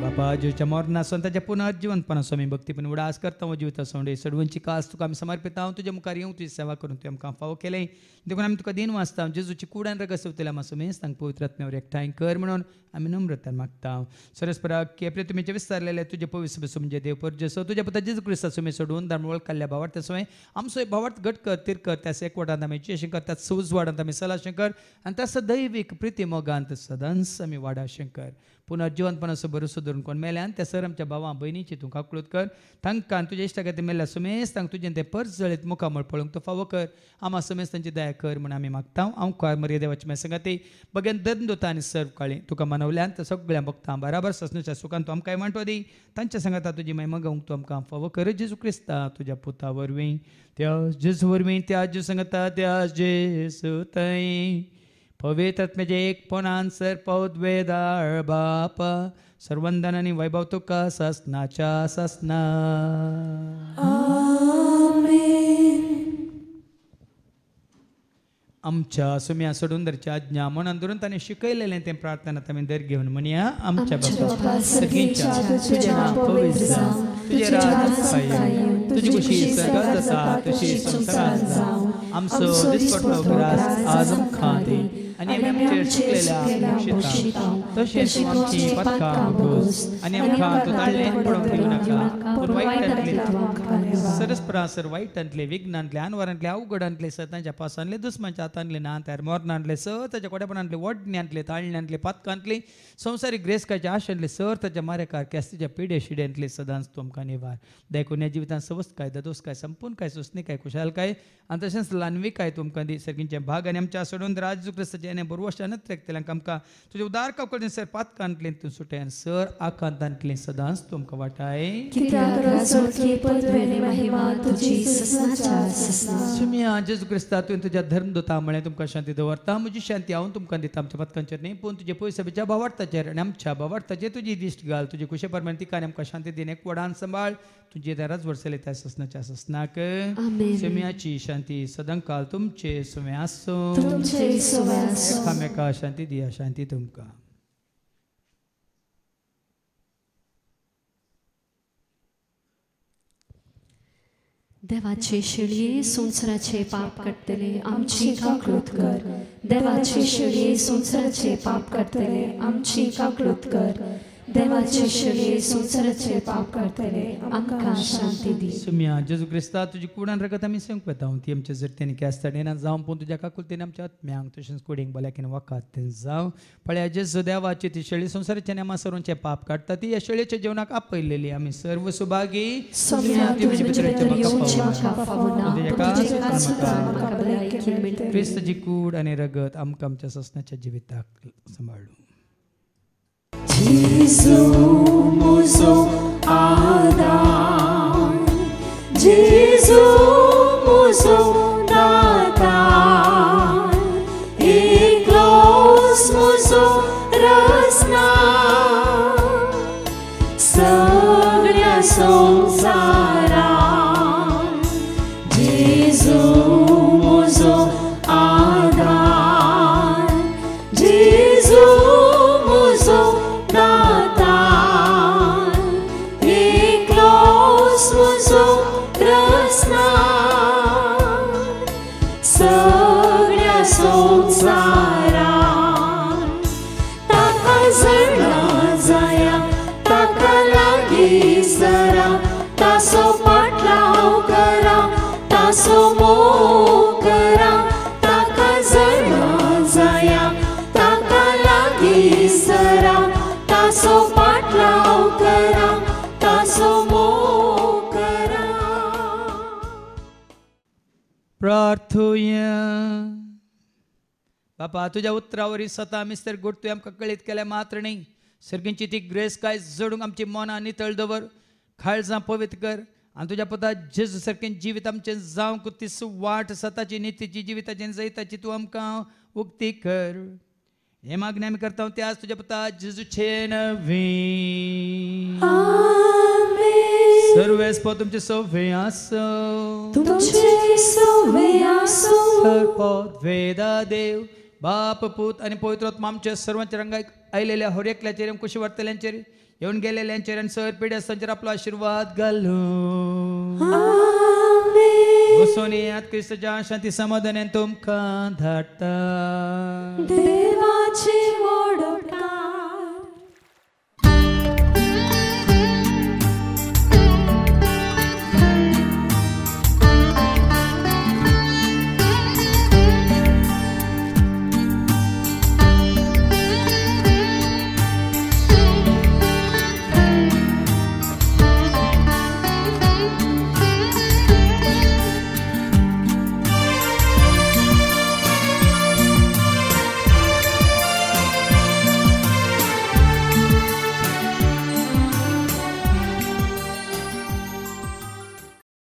बापा जेच्या मरणासून ताच्या पुनर्जीवनपणासून आमी भक्तीपण उडास करता जिविता सोंडे सडवंची कास तुका आमी समर्पिता हांव तुज्या मुखार येवं तुजी सेवा करून तुवें आमकां फावो केलें देखून आमी तुका दिन वाचता जेजूची कुडान रगत सवतले मातसो मेस तांकां पवित्र आत्म्यावर एकठांय कर म्हणून आमी नम्रतान मागता सरस्पराक की आपले तुमी जे विस्तारलेले तुजे पवित्र म्हणजे देव परजेसो तुज्या पुता जेजू क्रिस्ता सुमे सोडून दामवळ काडल्या भावार्थ सोय आमचो भावार्थ घट कर तिर कर त्या एकवटांत आमी अशें कर त्यात सूज वाडंत आमी सलाशें कर आनी तसो दैवीक प्रिती मोगांत सदांच आमी वाडाशें कर पुनर्जीवनपणाचो भरोसो धरून कोण मेल्यान त्या सर आमच्या भावां भयणीची तूं काकूळट कर तांकां तुज्या इश्टा खातीर मेल्ल्या सुमेस तांकां तुजें तें परस जळीत मुखामळ पळोवंक तो फावो कर आमा समेस तांची दया कर म्हूण आमी मागता हांव कार मर्या देवाची मेसंगाती बगेन दर्द दोता आनी सर्व काळी तुका मनवल्यान त्या सगळ्या भक्तां बराबर ससण्याच्या सुखान तूं आमकां वांटो दी तांच्या संगाता तुजी महिमा गावंक तूं आमकां फावो कर जेजू क्रिस्ता तुज्या पुता वरवीं त्या जेजू वरवीं त्या जेजू संगता त्या जेजू थंय पवित्र आत्म्याचे एकपणान सरपौद वेदाळ बापा सर्वंदन आनी वैभव तुका ससनाच्या ससना आमच्या सुम्या सोडून धरच्या आज्ञा मनान धरून ताणें शिकयलेलें तें प्रार्थनात आमी दर घेवन म्हणया आमच्या बापा सगळींच्या तुजें नांव पवित्र जावं तुजें राज्य येवं तुजी कुशी स्वर्गांत जाता तशी संवसारांत जावं आमचो दिसपट्टो ग्रास आज आमकां दी आनी आमी आमचेर चुकलेल्या शितां तशेंच तूं आमची पदकां घोस आनी आमकां तूं ताळ्ळें पडोवंक दिवं नाका पूण वायटांतले सरस्परासर वायटांतले विघ्नांतले आनवरांतले अवघडांतले सतांच्या पासांतले दुस्मांच्या हातांतले नांत्यार मोरणांतले सर ताच्या कोड्यापणांतले वडण्यांतले ताळण्यांतले पदकांतले संवसारीक ग्रेस्काच्या आशेंतले सर ताच्या मारेकार केस्तीच्या पिडे शिड्यांतले सदांच तूं आमकां निवार देखून ह्या जिवितांत सवस्त काय दोस काय संपूर्ण काय सुस्नी काय खुशाल काय आनी तशेंच लानवी काय तुमकां दी सर्गींचे भाग आनी आमच्या सोडून राजू क्रिस्ताचे आनी बरवशानच तेलांक आमकां तुजे उदार कावकडेन सर पातकांतले तूं सुटे आनी सर आकांतांतले सदांच तुमकां वाटाय सुम्या जेजू क्रिस्ता तुवें तुज्या धर्म दोता म्हळें तुमकां शांती दवरता म्हजी शांती हांव तुमकां दिता आमच्या पदकांचेर न्ही पूण तुजे पयस सभेच्या भावार्थाचेर आनी आमच्या भावार्थाचेर तुजी दिश्ट घाल तुजे कुशे परमेन तिका आनी आमकां शांती दिन एक वडान सांबाळ तुजे दाराच वर्सले त्या ससनाच्या ससनाक सुम्याची शांती सदांकाल तुमचे सुम्या आसूं एकामेका शांती दिया शांती तुमकां देवाचे शिळये संसाराचे पाप काडटले आमची काकूत कर. देवाचे शिळये संसाराचे पाप काडटले आमची काकूत कर. देवाचे शिळये संसाराचे पाप काडटले आमकां शांती दी. सुम्या जेजू क्रिस्ता तुजी कुडान रगत आमी संक वता ती आमच्या जरतेने केस्ताडेना जावं पूण तुज्या काकुलतेने आमच्या आत्म्यांक तशेंच कुडींक बल्याकीन वकात जावं पळया जेजू देवाची ती शेळी संसाराच्या नेमा सरूनचे पाप काडटा ती ह्या शेळयेच्या जेवणाक आपयलेली आमी सर्व सुभागी सोम्या तुझे भितर येवचे म्हाका फावना तुझे कासुतान म्हाका भलायकी मेळटली. क्रिस्ताची कूड आनी रगत आमकां आमच्या ससनाच्या जिविताक सांबाळूं. Jesu muzo adan, Jesu muzo datan, iklos muzo rasna, saglia संसारान. Jesu muzo adan, Jesu muzo Natan, iklos muzo rasna, saglia संसारान. Taka zrna zaya, taka lagi sara, taso patlav kara, taso moh kara. Taka zrna zaya, taka lagi sara, तासो पाटलाव करा, तासो मोह करा. प्रार्थूया. बापा तुझ्या उतरावरी स्वता मिस्तर गोड तुवें आमकां कळीत केल्या मात्र न्ही सर्गींची ती ग्रेस काय जडूंक आमची मनां नितळ दवर काळजां पवित्र कर आनी तुज्या पुता जेजू सारकें जिवीत आमचें जावंक ती सुवाट सताची नितीची जिविताची जैताची तूं आमकां उक्ती कर. हे मागणी आमी करता ते आज तुझ्या पुता जेजूचे नवी. आमेन. सर्वेस्प तुमचे सव्वे आसो. तुमचे सवे आसो. सर्वपद वेदा देव बाप पूत आणि पवित्र आत्मा आमच्या सर्वांच्या रंगाक आयलेल्या हर एकल्याचेर कुशी वर्तल्यांचेर येऊन गेलेल्यांचेर आणि सर पिढी आसतांचेर आपलो आशीर्वाद घालूं. आमेन. वचून येयात क्रिस्ताच्या शांती समाधानान तुमकां धाडटा. देवाची वडटा